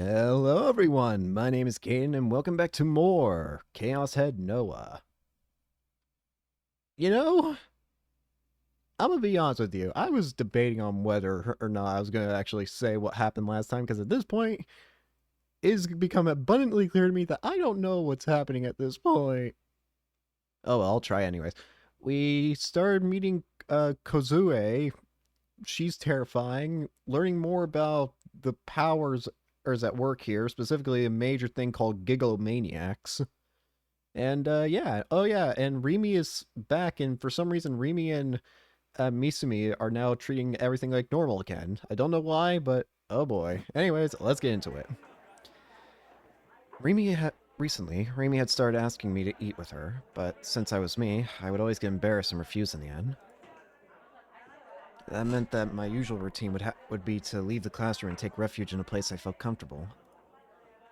Hello everyone, my name is Caden and welcome back to more Chaos Head Noah. You know, I'm gonna be honest with you, I was debating on whether or not I was gonna actually say what happened last time, because at this point, it's become abundantly clear to me that I don't know what's happening at this point. Oh well, I'll try anyways. We started meeting Kozue. She's terrifying, learning more about the powers at work here, specifically a major thing called gigomaniacs. And yeah, oh yeah, and Rimi is back, and for some reason, Rimi and Misumi are now treating everything like normal again. I don't know why, but oh boy. Anyways, let's get into it. Rimi had started asking me to eat with her, but since I was me, I would always get embarrassed and refuse in the end. That meant that my usual routine would be to leave the classroom and take refuge in a place I felt comfortable.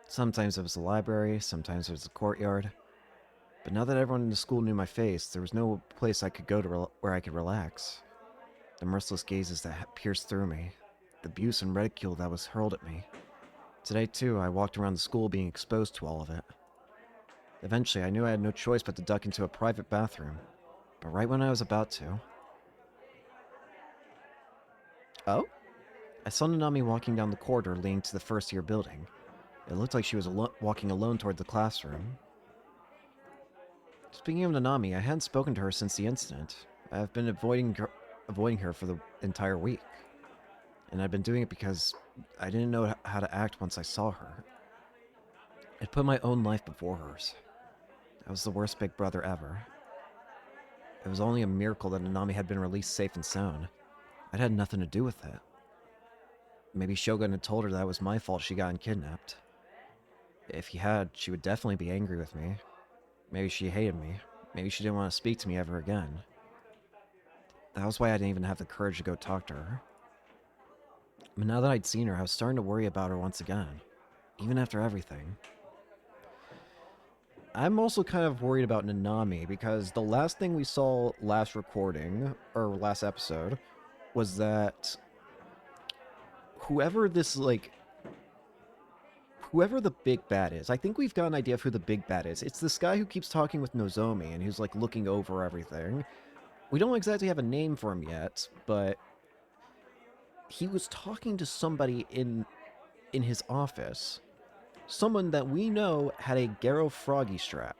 Sometimes it was the library, sometimes it was the courtyard. But now that everyone in the school knew my face, there was no place I could go to where I could relax. The merciless gazes that pierced through me, the abuse and ridicule that was hurled at me. Today, too, I walked around the school being exposed to all of it. Eventually, I knew I had no choice but to duck into a private bathroom. But right when I was about to... Oh? I saw Nanami walking down the corridor leading to the first-year building. It looked like she was walking alone toward the classroom. Speaking of Nanami, I hadn't spoken to her since the incident. I've been avoiding her for the entire week. And I'd been doing it because I didn't know how to act once I saw her. I'd put my own life before hers. I was the worst big brother ever. It was only a miracle that Nanami had been released safe and sound. I'd had nothing to do with it. Maybe Shogun had told her that it was my fault she got kidnapped. If he had, she would definitely be angry with me. Maybe she hated me. Maybe she didn't want to speak to me ever again. That was why I didn't even have the courage to go talk to her. But now that I'd seen her, I was starting to worry about her once again. Even after everything. I'm also kind of worried about Nanami, because the last thing we saw last recording, or last episode, was that whoever the big bad is, I think we've got an idea of who the big bad is. It's this guy who keeps talking with Nozomi, and who's, like, looking over everything. We don't exactly have a name for him yet, but he was talking to somebody in his office. Someone that we know had a Garo Froggy strap.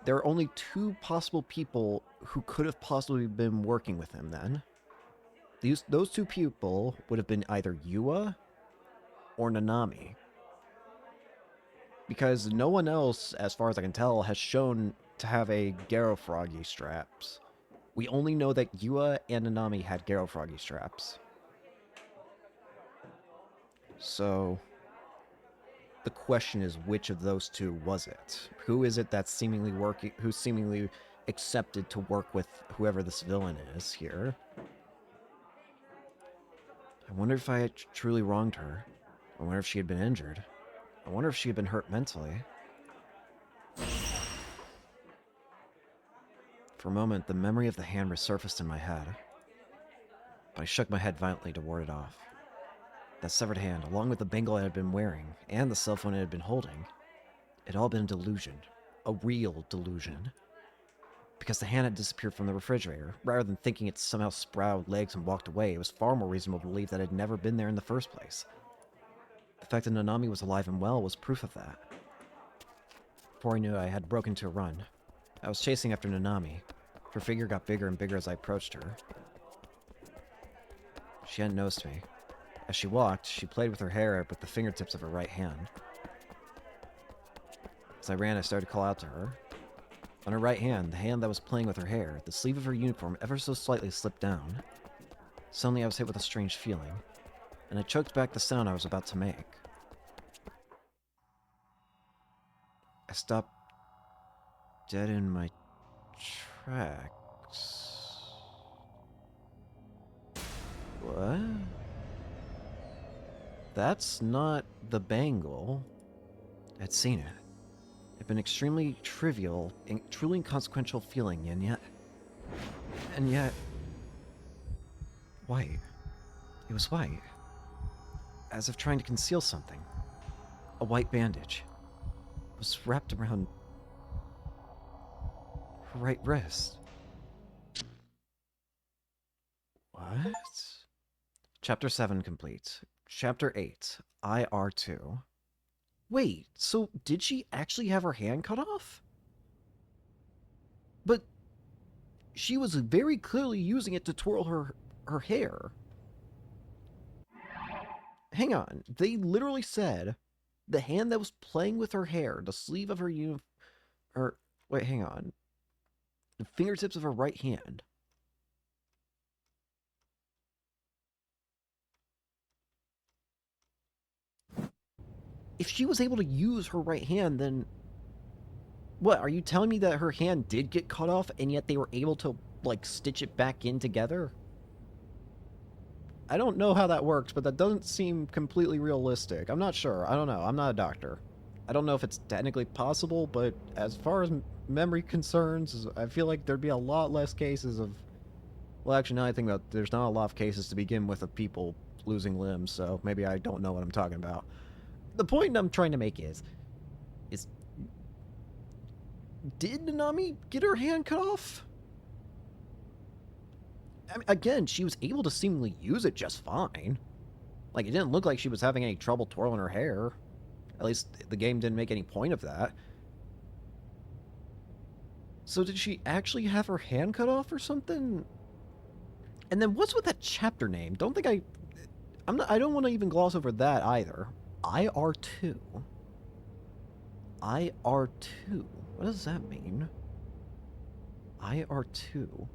There are only two possible people who could have possibly been working with him then. Those two people would have been either Yua or Nanami. Because no one else, as far as I can tell, has shown to have a Garo Froggy straps. We only know that Yua and Nanami had Garo Froggy straps. So, the question is, which of those two was it? Who is it that's who's seemingly accepted to work with whoever this villain is here? I wonder if I had truly wronged her. I wonder if she had been injured. I wonder if she had been hurt mentally. For a moment, the memory of the hand resurfaced in my head, but I shook my head violently to ward it off. That severed hand, along with the bangle I had been wearing, and the cell phone I had been holding, it had all been a delusion. A real delusion. Because the hand had disappeared from the refrigerator, rather than thinking it somehow sprouted legs and walked away, it was far more reasonable to believe that it had never been there in the first place. The fact that Nanami was alive and well was proof of that. Before I knew it, I had broken into a run. I was chasing after Nanami. Her figure got bigger and bigger as I approached her. She hadn't noticed me. As she walked, she played with her hair with the fingertips of her right hand. As I ran, I started to call out to her. On her right hand, the hand that was playing with her hair, the sleeve of her uniform ever so slightly slipped down. Suddenly I was hit with a strange feeling, and I choked back the sound I was about to make. I stopped dead in my tracks. What? That's not the bangle. I'd seen it. It had been extremely trivial and truly inconsequential feeling, and yet... white. It was white. as if trying to conceal something. A white bandage was wrapped around her right wrist. What? Chapter 7 complete. Chapter 8, IR2. Wait, so did she actually have her hand cut off? But she was very clearly using it to twirl her hair. Hang on, they literally said the hand that was playing with her hair, the sleeve of her wait, hang on. The fingertips of her right hand. If she was able to use her right hand, then... What, are you telling me that her hand did get cut off, and yet they were able to, like, stitch it back in together? I don't know how that works, but that doesn't seem completely realistic. I'm not sure. I don't know. I'm not a doctor. I don't know if it's technically possible, but as far as memory concerns, I feel like there'd be a lot less cases of... Well, actually, now I think about there's not a lot of cases to begin with of people losing limbs, so maybe I don't know what I'm talking about. The point I'm trying to make is did Nanami get her hand cut off? I mean, again, she was able to seemingly use it just fine. Like, it didn't look like she was having any trouble twirling her hair. At least the game didn't make any point of that. So did she actually have her hand cut off or something? And then what's with that chapter name? I don't want to even gloss over that either. IR2. IR2. What does that mean? IR2.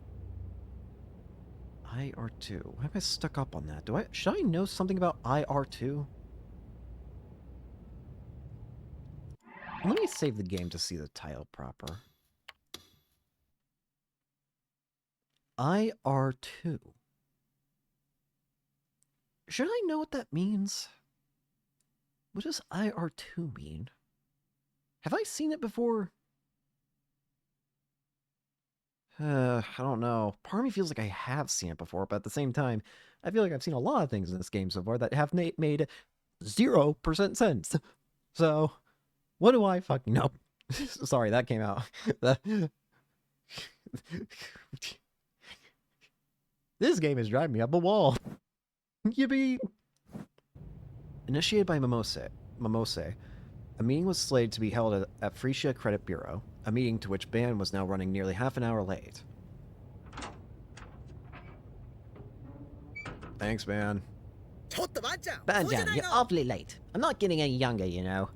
IR2. Why am I stuck up on that? Should I know something about IR2? Let me save the game to see the title proper. IR2. Should I know what that means? What does IR2 mean? Have I seen it before? I don't know. Part of me feels like I have seen it before, but at the same time, I feel like I've seen a lot of things in this game so far that have made 0% sense. So, what do I fucking know? Sorry, that came out. This game is driving me up a wall. Yippee! Initiated by Momose, a meeting was slated to be held at Frisia Credit Bureau, a meeting to which Ban was now running nearly half an hour late. Thanks, Ban. Banjan, you're awfully late. I'm not getting any younger, you know.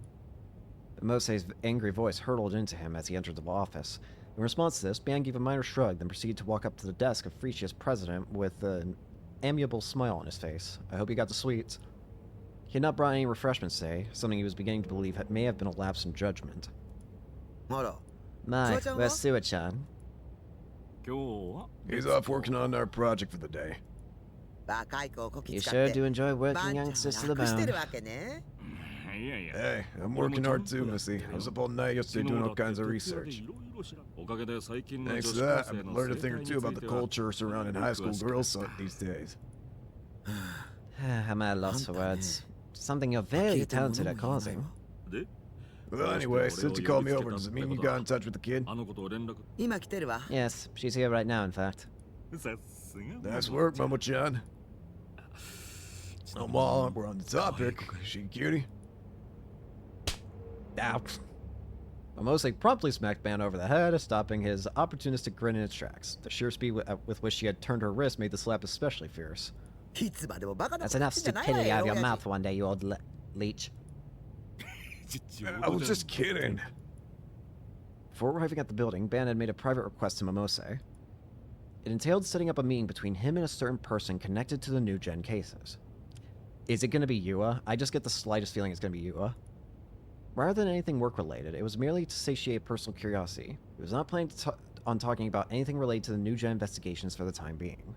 Mose's angry voice hurtled into him as he entered the office. In response to this, Ban gave a minor shrug, then proceeded to walk up to the desk of Frisia's president with an amiable smile on his face. I hope you got the sweets. He had not brought any refreshments today, something he was beginning to believe may have been a lapse in judgment. My, where's Suwa-chan? He's off working on our project for the day. You sure do enjoy working youngsters to the bone. Hey, I'm working hard too, Missy. I was up all night yesterday doing all kinds of research. Thanks to that, I've been learning a thing or two about the culture surrounding high school girls these days. I'm at a loss for words. Something you're very talented at causing. Well, anyway, since you called me over, does it mean you got in touch with the kid? Yes, she's here right now, in fact. Nice work, Momo-chan. While we're on the topic, is she a cutie? Ow. Momose promptly smacked Ban over the head, stopping his opportunistic grin in its tracks. The sheer speed with which she had turned her wrist made the slap especially fierce. That's enough stupidity out of your mouth one day, you old leech. I was just kidding. Before arriving at the building, Ban had made a private request to Momose. It entailed setting up a meeting between him and a certain person connected to the new gen cases. Is it going to be Yua? I just get the slightest feeling it's going to be Yua. Rather than anything work-related, it was merely to satiate personal curiosity. He was not planning on talking about anything related to the new gen investigations for the time being.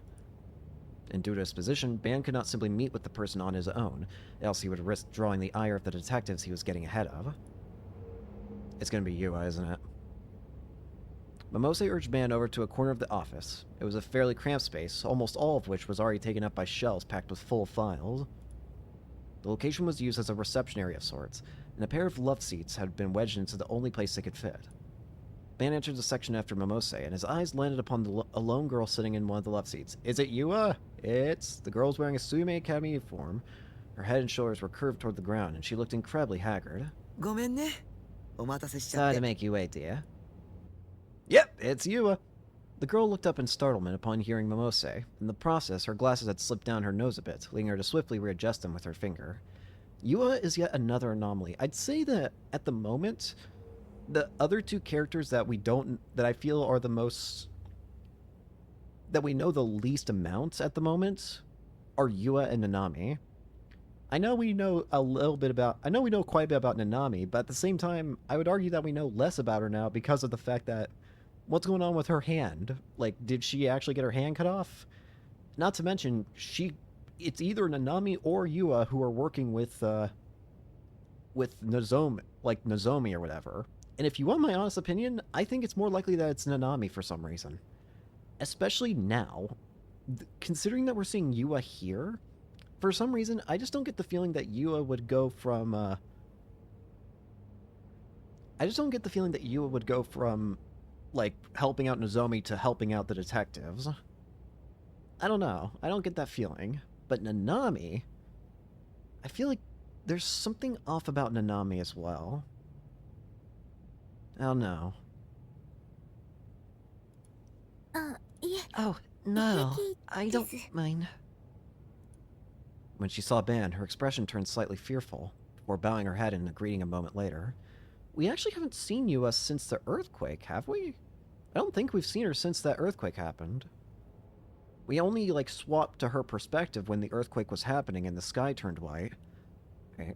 And due to his position, Ban could not simply meet with the person on his own, else he would risk drawing the ire of the detectives he was getting ahead of. It's going to be Yua, isn't it? Momose urged Ban over to a corner of the office. It was a fairly cramped space, almost all of which was already taken up by shelves packed with full files. The location was used as a reception area of sorts, and a pair of love seats had been wedged into the only place they could fit. Ben entered the section after Momose, and his eyes landed upon a lone girl sitting in one of the love seats. Is it Yua? It's... The girl was wearing a Sume Academy uniform. Her head and shoulders were curved toward the ground, and she looked incredibly haggard. ごめんね。お待たせしちゃ Sorry っ to て。 make you wait, dear. Yep, it's Yua. The girl looked up in startlement upon hearing Momose. In the process, her glasses had slipped down her nose a bit, leading her to swiftly readjust them with her finger. Yua is yet another anomaly. I'd say that, at the moment, the other two characters that I feel are the most... that we know the least amount at the moment are Yua and Nanami. I know we know quite a bit about Nanami, but at the same time, I would argue that we know less about her now because of the fact that what's going on with her hand? Like, did she actually get her hand cut off? Not to mention, it's either Nanami or Yua who are working with Nozomi or whatever. And if you want my honest opinion, I think it's more likely that it's Nanami for some reason. Especially now, considering that we're seeing Yua here, for some reason, I just don't get the feeling that Yua would go from, like, helping out Nozomi to helping out the detectives. I don't know. I don't get that feeling. But Nanami, I feel like there's something off about Nanami as well. I don't know. Oh, no. I don't mind. When she saw Ban, her expression turned slightly fearful, before bowing her head and agreeing a moment later. We actually haven't seen Yua since the earthquake, have we? I don't think we've seen her since that earthquake happened. We only, like, swapped to her perspective when the earthquake was happening and the sky turned white. Okay.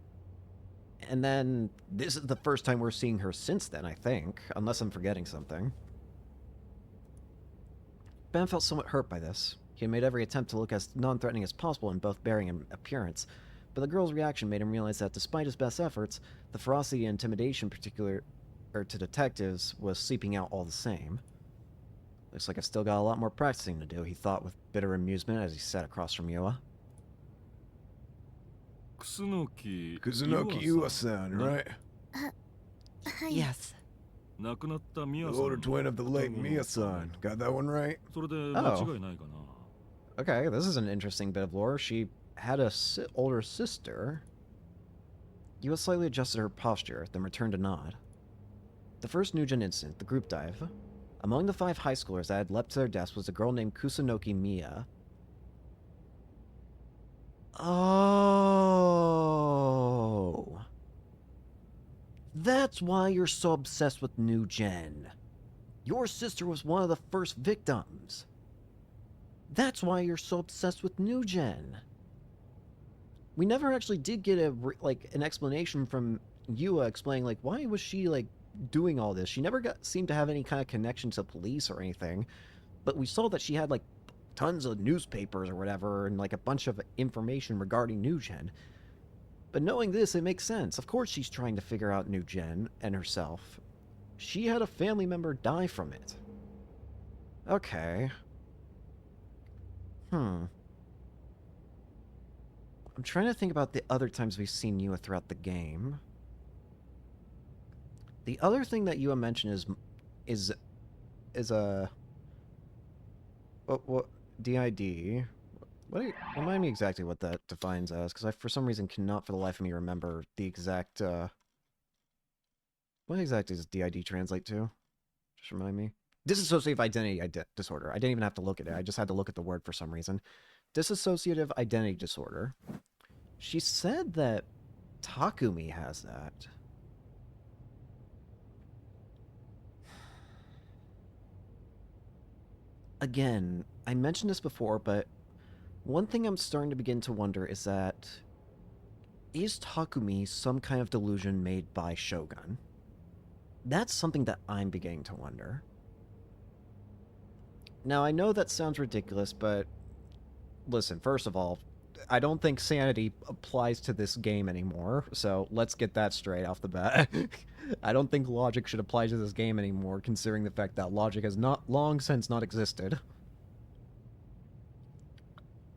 And then, this is the first time we're seeing her since then, I think, unless I'm forgetting something. Ben felt somewhat hurt by this. He had made every attempt to look as non-threatening as possible in both bearing and appearance, but the girl's reaction made him realize that despite his best efforts, the ferocity and intimidation to detectives was seeping out all the same. Looks like I've still got a lot more practicing to do, he thought with bitter amusement as he sat across from Yua. Kusunoki Yua-san, right? Yes. The older twin of the late Mia-san. Got that one right? Oh. Okay, this is an interesting bit of lore. She had a older sister. Yua slightly adjusted her posture, then returned a nod. The first Nugent incident, the group dive. Among the 5 high schoolers that had leapt to their deaths was a girl named Kusunoki Mia. Oh. That's why you're so obsessed with New Gen. Your sister was one of the first victims. That's why you're so obsessed with New Gen. We never actually did get an explanation from Yua explaining, like, why was she, like, doing all this. She never seemed to have any kind of connection to police or anything, but we saw that she had, like, tons of newspapers or whatever, and, like, a bunch of information regarding New Gen. But knowing this, it makes sense. Of course she's trying to figure out New Gen and herself. She had a family member die from it. Okay. I'm trying to think about the other times we've seen Yua throughout the game. The other thing that Yua mentioned is a what DID. Remind me exactly what that defines as, because I for some reason cannot for the life of me remember the exact what exactly does DID translate to? Just remind me. Dissociative identity disorder. I didn't even have to look at it. I just had to look at the word for some reason. Dissociative identity disorder. She said that Takumi has that. Again, I mentioned this before, but one thing I'm starting to begin to wonder is that, is Takumi some kind of delusion made by Shogun? That's something that I'm beginning to wonder. Now, I know that sounds ridiculous, but listen, first of all, I don't think sanity applies to this game anymore, so let's get that straight off the bat. I don't think logic should apply to this game anymore, considering the fact that logic has not long since not existed.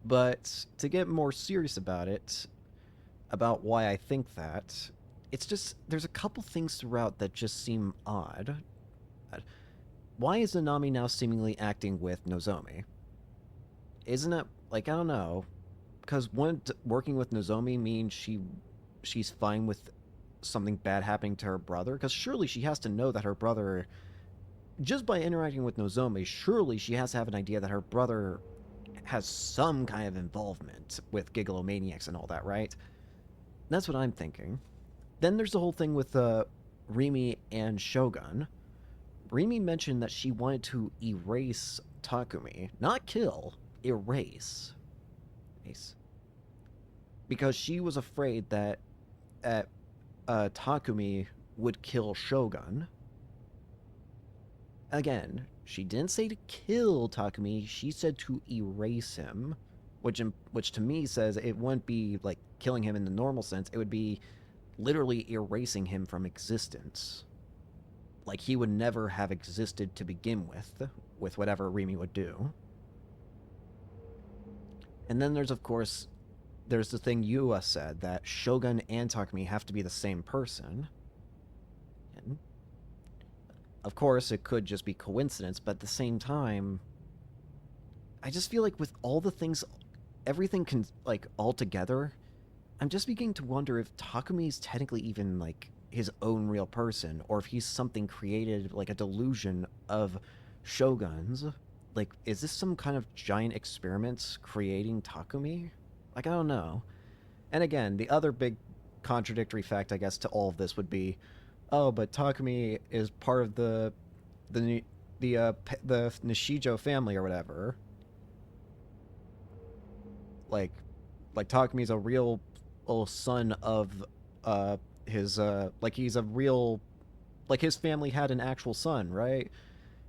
But to get more serious about it, about why I think that. It's just, there's a couple things throughout that just seem odd. Why is Nanami now seemingly acting with Nozomi? Isn't it, like, I don't know. Because wouldn't working with Nozomi mean she's fine with something bad happening to her brother? Because surely she has to know that her brother, just by interacting with Nozomi, surely she has to have an idea that her brother has some kind of involvement with Gigalomaniacs and all that, right? That's what I'm thinking. Then there's the whole thing with Rimi and Shogun. Rimi mentioned that she wanted to erase Takumi. Not kill, erase. Because she was afraid that Takumi would kill Shogun. Again, she didn't say to kill Takumi, she said to erase him, which to me says it wouldn't be like killing him in the normal sense, it would be literally erasing him from existence. Like he would never have existed to begin with whatever Rimi would do. And then there's, of course, there's the thing Yua said, that Shogun and Takumi have to be the same person. And of course, it could just be coincidence, but at the same time, I just feel like with all the things, everything like all together, I'm just beginning to wonder if Takumi's technically even like his own real person, or if he's something created, like a delusion of Shogun's. Like, is this some kind of giant experiment creating Takumi? Like, I don't know. And again, the other big contradictory fact, I guess, to all of this would be, oh, but Takumi is part of the Nishijo family or whatever. Like Takumi's a real son of his like he's a real, like his family had an actual son, right?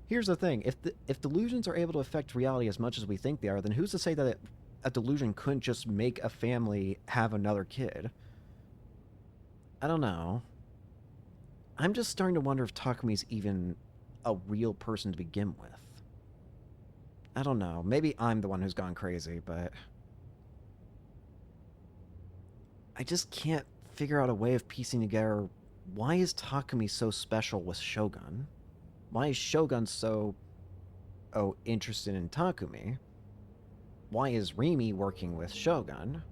Here's the thing: if delusions are able to affect reality as much as we think they are, then who's to say that a delusion couldn't just make a family have another kid? I don't know. I'm just starting to wonder if Takumi's even a real person to begin with. I don't know. Maybe I'm the one who's gone crazy, but I just can't figure out a way of piecing together, why is Takumi so special with Shogun? Why is Shogun so interested in Takumi? Why is Rimi working with Shogun?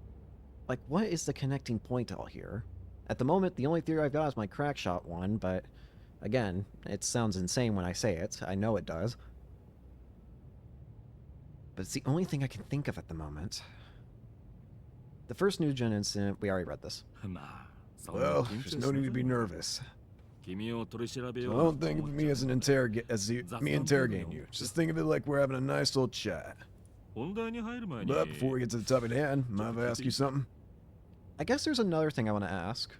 Like, what is the connecting point all here? At the moment, the only theory I've got is my crackshot one, but again, it sounds insane when I say it. I know it does. But it's the only thing I can think of at the moment. The first New Gen incident, we already read this. Well, there's no need to be nervous. So don't think of me as me interrogating you. Just think of it like we're having a nice little chat. But before we get to the topic at hand, mind if I ask you something? I guess there's another thing I want to ask.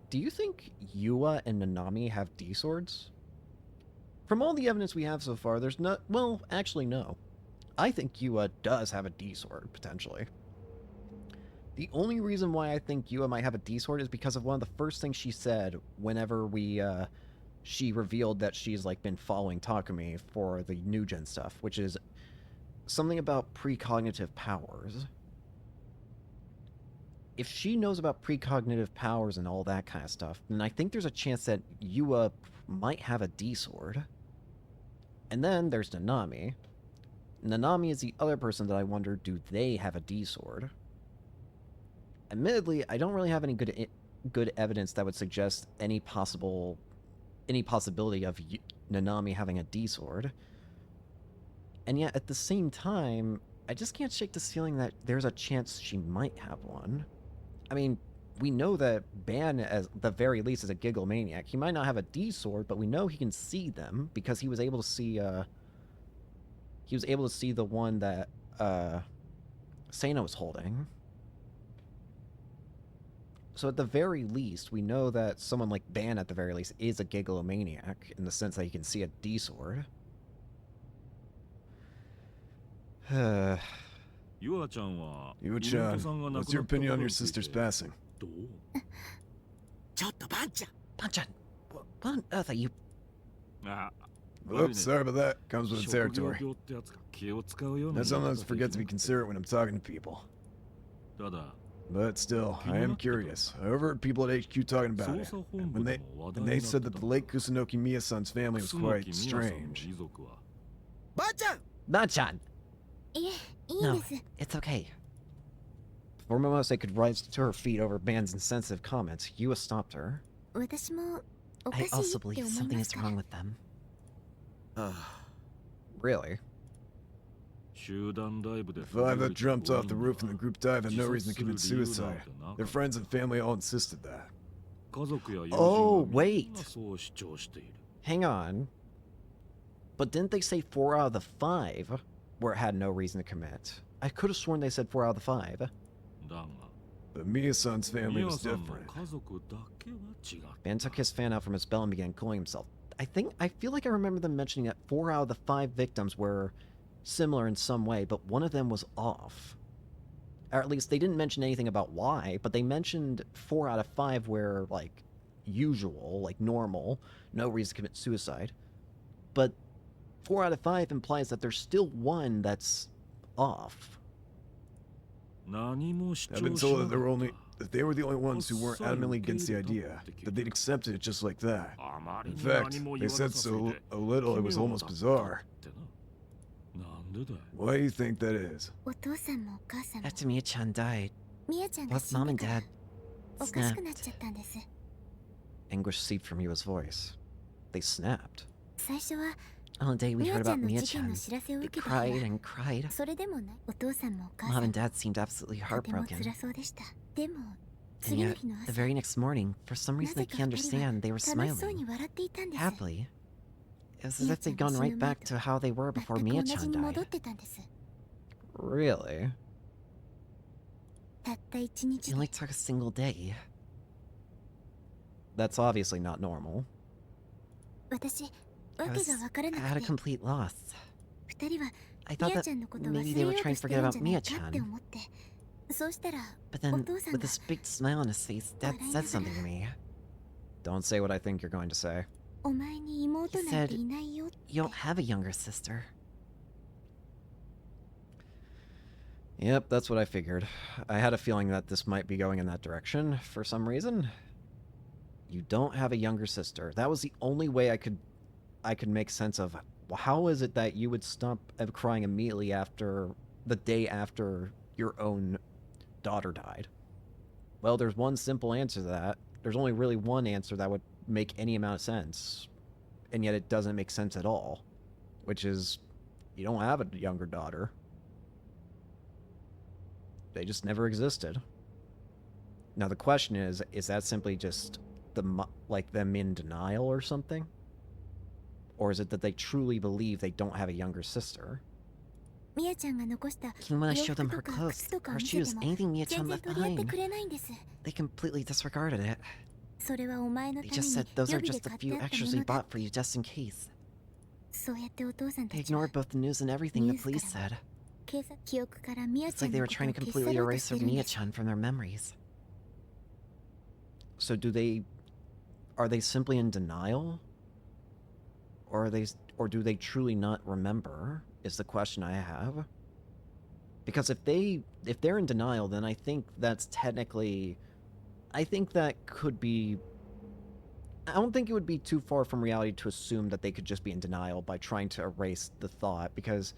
Do you think Yua and Nanami have D-swords? From all the evidence we have so far, there's not... Well, actually, no. I think Yua does have a D-sword, potentially. The only reason why I think Yua might have a D-sword is because of one of the first things she said whenever she revealed that she's, like, been following Takumi for the New Gen stuff, which is something about precognitive powers. If she knows about precognitive powers and all that kind of stuff, then I think there's a chance that Yua might have a D-sword. And then there's Nanami. Nanami is the other person that I wonder, do they have a D-sword? Admittedly, I don't really have any good evidence that would suggest any possibility of Nanami having a D-sword. And yet, at the same time, I just can't shake this feeling that there's a chance she might have one. I mean, we know that Ban, at the very least, is a Gigalomaniac. He might not have a D-sword, but we know he can see them because he was able to see. He was able to see the one that Sana was holding. So at the very least, we know that someone like Ban, at the very least, is a Gigalomaniac in the sense that he can see a D-sword. Yua-chan, what's your opinion on your sister's passing? Ban-chan, what on earth are you... Oops, sorry about that. Comes with the territory. I sometimes forget to be considerate when I'm talking to people. But still, I am curious. I overheard people at HQ talking about it. And when they said that the late Kusunoki Miya-san's family was quite strange. Ba-chan! いえ、いい No, です。 it's okay. Before Momose could rise to her feet over Ban's insensitive comments, Yua stopped her. 私もおか I しい also って believe 思い something ま is すから。 wrong with them. Really? The five that jumped off the roof in the group dive had no reason to commit suicide. Their friends and family all insisted that. Oh, wait. Hang on. But didn't they say 4 out of the 5 where it had no reason to commit? I could have sworn they said 4 out of the 5. But Miya-san's family was different. Ban took his fan out from his belt and began cooling himself. I feel like I remember them mentioning that 4 out of the 5 victims were similar in some way, but one of them was off. Or at least they didn't mention anything about why, but they mentioned 4 out of 5 were, like, usual, like normal, no reason to commit suicide. But 4 out of 5 implies that there's still one that's off. I've been told that they were the only ones who weren't adamantly against the idea, that they'd accepted it just like that. In fact, they said so a little it was almost bizarre. Why do you think that is? お父さんもお母さんも After Mia-chan died, みやちゃんが both 死 mom ん and でから dad おかしくなっ snapped. ちゃったんです。 Anguish seeped from Yua's voice. They snapped. 最初は On the day we みや heard ちゃ about んの事件 Mia-chan, の知らせを they 受けてから cried and cried. それでもないお父さんもお母 Mom さん and も dad seemed absolutely とても heartbroken. 辛そうでした。でも And 次の yet, 日の the 朝 very next morning, for some な reason ぜ I か can't 二人は understand, they were 楽しそうに smiling. 笑っていたんです。 Happily. It was as みや if ちゃん they'd が gone 死 right ぬ前 back to how they were 全 before く同 Mia-chan じに戻っ died. てたんです。 Really? たった一日 It で only took a single day. That's obviously not normal. 私わ I けがわから I な had く a て complete loss. 二人は I み thought や that ちゃんのことを maybe 忘 they れよ were う trying と to してる forget んじ about ゃないかって Mia-chan. 思ってそうしたら But then, お父さん with が this big smile on his face, Dad said something to me. Don't say what I think you're going to say. お前に妹なんていないよって You don't have a younger sister. Yep, that's what I figured. I had a feeling that this might be going in that direction for some reason. You don't have a younger sister. That was the only way I could make sense of how is it that you would stop crying immediately after the day after your own daughter died. Well, there's one simple answer to that. There's only really one answer that would make any amount of sense, and yet it doesn't make sense at all, which is you don't have a younger daughter. They just never existed. Now the question is that simply just like them in denial or something? Or is it that they truly believe they don't have a younger sister? みやちゃんが残した Even when I 洋 showed 服 them と her か clothes, 靴とかを her 見せて shoes, も anything 全 Mia-chan 然 left 取り合って behind. くれないんです。 They completely disregarded it. それはお前の They ため just に said those 予 are 備で just 買 a って few あった extras も we のだ bought for you just in case. そうやってお父さんた They ちは ignored both the news and everything the News police から said. 警察記憶からみや It's ちゃん like they の were こと trying を to 消し去 completely ろうと erase して her るんです Mia-chan from their memories. So are they simply in denial? Or do they truly not remember? Is the question I have. Because if they're in denial, then I think that could be. I don't think it would be too far from reality to assume that they could just be in denial by trying to erase the thought, because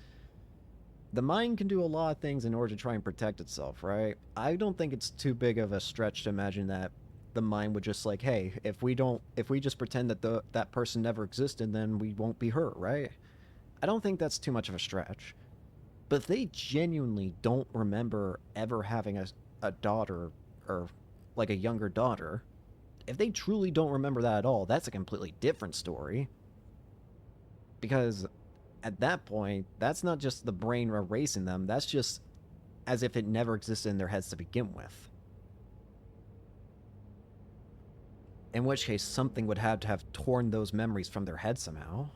the mind can do a lot of things in order to try and protect itself, right? I don't think it's too big of a stretch to imagine that the mind would just like, hey, if we just pretend that that person never existed, then we won't be hurt, right? I don't think that's too much of a stretch. But if they genuinely don't remember ever having a daughter, or like a younger daughter, if they truly don't remember that at all, that's a completely different story. Because at that point, that's not just the brain erasing them, that's just as if it never existed in their heads to begin with. In which case, something would have to have torn those memories from their head somehow.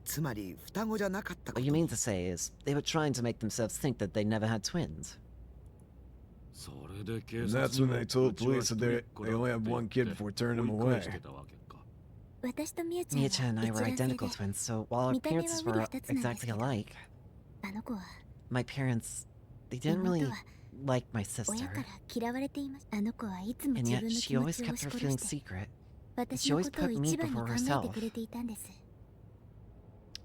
つまり双子じゃなかったこ What と you mean to say is, they were trying to make themselves think that they never had twins. And that's when they told police that they only had one kid before turning him away. 私とみやちゃん Mia-chan and は I 一 were 卵性 identical で twins, so while our 見た目は appearances 無理 were 二つなんですけ exactly ど alike, あの子は my parents, they didn't 妹 really は like my sister. And yet she always kept her feelings secret. She always put me before herself.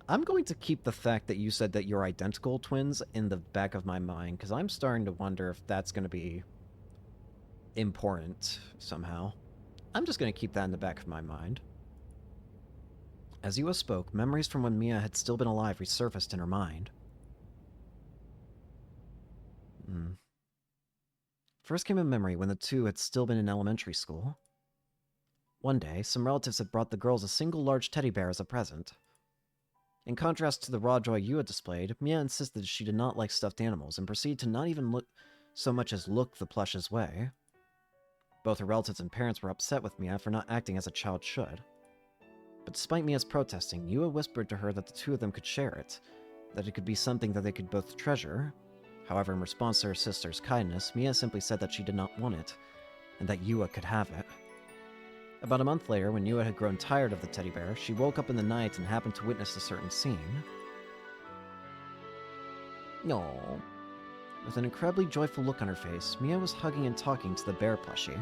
I'm going to keep the fact that you said that you're identical twins in the back of my mind, because I'm starting to wonder if that's going to be important somehow. I'm just going to keep that in the back of my mind. As Yua spoke, memories from when Mia had still been alive resurfaced in her mind. First came a memory when the two had still been in elementary school. One day, some relatives had brought the girls a single large teddy bear as a present. In contrast to the raw joy Yua displayed, Mia insisted she did not like stuffed animals and proceeded to not even look so much as look the plush's way. Both her relatives and parents were upset with Mia for not acting as a child should. But despite Mia's protesting, Yua whispered to her that the two of them could share it, that it could be something that they could both treasure. However, in response to her sister's kindness, Mia simply said that she did not want it, and that Yua could have it. About a month later, when Yua had grown tired of the teddy bear, she woke up in the night and happened to witness a certain scene. No. With an incredibly joyful look on her face, Mia was hugging and talking to the bear plushie.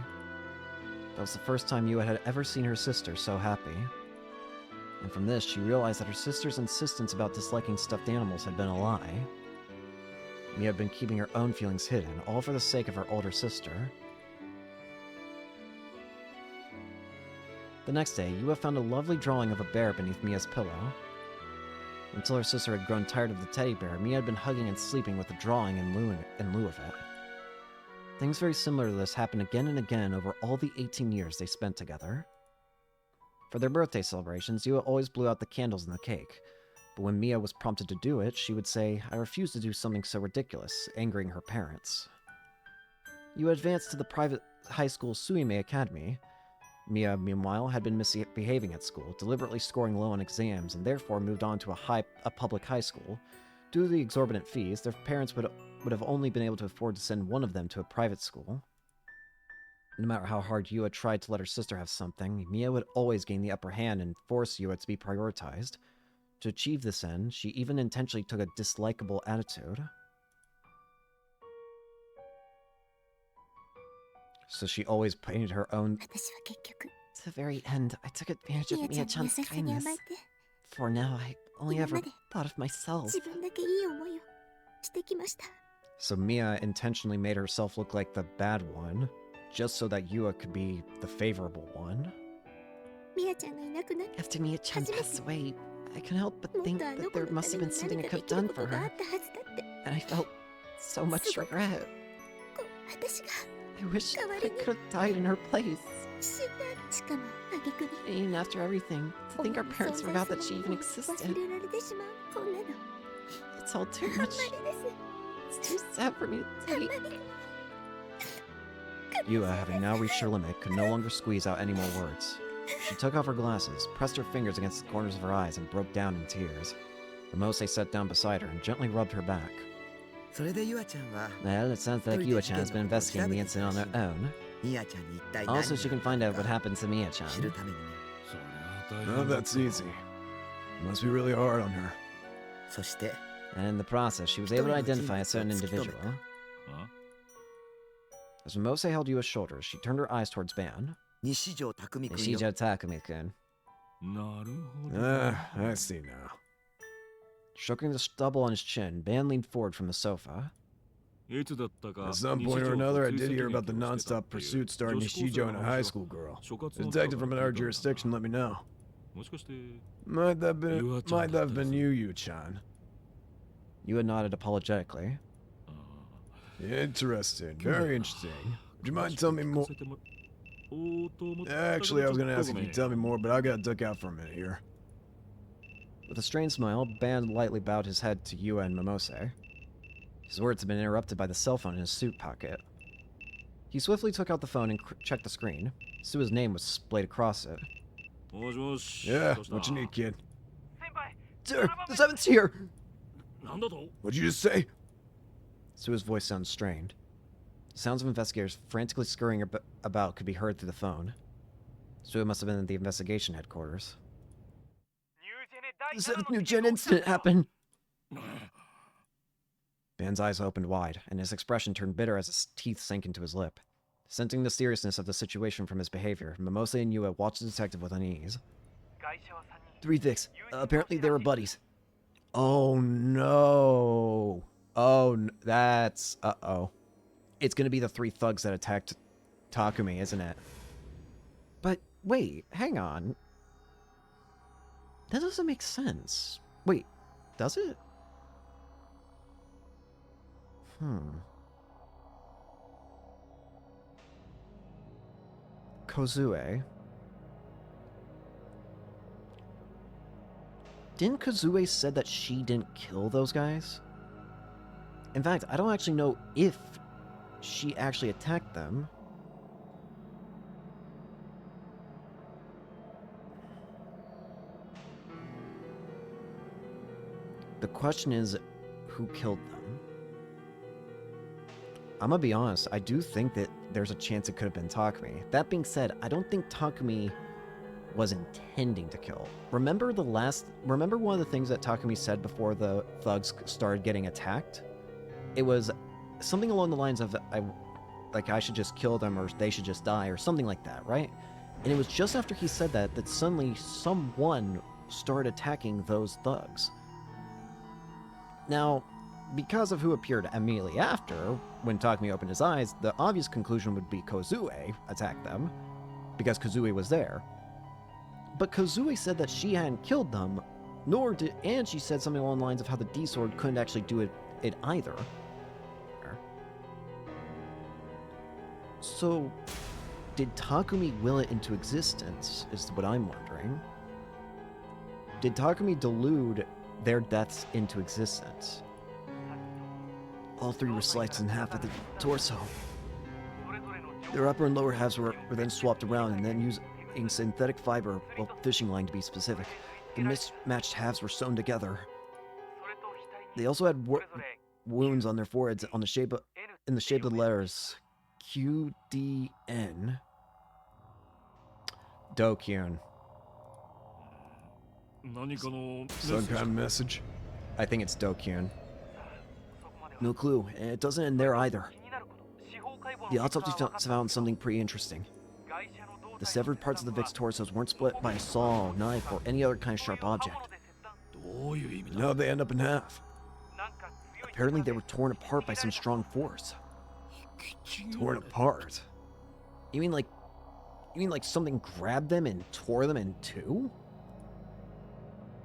That was the first time Yua had ever seen her sister so happy. And from this, she realized that her sister's insistence about disliking stuffed animals had been a lie. Mia had been keeping her own feelings hidden, all for the sake of her older sister. The next day, Yua found a lovely drawing of a bear beneath Mia's pillow. Until her sister had grown tired of the teddy bear, Mia had been hugging and sleeping with the drawing in lieu of it. Things very similar to this happened again and again over all the 18 years they spent together. For their birthday celebrations, Yua always blew out the candles in the cake, but when Mia was prompted to do it, she would say, "I refuse to do something so ridiculous," angering her parents. Yua advanced to the private high school Suime Academy. Mia, meanwhile, had been misbehaving at school, deliberately scoring low on exams, and therefore moved on to a public high school. Due to the exorbitant fees, their parents would have only been able to afford to send one of them to a private school. No matter how hard Yua tried to let her sister have something, Mia would always gain the upper hand and force Yua to be prioritized. To achieve this end, she even intentionally took a dislikable attitude. So she always painted her own... To the very end, I took advantage of Mia-chan's kindness. For now, I only ever thought of myself. So Mia intentionally made herself look like the bad one, just so that Yua could be the favorable one. After Mia-chan passed away, I couldn't help but think that there must have been something I could have done for her. And I felt so much regret. I wish I could have died in her place. And even after everything, to think our parents forgot that she even existed. It's all too much. It's too sad for me to take. Yua, having now reached her limit, could no longer squeeze out any more words. She took off her glasses, pressed her fingers against the corners of her eyes, and broke down in tears. Mimose sat down beside her and gently rubbed her back. Well, it sounds like Yua-chan has been investigating the incident on her own. Also, she can find out what happened to Mia-chan. Oh, that's easy. It must be really hard on her. And in the process, she was able to identify a certain individual. As Mimose held Yua's shoulders, she turned her eyes towards Ban. Nishijo Takumi-kun. I see now. Stroking the stubble on his chin, Ban leaned forward from the sofa. At some point or another, I did hear about the non-stop pursuit starting Nishijo and a high school girl. A detective from our jurisdiction let me know. Might that have been you, Yu-chan? Yua nodded apologetically. Interesting. Very interesting. Would you mind telling me more? Actually, I was going to ask if you'd tell me more, but I got to duck out for a minute here. With a strained smile, Ban lightly bowed his head to Yua and Mimose. His words had been interrupted by the cell phone in his suit pocket. He swiftly took out the phone and checked the screen. Sua's name was displayed across it. Yeah, what you need, kid? Sir, the seventh's here! What'd you just say? Sua's voice sounded strained. The sounds of investigators frantically scurrying about could be heard through the phone. Sua must have been at the investigation headquarters. The seventh new gen incident happened! Ban's eyes opened wide, and his expression turned bitter as his teeth sank into his lip. Sensing the seriousness of the situation from his behavior, Mimosa Inua watched the detective with unease. 3 Vicks. Apparently they were buddies. Oh no. Oh, that's... Uh-oh. It's gonna be the 3 thugs that attacked Takumi, isn't it? But wait, hang on. That doesn't make sense. Wait, does it? Kozue. Didn't Kozue said that she didn't kill those guys? In fact, I don't actually know if she actually attacked them. The question is, who killed them? I'm gonna be honest, I do think that there's a chance it could have been Takumi. That being said, I don't think Takumi was intending to kill. Remember one of the things that Takumi said before the thugs started getting attacked? It was something along the lines of, I should just kill them or they should just die or something like that, right? And it was just after he said that suddenly someone started attacking those thugs. Now, because of who appeared immediately after, when Takumi opened his eyes, the obvious conclusion would be Kozue attacked them, because Kozue was there. But Kozue said that she hadn't killed them, and she said something along the lines of how the D-Sword couldn't actually do it either. So, did Takumi will it into existence, is what I'm wondering. Did Takumi delude their deaths into existence? All 3 were sliced in half at the torso. Their upper and lower halves were then swapped around and then using synthetic fiber, well, fishing line to be specific. The mismatched halves were sewn together. They also had wounds on their foreheads in the shape of the letters QDN. Dokyun. Some kind of message? I think it's Dokyun. No clue, and it doesn't end there either. The autopsy found something pretty interesting. The severed parts of the Vic's torsos weren't split by a saw, knife, or any other kind of sharp object. No, they end up in half. Apparently they were torn apart by some strong force. Torn apart? You mean like something grabbed them and tore them in 2?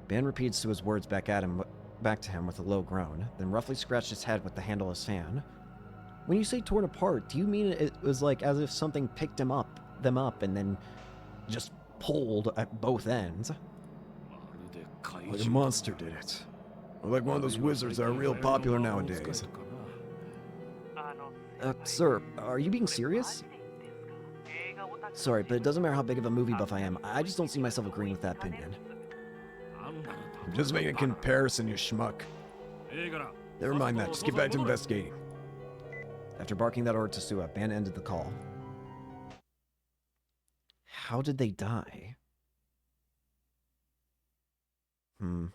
Ban repeats to his words back to him with a low groan, then roughly scratched his head with the handle of his fan. When you say torn apart, do you mean it was like as if something picked them up and then just pulled at both ends? Like a monster did it. Or like one of those wizards that are real popular nowadays. Sir, are you being serious? Sorry, but it doesn't matter how big of a movie buff I am. I just don't see myself agreeing with that opinion. I'm just making a comparison, you schmuck. Never mind that, just get back to investigating. After barking that order to Sua, Ban ended the call. How did they die? Now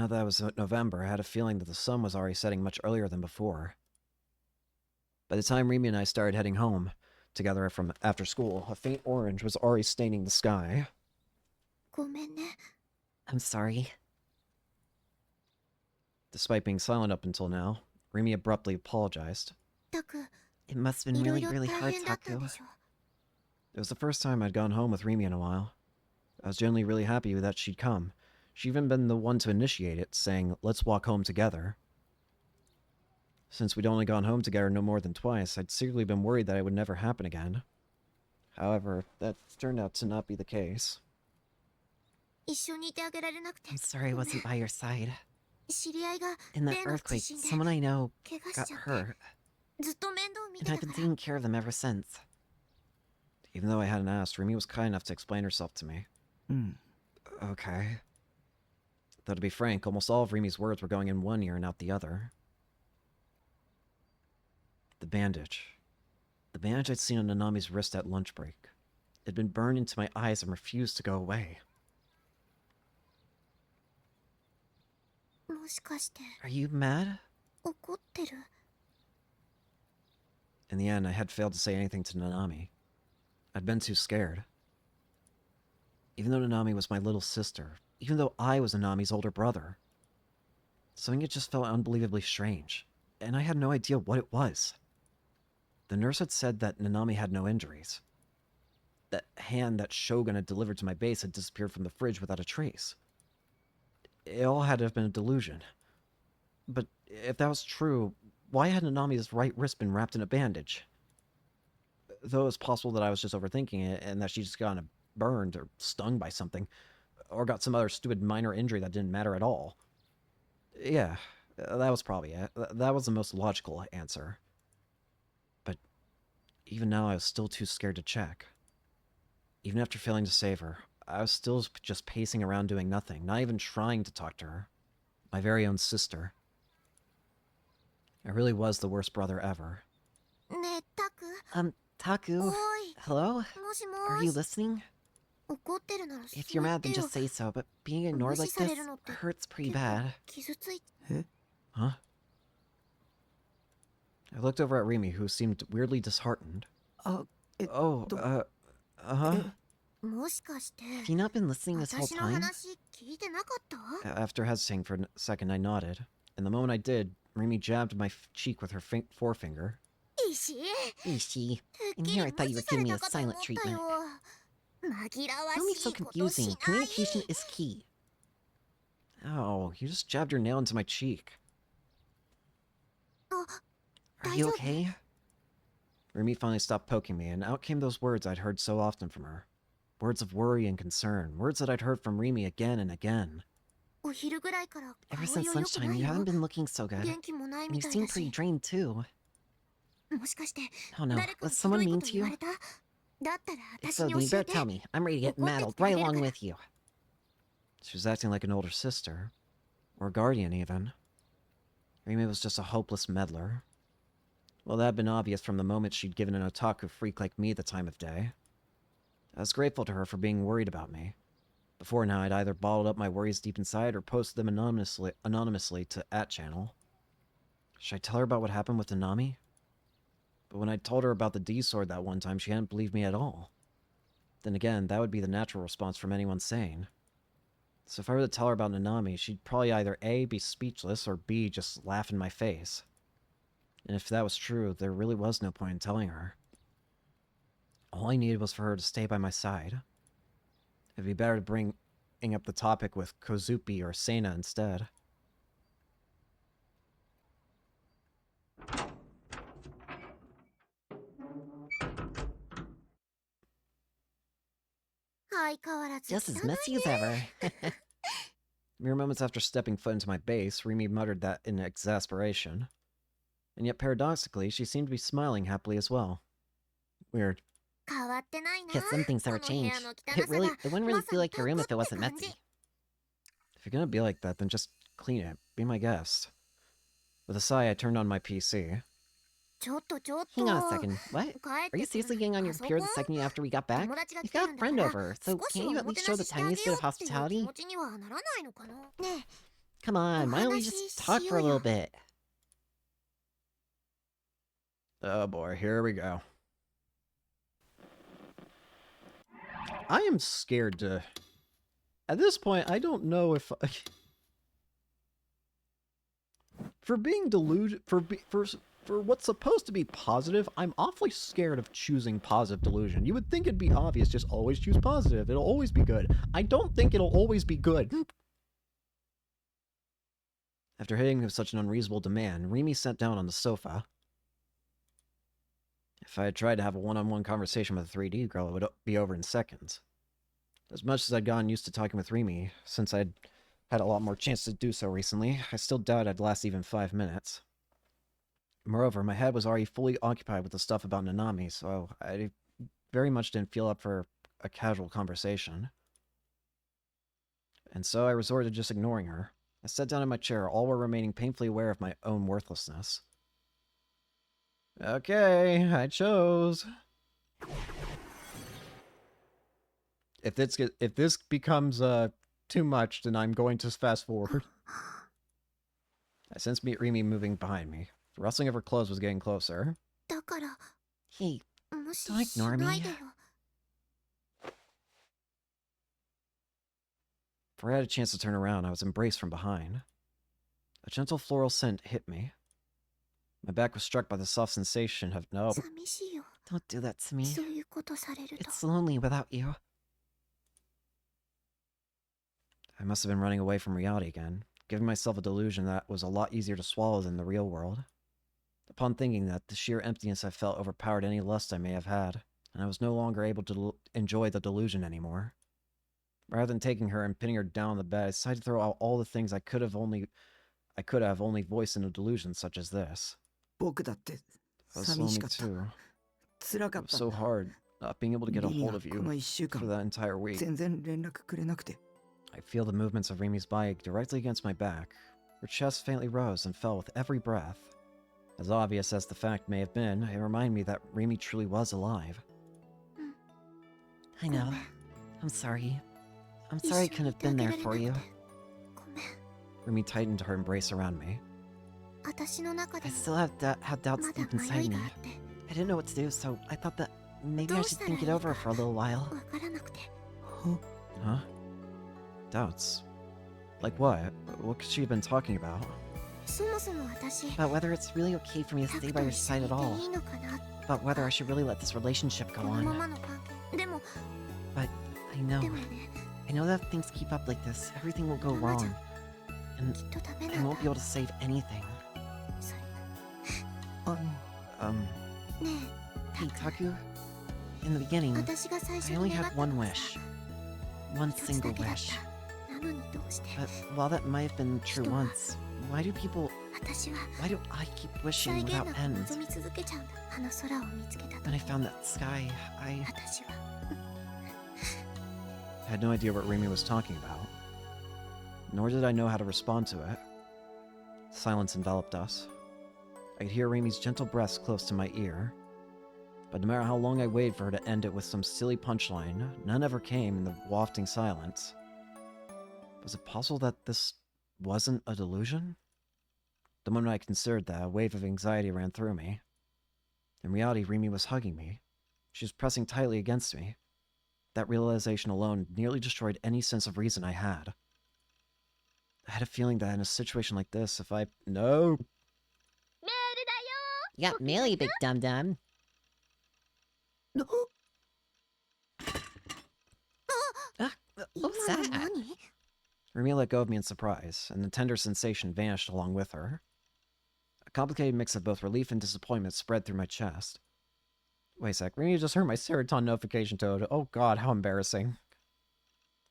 that it was November, I had a feeling that the sun was already setting much earlier than before. By the time Remy and I started heading home together from after school, a faint orange was already staining the sky. I'm sorry. Despite being silent up until now, Remy abruptly apologized. It must have been really, really hard, Taku. It was the first time I'd gone home with Remy in a while. I was generally really happy that she'd come. She'd even been the one to initiate it, saying, "Let's walk home together." Since we'd only gone home together no more than twice, I'd secretly been worried that it would never happen again. However, that turned out to not be the case. I'm sorry I wasn't by your side. In that earthquake, someone I know got hurt, and I've been taking care of them ever since. Even though I hadn't asked, Remy was kind enough to explain herself to me. Okay. Though to be frank, almost all of Remy's words were going in one ear and out the other. The bandage. The bandage I'd seen on Nanami's wrist at lunch break. It had been burned into my eyes and refused to go away. Are you mad? 怒ってる？ In the end, I had failed to say anything to Nanami. I'd been too scared. Even though Nanami was my little sister, even though I was Nanami's older brother, something had just felt unbelievably strange, and I had no idea what it was. The nurse had said that Nanami had no injuries. That hand that Shogun had delivered to my base had disappeared from the fridge without a trace. It all had to have been a delusion. But if that was true, why had Nanami's right wrist been wrapped in a bandage? Though it was possible that I was just overthinking it and that she just got burned or stung by something, or got some other stupid minor injury that didn't matter at all. Yeah, that was probably it. That was the most logical answer. But even now, I was still too scared to check. Even after failing to save her, I was still just pacing around doing nothing, not even trying to talk to her. My very own sister. I really was the worst brother ever. ねえ、タク。 Taku? おい。 Hello? もしも Are し you listening? 怒ってるなら If you're そう言 mad, って then よ。 just say so, but being ignored like 無視さ this れるのって hurts pretty 結構 bad. 傷つい Huh? I looked over at Rimi, who seemed weirdly disheartened. Oh, Oh, uh-huh. もしかして have you not been listening this whole 私の time? 話聞いてなかった After hesitating for a second, I nodded. And the moment I did, Rimi jabbed my cheek with her forefinger. 石 Ishi. てっ In き here り I 無 thought you 視 would さ give れ me た a かと思 silent った treatment. よ紛らわ Don't be し so いこと confusing. しない Communication is key. Oh, you just jabbed your nail into my cheek. あ Are you 大丈夫 okay? Rimi finally stopped poking me, and out came those words I'd heard so often from her. Words of worry and concern, words that I'd heard from Rimi again and again. お昼ぐらいから Ever 顔 since 色良くな lunchtime, い you よ haven't been looking so good. 元気もない And み you たい seem だ pretty し drained too. もしかして Oh no, 誰か was にひ someone どい mean こと to 言わ you? れただったら If 私 so, に then 教 you better えて tell me. I'm ready to get怒って maddled きてあ right げる along から with you. She was acting like an older sister. Or guardian, even. Rimi was just a hopeless meddler. Well, that had been obvious from the moment she'd given an otaku freak like me the time of day. I was grateful to her for being worried about me. Before now, I'd either bottled up my worries deep inside or posted them anonymously to @channel. Should I tell her about what happened with Nanami? But when I told her about the D-sword that one time, she hadn't believed me at all. Then again, that would be the natural response from anyone sane. So if I were to tell her about Nanami, she'd probably either A, be speechless, or B, just laugh in my face. And if that was true, there really was no point in telling her. All I needed was for her to stay by my side. It'd be better to bring up the topic with Kozupi or Sena instead. Just as messy as ever. Mere moments after stepping foot into my base, Rimi muttered that in exasperation. And yet, paradoxically, she seemed to be smiling happily as well. Weird. 変わってないな Guess some things こ never の部屋 change. の It 汚さ really, が it wouldn't ま really さ feel に like your room タ if it コって wasn't 感じ messy. If you're gonna be like that, then just clean it. Be my guest. With a sigh, I turned on my PC. ちょっと Hang on a second. What? 帰っ Are て you くる seriously getting on your パソ computer コ the ン second after we got back? 友達が We've 来てる got ん a だか friend ら over, 少 so し can't は you お at も least て show な the ししてあげ tiniest よ bit う of っていう気 hospitality? 持ちにはならないのかなね Come on, why don't we just talk for a little bit? Oh boy, here we go. I am scared to... At this point, I don't know if... For being deluded... For what's supposed to be positive, I'm awfully scared of choosing positive delusion. You would think it'd be obvious, just always choose positive. It'll always be good. I don't think it'll always be good. After hitting me with such an unreasonable demand, Rimi sat down on the sofa. If I had tried to have a one-on-one conversation with a 3D girl, it would be over in seconds. As much as I'd gotten used to talking with Rimi, since I'd had a lot more chance to do so recently, I still doubt I'd last even 5 minutes. Moreover, my head was already fully occupied with the stuff about Nanami, so I very much didn't feel up for a casual conversation. And so I resorted to just ignoring her. I sat down in my chair, all while remaining painfully aware of my own worthlessness. Okay, I chose. If this becomes too much, then I'm going to fast forward. I sensed Remy moving behind me. The rustling of her clothes was getting closer. だから Hey, 無視 Don't し ignore ない me. でよ。 Before I had a chance to turn around, I was embraced from behind. A gentle floral scent hit me. My back was struck by the soft sensation of no. 寂しいよ。 don't do that to me. そういうことされると。 It's lonely without you. I must have been running away from reality again, giving myself a delusion that was a lot easier to swallow than the real world. Upon thinking that, the sheer emptiness I felt overpowered any lust I may have had, and I was no longer able to enjoy the delusion anymore. Rather than taking her and pinning her down on the bed, I decided to throw out all the things I could have only voiced in a delusion such as this. 僕だって It was 寂し lonely かった too. 辛か It っ was た so んだ hard not being able to get a リリ hold が of この you 1週 for 間 that entire week. 全然連絡くれなくて I feel the movements of Rimi's body directly against my back. Her chest faintly rose and fell with every breath. As obvious as the fact may have been, it reminded me that Rimi truly was alive. I know. I'm sorry. I'm sorry I couldn't have been there for you. ごめん。 Rimi tightened her embrace around me. 私の中で I も still had doubts まだ deep 迷 inside い me. があって I didn't know what to do, so I thought that maybe I should think it どう over したらいいか for a little while. わからなくて。 Huh? Doubts? Like what? What could she have been talking about? そもそも私 About whether it's really okay for me to タ stay ク by と your 一緒 side にい at て all. いいのかな。 About whether I should really let this relationship go このま on. まの関係でも But I know. でもね I know that if things keep up like this, everything will go wrong. And きっとダメ I なん won't だ be able to save anything. それあの ね Hey, Taku. In the beginning, え私が最初 I に only 願っ had た one のは wish. さ One 一つ single だけだっ wish. たなのにどうして But while that might have been true once, why do私は do I keep 際 wishing 限 without なく end? 望み続けちゃうんだあの空を見つけた When と I found that sky, 私は I had no idea what Rimi was talking about. Nor did I know how to respond to it. Silence enveloped us. I could hear Rimi's gentle breaths close to my ear. But no matter how long I waited for her to end it with some silly punchline, none ever came in the wafting silence. Was it possible that this wasn't a delusion? The moment I considered that, a wave of anxiety ran through me. In reality, Rimi was hugging me. She was pressing tightly against me. That realization alone nearly destroyed any sense of reason I had. I had a feeling that in a situation like this, if I... No! yeah, Millie, big dum dum. What was 今の that? 何 Rimi let go of me in surprise, and the tender sensation vanished along with her. A complicated mix of both relief and disappointment spread through my chest. Wait a sec, Rimi just heard my serotonin notification tone. Oh god, how embarrassing.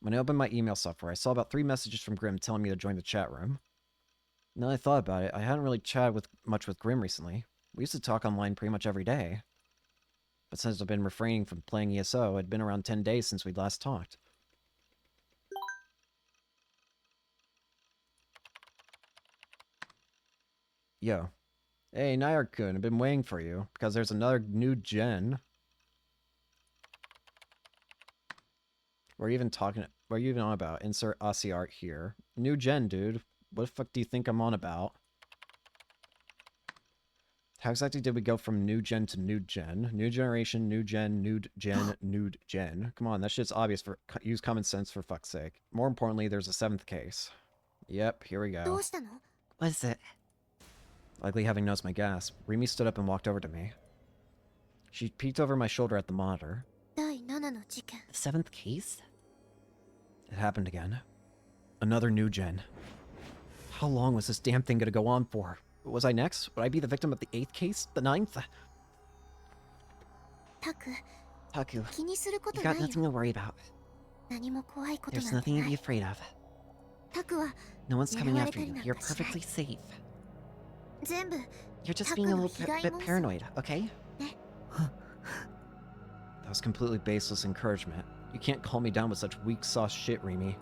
When I opened my email software, I saw about 3 messages from Grim telling me to join the chat room. Now that I thought about it, I hadn't really chatted much with Grim recently. We used to talk online pretty much every day. But since I've been refraining from playing ESO, it had been around 10 days since we'd last talked. Yo. Hey, Nair-kun, I've been waiting for you, because there's another new gen. What are you even on about? Insert Aussie art here. New gen, dude. What the fuck do you think I'm on about? How exactly did we go from new gen to new gen? New generation, new gen, nude gen, nude gen. Come on, that shit's obvious. Use common sense for fuck's sake. More importantly, there's a 7th case. Yep, here we ど go. うしたの What is it? Likely having noticed my gasp, Rimi stood up and walked over to me. She peeked over my shoulder at the monitor. 第7の事件 The 7th case? It happened again. Another new gen. How long was this damn thing gonna go on for? Was I next? Would I be the victim of the 8th case? The 9th? タク Taku, 気にするこ you とな got いよ nothing to worry about. 何も怖いこと There's なんて nothing な to be い afraid of. タクは No one's coming after you. You're You're perfectly safe. 全部 You're just Taku being a no little higai bit monster. paranoid, okay? That was completely baseless encouragement. You can't calm me down with such weak sauce shit, Rimi.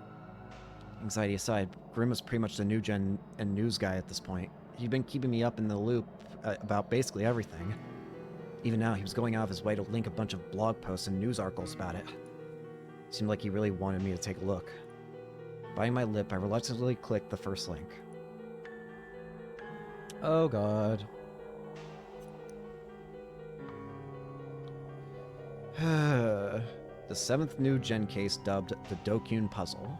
Anxiety aside, Grim was pretty much the new gen and news guy at this point. He'd been keeping me up in the loop about basically everything. Even now, he was going out of his way to link a bunch of blog posts and news articles about it. Seemed like he really wanted me to take a look. Biting my lip, I reluctantly clicked the first link. Oh god. The 7th new gen case dubbed the Dokyun Puzzle.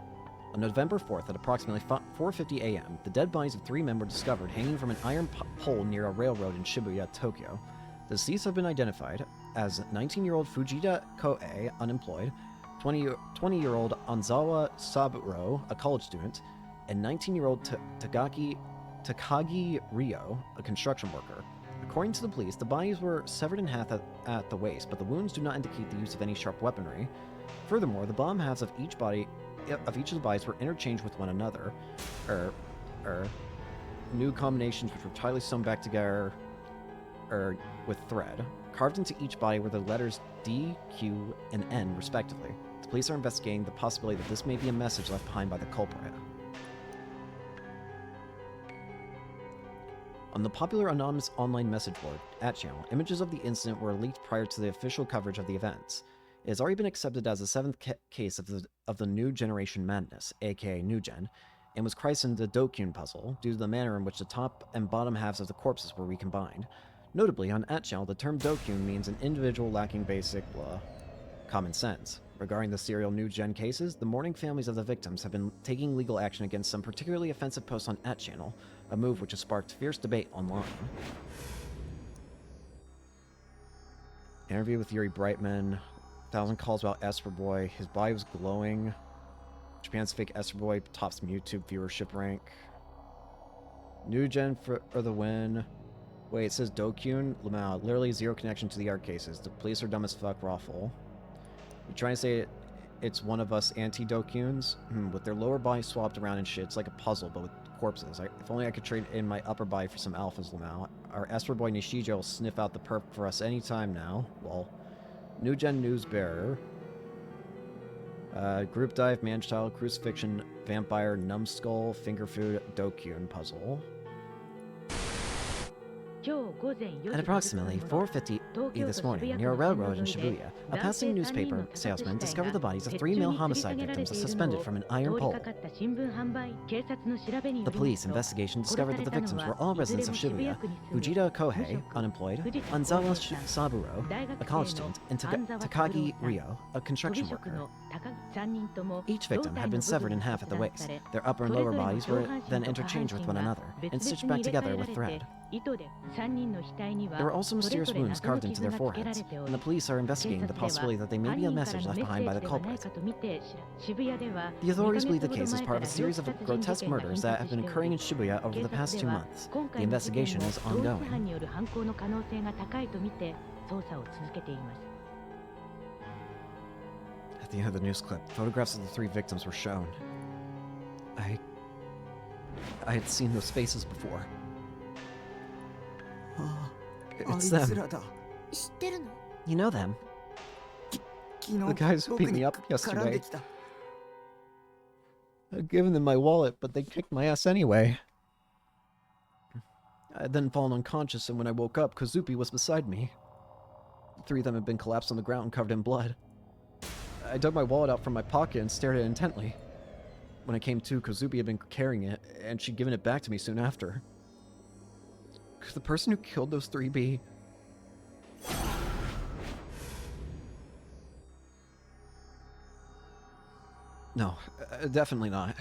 On November 4th at approximately 4:50 a.m., the dead bodies of 3 men were discovered hanging from an iron pole near a railroad in Shibuya, Tokyo. The deceased have been identified as 19-year-old Fujita Koei, unemployed, 20-year-old Anzawa Saburo, a college student, and 19-year-old Takagi Ryo, a construction worker. According to the police, the bodies were severed in half at the waist, but the wounds do not indicate the use of any sharp weaponry. Furthermore, the bottom halves of each of the bodies were interchanged with one another. New combinations which were tightly sewn back together with thread. Carved into each body were the letters D, Q, and N, respectively. The police are investigating the possibility that this may be a message left behind by the culprit. On the popular anonymous online message board, @channel, images of the incident were leaked prior to the official coverage of the events. It has already been accepted as the 7th case of the new generation madness, aka New Gen, and was christened the Dokyun Puzzle due to the manner in which the top and bottom halves of the corpses were recombined. Notably, on @channel, the term Dokyun means an individual lacking basic, common sense. Regarding the serial New Gen cases, the mourning families of the victims have been taking legal action against some particularly offensive posts on @channel, a move which has sparked fierce debate online. Interview with Yuri Brightman. 1,000 calls about Esper Boy. His body was glowing. Japan's fake Esper Boy tops YouTube viewership rank. New Gen for the win. Wait, it says Dokyun? Lamau, literally zero connection to the art cases. The police are dumb as fuck, Raffle. You trying to say it's one of us anti-Dokyuns? With their lower body swapped around and shit, it's like a puzzle, but with corpses. If only I could trade in my upper body for some alphas, Lamau. Our Esper Boy Nishijo will sniff out the perp for us anytime now. Well, New Gen News Bearer. Group Dive, Manchild, Crucifixion, Vampire, Numbskull, Finger Food, Dokyun Puzzle. At approximately 4:50 this morning, near a railroad in Shibuya, a passing newspaper salesman discovered the bodies of 3 male homicide victims suspended from an iron pole. The police investigation discovered that the victims were all residents of Shibuya: Fujita Kohei, unemployed, Anzawa Saburo, a college student, and Takagi Ryo, a construction worker. Each victim had been severed in half at the waist. Their upper and lower bodies were then interchanged with one another and stitched back together with thread. There were also mysterious wounds carved into their foreheads, and the police are investigating the possibility that they may be a message left behind by the culprit. The authorities believe the case is part of a series of grotesque murders that have been occurring in Shibuya over the past 2 months. The investigation is ongoing. At the end of the news clip, photographs of the 3 victims were shown. I had seen those faces before. It's them. You know them. The guys who beat me up yesterday. I'd given them my wallet, but they kicked my ass anyway. I had then fallen unconscious, and when I woke up, Kazupi was beside me. The 3 of them had been collapsed on the ground, covered in blood. I dug my wallet out from my pocket and stared at it intently. When I came to, Kazupi had been carrying it, and she'd given it back to me soon after. Could the person who killed those 3 be... No, definitely not.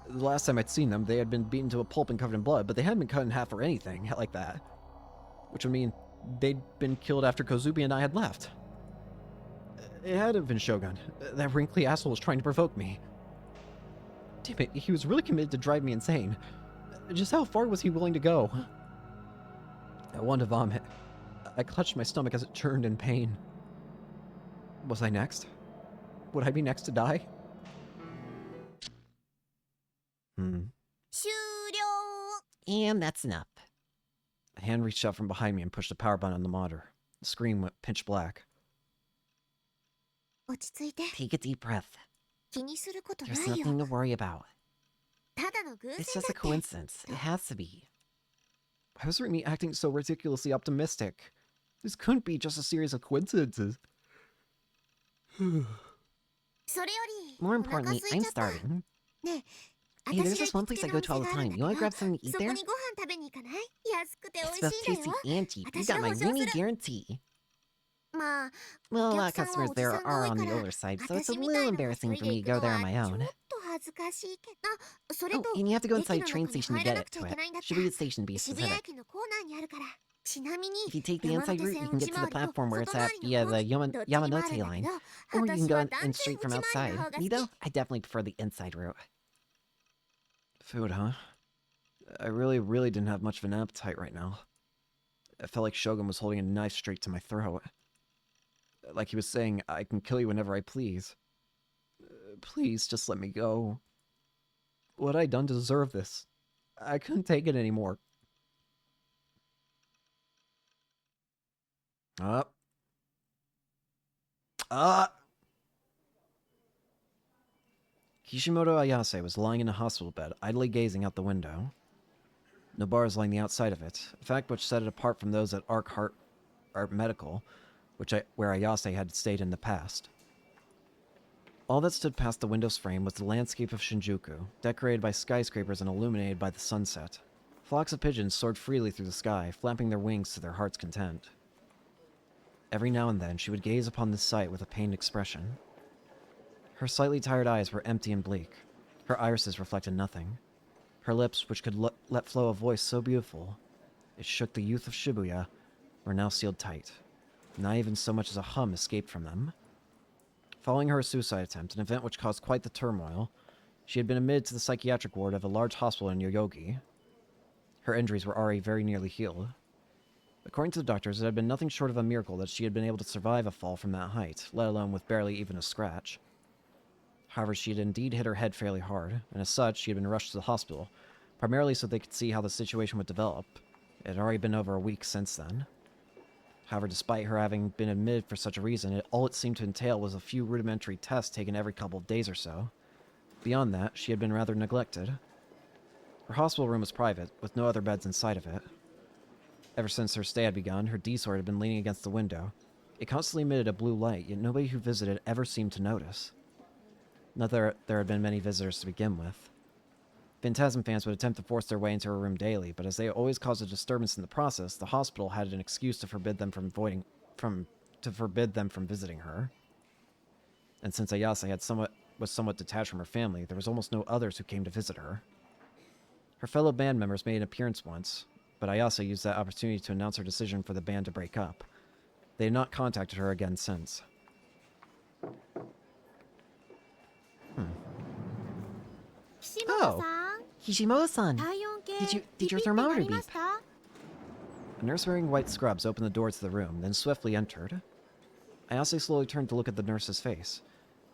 The last time I'd seen them, they had been beaten to a pulp and covered in blood, but they hadn't been cut in half or anything like that. Which would mean they'd been killed after Kozubi and I had left. It had to have been Shogun. That wrinkly asshole was trying to provoke me. Damn it, he was really committed to drive me insane. Just how far was he willing to go? I wanted to vomit. I clutched my stomach as it churned in pain. Was I next? Would I be next to die? And that's enough. A hand reached out from behind me and pushed the power button on the monitor. The screen went pitch black. Take a deep breath. There's nothing to worry about. It's just a coincidence. It has to be. Why was me acting so ridiculously optimistic? This couldn't be just a series of coincidences. More importantly, I'm starving. Hey, there's this one place I go to all the time. You want to grab something to eat there? そこにご飯食べに行かない？安くて美 It's 味 both しいんだ tasty よ。 and cheap. You 私 got が my 保証す Rooney る。 guarantee. まあ、 Well, a お lot 客 of さんは customers おじ there さんが are 多い on か the ら、 older side, so it's a 私み little たいなのが embarrassing 一 for 人 me で to 行 go くの there は on my ちょ own. っと恥ずかしいけど、それ Oh, と and you have to go 駅 inside の train 中に station to 入ら get な it くちゃ to い it. けないんだった。 Shibuya Station to be 渋谷 specific. 駅のコーナーにあるから。ちなみに If you take the 山 inside 手 route, 線 you can 内 get to 回 the りと platform where 外 it's 回 at りの via 方 the どっちにもあるん Yamanote だけ line. ど、 Or you 私 can は go 断 in 然 straight from 内回り outside. の方が Me 好 though, き。 I definitely prefer the inside route. Food, huh? I really didn't have much of an appetite right now. I felt like Shogun was holding a knife straight to my throat. Like he was saying, I can kill you whenever I please. Please, just let me go. What had I done to deserve this? I couldn't take it anymore. Up. Kishimoto Ayase was lying in a hospital bed, idly gazing out the window. No bars lined the outside of it, a fact which set it apart from those at Art Medical, where Ayase had stayed in the past. All that stood past the window's frame was the landscape of Shinjuku, decorated by skyscrapers and illuminated by the sunset. Flocks of pigeons soared freely through the sky, flapping their wings to their heart's content. Every now and then she would gaze upon this sight with a pained expression. Her slightly tired eyes were empty and bleak. Her irises reflected nothing. Her lips, which could let flow a voice so beautiful, it shook the youth of Shibuya, were now sealed tight. Not even so much as a hum escaped from them. Following her suicide attempt, an event which caused quite the turmoil, she had been admitted to the psychiatric ward of a large hospital in Yoyogi. Her injuries were already very nearly healed. According to the doctors, it had been nothing short of a miracle that she had been able to survive a fall from that height, let alone with barely even a scratch. However, she had indeed hit her head fairly hard, and as such, she had been rushed to the hospital, primarily so they could see how the situation would develop. It had already been over a week since then. However, despite her having been admitted for such a reason, all it seemed to entail was a few rudimentary tests taken every couple of days or so. Beyond that, she had been rather neglected. Her hospital room was private, with no other beds inside of it. Ever since her stay had begun, her D-sword had been leaning against the window. It constantly emitted a blue light, yet nobody who visited ever seemed to notice. Not that there had been many visitors to begin with. Phantasm fans would attempt to force their way into her room daily, but as they always caused a disturbance in the process, the hospital had an excuse to forbid them from visiting her. And since Ayase was somewhat detached from her family, there was almost no others who came to visit her. Her fellow band members made an appearance once, but Ayase used that opportunity to announce her decision for the band to break up. They had not contacted her again since. Oh, Kishimoto-san. 体温計 Did your ピピって thermometer なりま beep? した？ A nurse wearing white scrubs opened the door to the room, then swiftly entered. Ayase slowly turned to look at the nurse's face,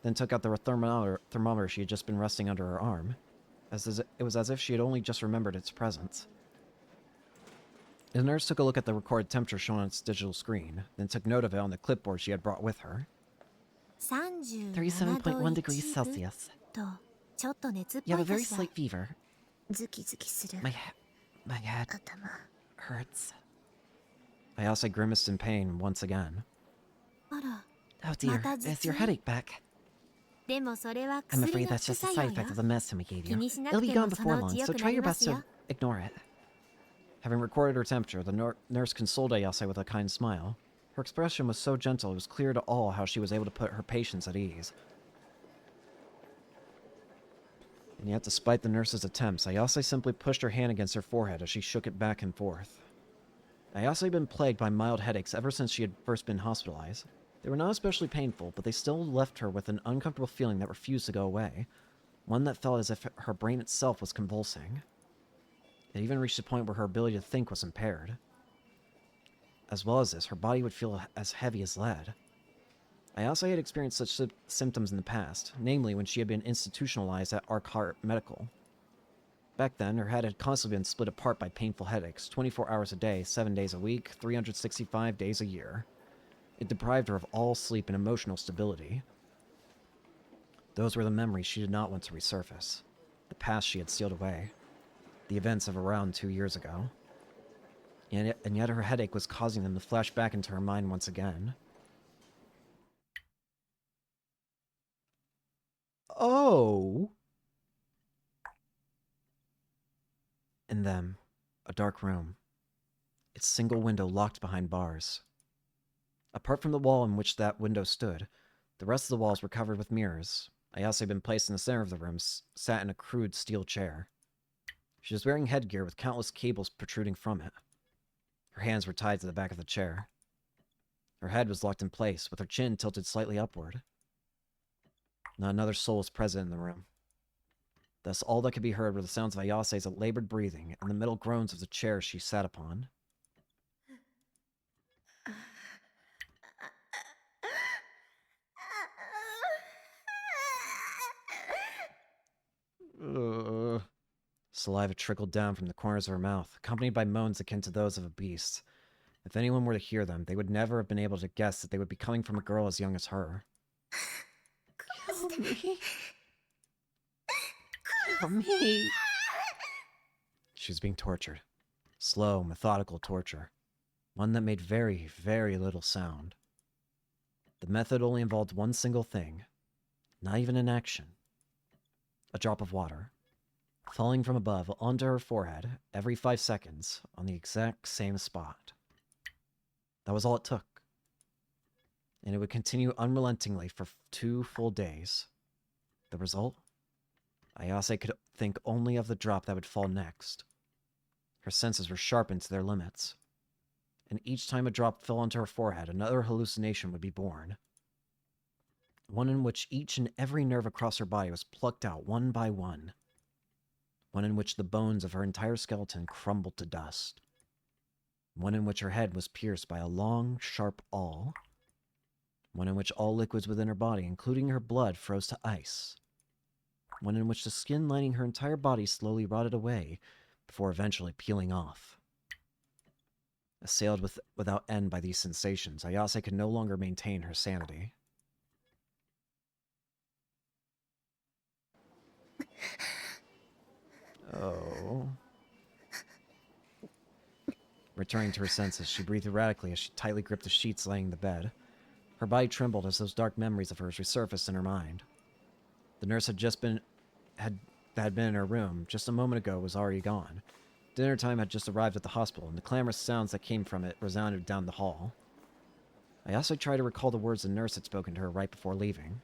then took out the thermometer she had just been resting under her arm. It was as if she had only just remembered its presence. The nurse took a look at the recorded temperature shown on its digital screen, then took note of it on the clipboard she had brought with her. 37.1 degrees Celsius. とちょっと熱っ You ぽ have a いか very しら。 slight fever. ズキズキする。 My head 頭。 hurts. Ayase grimaced in pain once again. あら。 Oh dear, また頭 is your 痛？ headache back? でもそれは I'm 薬 afraid の that's 副 just a 作用 side よ effect of。the medicine we gave 気 you. にしな It'll く be ても gone そ before のうち long, 良 so くな try り your ま best すよ。 to ignore it. Having recorded her temperature, the nurse consoled Ayase with a kind smile. Her expression was so gentle it was clear to all how she was able to put her patients at ease. And yet, despite the nurse's attempts, Ayase simply pushed her hand against her forehead as she shook it back and forth. Ayase had been plagued by mild headaches ever since she had first been hospitalized. They were not especially painful, but they still left her with an uncomfortable feeling that refused to go away, one that felt as if her brain itself was convulsing. It even reached a point where her ability to think was impaired. As well as this, her body would feel as heavy as lead. Ayase had experienced such symptoms in the past, namely when she had been institutionalized at Art Medical. Back then, her head had constantly been split apart by painful headaches, 24 hours a day, 7 days a week, 365 days a year. It deprived her of all sleep and emotional stability. Those were the memories she did not want to resurface. The past she had sealed away. The events of around 2 years ago. And yet her headache was causing them to flash back into her mind once again. Oh! In them, a dark room, its single window locked behind bars. Apart from the wall in which that window stood, the rest of the walls were covered with mirrors. Ayase had been placed in the center of the room, sat in a crude steel chair. She was wearing headgear with countless cables protruding from it. Her hands were tied to the back of the chair. Her head was locked in place, with her chin tilted slightly upward. Not another soul was present in the room. Thus, all that could be heard were the sounds of Ayase's labored breathing and the middle groans of the chair she sat upon. Saliva trickled down from the corners of her mouth, accompanied by moans akin to those of a beast. If anyone were to hear them, they would never have been able to guess that they would be coming from a girl as young as her. Kill me. Kill me. She was being tortured. Slow, methodical torture. One that made very, very little sound. The method only involved one single thing. Not even an action. A drop of water. Falling from above onto her forehead every 5 seconds on the exact same spot. That was all it took. And it would continue unrelentingly for 2 full days. The result? Ayase could think only of the drop that would fall next. Her senses were sharpened to their limits. And each time a drop fell onto her forehead, another hallucination would be born. One in which each and every nerve across her body was plucked out one by one. One in which the bones of her entire skeleton crumbled to dust. One in which her head was pierced by a long, sharp awl. One in which all liquids within her body, including her blood, froze to ice. One in which the skin lining her entire body slowly rotted away before eventually peeling off. Assailed without end by these sensations, Ayase could no longer maintain her sanity. Oh. Returning to her senses, she breathed erratically as she tightly gripped the sheets laying the bed. Her body trembled as those dark memories of hers resurfaced in her mind. The nurse that had been in her room just a moment ago was already gone. Dinner time had just arrived at the hospital, and the clamorous sounds that came from it resounded down the hall. Ayase tried to recall the words the nurse had spoken to her right before leaving.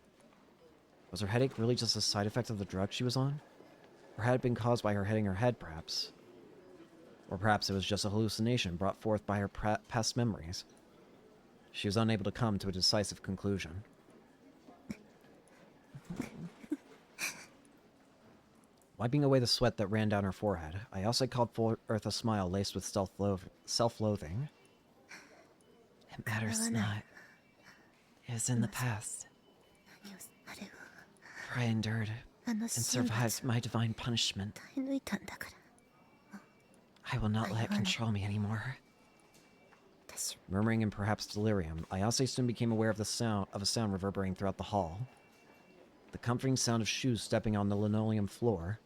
Was her headache really just a side effect of the drug she was on? Or had it been caused by her hitting her head, perhaps? Or perhaps it was just a hallucination brought forth by her past memories. She was unable to come to a decisive conclusion. Wiping away the sweat that ran down her forehead, Ayase called forth a smile laced with self-loathing. It matters not. It is in the past. For I endured and survived my divine punishment. I will not let it control me anymore. Murmuring in perhaps delirium, Ayase soon became aware of a sound reverberating throughout the hall. The comforting sound of shoes stepping on the linoleum floor.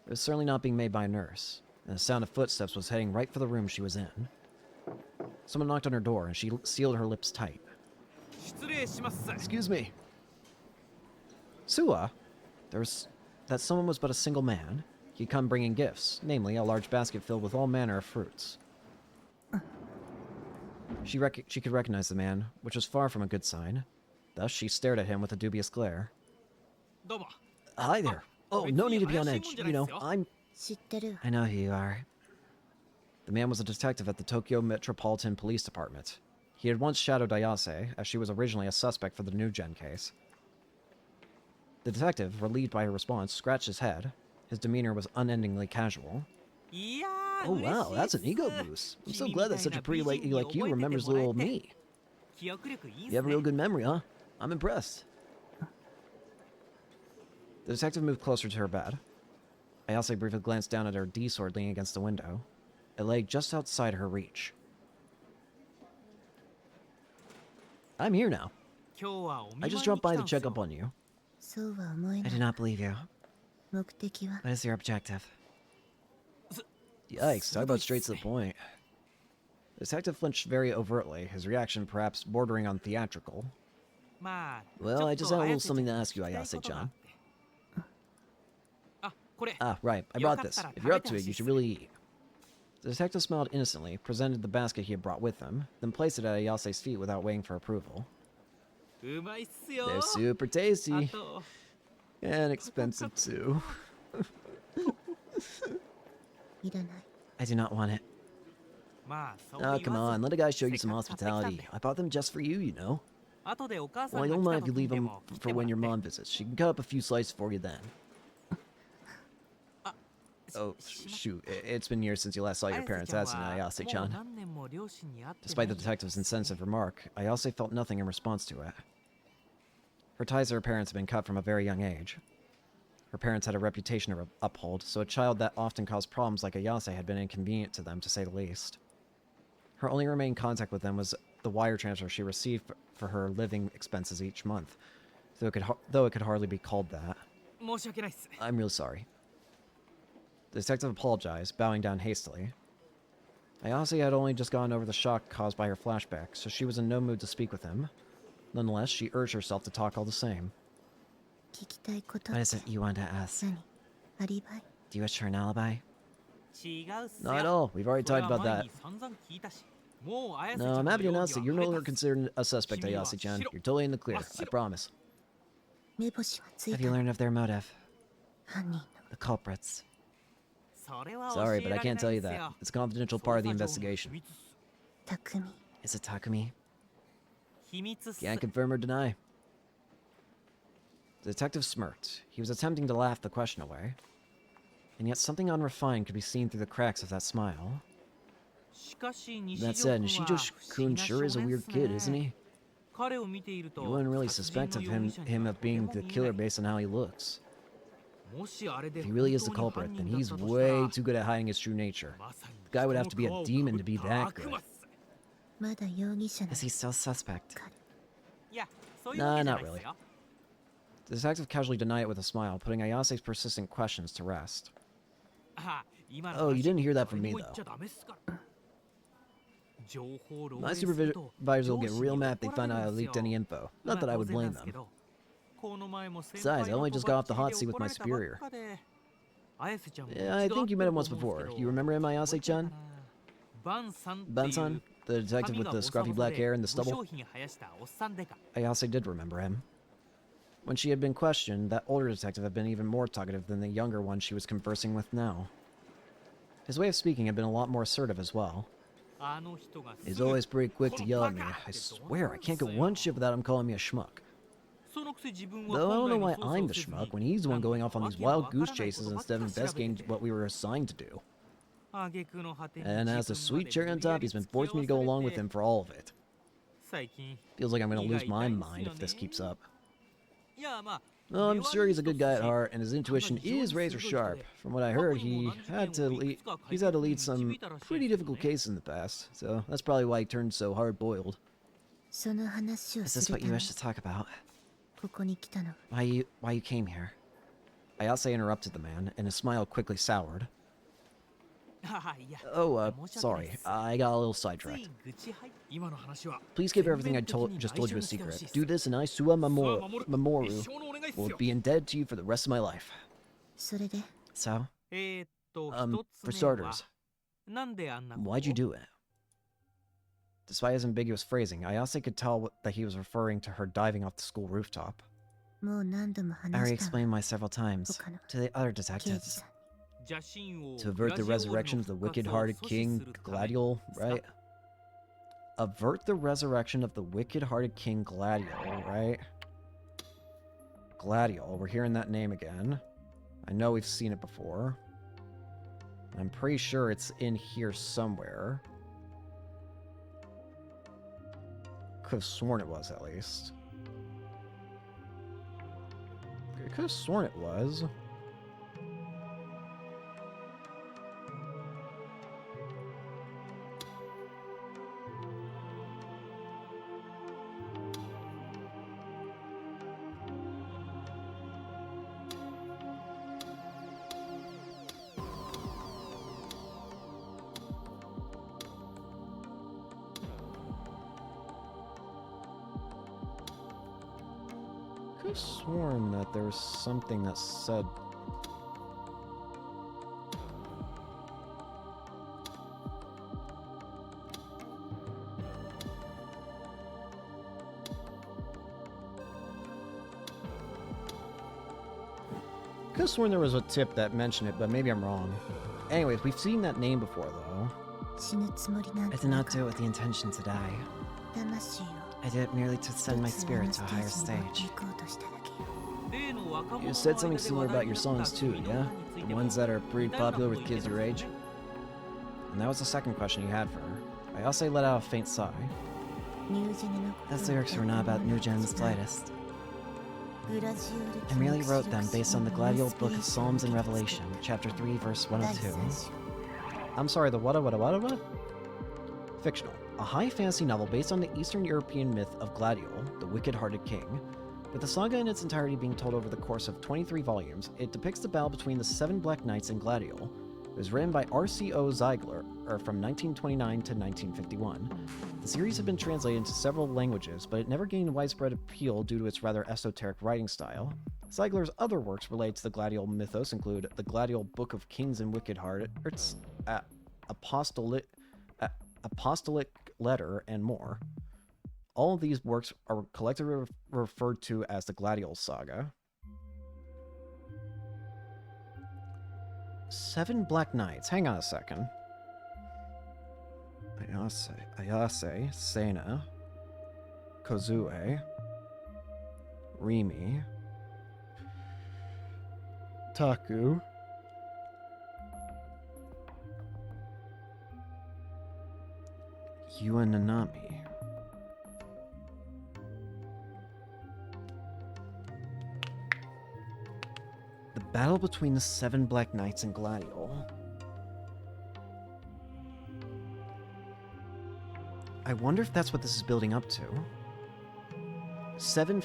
It was certainly not being made by a nurse, and the sound of footsteps was heading right for the room she was in. Someone knocked on her door, and she sealed her lips tight. Excuse me. Suwa? That someone was but a single man. He'd come bringing gifts, namely a large basket filled with all manner of fruits. She could recognize the man, which was far from a good sign. Thus, she stared at him with a dubious glare. Hi there. Oh, no need to be on edge. You know, I know who you are. The man was a detective at the Tokyo Metropolitan Police Department. He had once shadowed Ayase, as she was originally a suspect for the New Gen case. The detective, relieved by her response, scratched his head. His demeanor was unendingly casual. Oh wow, that's an ego boost. I'm so glad that such a pretty lady like you remembers little old me. You have a real good memory, huh? I'm impressed. The detective moved closer to her bed. Ayase briefly glanced down at her D-sword leaning against the window. It lay just outside her reach. I'm here now. I just dropped by to check up on you. I do not believe you. What is your objective? Yikes, talk about straight to the point. The detective flinched very overtly, his reaction perhaps bordering on theatrical. Well, I just had a little something to ask you, Ayase-chan. Ah, right. I brought this. If you're up to it, you should really eat. The detective smiled innocently, presented the basket he had brought with him, then placed it at Ayase's feet without waiting for approval. They're super tasty. And expensive, too. I do not want it. Oh, come on. Let a guy show you some hospitality. I bought them just for you, you know. Well, I don't mind if you leave them for when your mom visits. She can cut up a few slices for you then. Oh, shoot. It's been years since you last saw your parents, hasn't it, Ayase-chan? Despite the detective's insensitive remark, Ayase felt nothing in response to it. Her ties to her parents had been cut from a very young age. Her parents had a reputation to uphold, so a child that often caused problems like Ayase had been inconvenient to them, to say the least. Her only remaining contact with them was the wire transfer she received for her living expenses each month, though it could hardly be called that. I'm really sorry. The detective apologized, bowing down hastily. Ayase had only just gotten over the shock caused by her flashback, so she was in no mood to speak with him. Nonetheless, she urged herself to talk all the same. What is it you want to ask? Do you wish for an alibi? Not at all. We've already talked about that. No, I'm happy to announce that you're no longer considered a suspect, Ayase-chan. You're totally in the clear, I promise. Have you learned of their motive? The culprits. Sorry, but I can't tell you that. It's a confidential part of the investigation. Is it Takumi? Can't confirm or deny. The detective smirked. He was attempting to laugh the question away. And yet something unrefined could be seen through the cracks of that smile. That said, Nishijo-kun sure is a weird kid, isn't he? You wouldn't really suspect of him of being the killer based on how he looks. If he really is the culprit, then he's way too good at hiding his true nature. The guy would have to be a demon to be that good. Is he still suspect? Nah, not really. The detective casually denied it with a smile, putting Ayase's persistent questions to rest. Oh, you didn't hear that from me, though. My supervisors will get real mad if they find out I leaked any info. Not that I would blame them. Besides, I only just got off the hot seat with my superior. Yeah, I think you met him once before. You remember him, Ayase-chan? Ban-san? The detective with the scruffy black hair and the stubble? Ayase did remember him. When she had been questioned, that older detective had been even more talkative than the younger one she was conversing with now. His way of speaking had been a lot more assertive as well. He's always pretty quick to yell at me. I swear, I can't go one shift without him calling me a schmuck. Though I don't know why I'm the schmuck when he's the one going off on these wild goose chases instead of investigating what we were assigned to do. And as the sweet cherry on top, he's been forcing me to go along with him for all of it. Feels like I'm going to lose my mind if this keeps up. Well, I'm sure he's a good guy at heart, and his intuition is razor sharp. From what I heard, he's had to lead some pretty difficult cases in the past, so that's probably why he turned so hard-boiled. Is this what you wish to talk about? Why you came here? Ayase interrupted the man, and his smile quickly soured. Oh, sorry. I got a little sidetracked. Please keep everything I just told you a secret. Do this, and I, Suwa Mamoru, will be indebted to you for the rest of my life. So? For starters, why'd you do it? Despite his ambiguous phrasing, Ayase could tell that he was referring to her diving off the school rooftop. I already explained why several times to the other detectives. To avert the resurrection of the wicked-hearted King Gladiol, right? Avert the resurrection of the wicked-hearted King Gladiol, right? Gladiol, we're hearing that name again. I know we've seen it before. I'm pretty sure it's in here somewhere. Could have sworn it was, at least. I could have sworn it was. I could have sworn that there was something that said could have sworn there was a tip that mentioned it, but maybe I'm wrong. Anyways, we've seen that name before, though. I did not do it with the intention to die. I did it merely to send my spirit to a higher stage. You said something similar about your songs too, yeah? The ones that are pretty popular with kids your age? And that was the second question you had for her. Ayase let out a faint sigh. Those lyrics were not about New Gen in the slightest. I merely wrote them based on the Gladiol Book of Psalms and Revelation, chapter 3, verse 102. I'm sorry, the what? Fictional. A high fantasy novel based on the Eastern European myth of Gladiol, the wicked-hearted king. With the saga in its entirety being told over the course of 23 volumes, it depicts the battle between the 7 Black Knights and Gladiol. It was written by R.C.O. Ziegler, from 1929 to 1951. The series had been translated into several languages, but it never gained widespread appeal due to its rather esoteric writing style. Ziegler's other works related to the Gladiol mythos include the Gladiol Book of Kings and Wicked Hearts, Apostolic Letter, and more. All of these works are collectively referred to as the Gladiol Saga. 7 Black Knights. Hang on a second. Ayase, Sena, Kozue, Rimi, Taku, Yua Nanami. The battle between the 7 Black Knights and Gladiol. I wonder if that's what this is building up to. Seven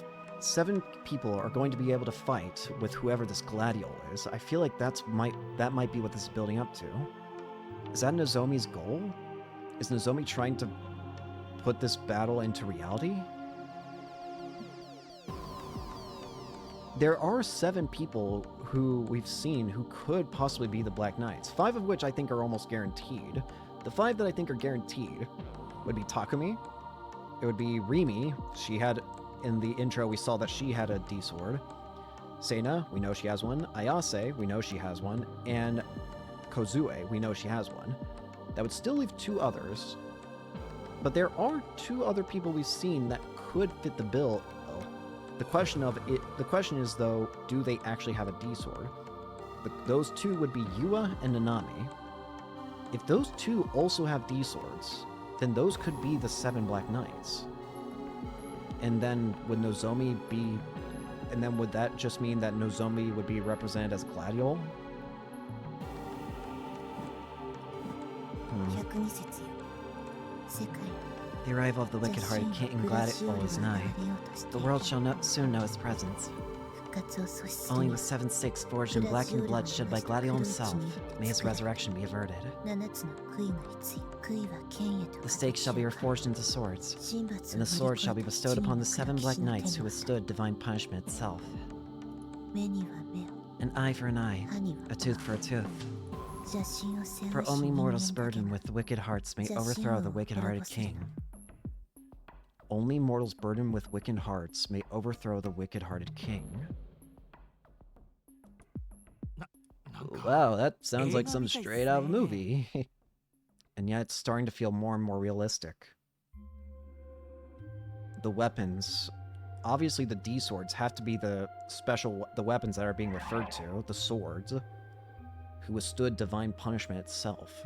people are going to be able to fight with whoever this Gladiol is. I feel like that might be what this is building up to. Is that Nozomi's goal? Is Nozomi trying to put this battle into reality? There are 7 people who we've seen who could possibly be the Black Knights, 5 of which I think are almost guaranteed. The 5 that I think are guaranteed would be Takumi, it would be Rimi, she had, in the intro we saw that she had a D-sword, Sena, we know she has one, Ayase, we know she has one, and Kozue, we know she has one. That would still leave 2 others, but there are 2 other people we've seen that could fit the bill. The question is though, do they actually have a D-sword? Those 2 would be Yua and Nanami. If those 2 also have D-swords, then those could be the 7 Black Knights. And then would Nozomi be... And then would that just mean that Nozomi would be represented as Gladiol? The arrival of the wicked-hearted King Gladiol is nigh. The world shall soon know his presence. Only with 7 stakes forged in blackened blood shed by Gladiol himself may his resurrection be averted. The stakes shall be reforged into swords, and the sword shall be bestowed upon the 7 Black Knights who withstood divine punishment itself. An eye for an eye, a tooth for a tooth. For only mortals burdened with wicked hearts may overthrow the wicked-hearted king. Only mortals burdened with wicked hearts may overthrow the wicked-hearted king. Wow, that sounds like some straight out of a movie. And yet it's starting to feel more and more realistic. The weapons. Obviously the D-swords have to be the weapons that are being referred to, the swords, who withstood divine punishment itself.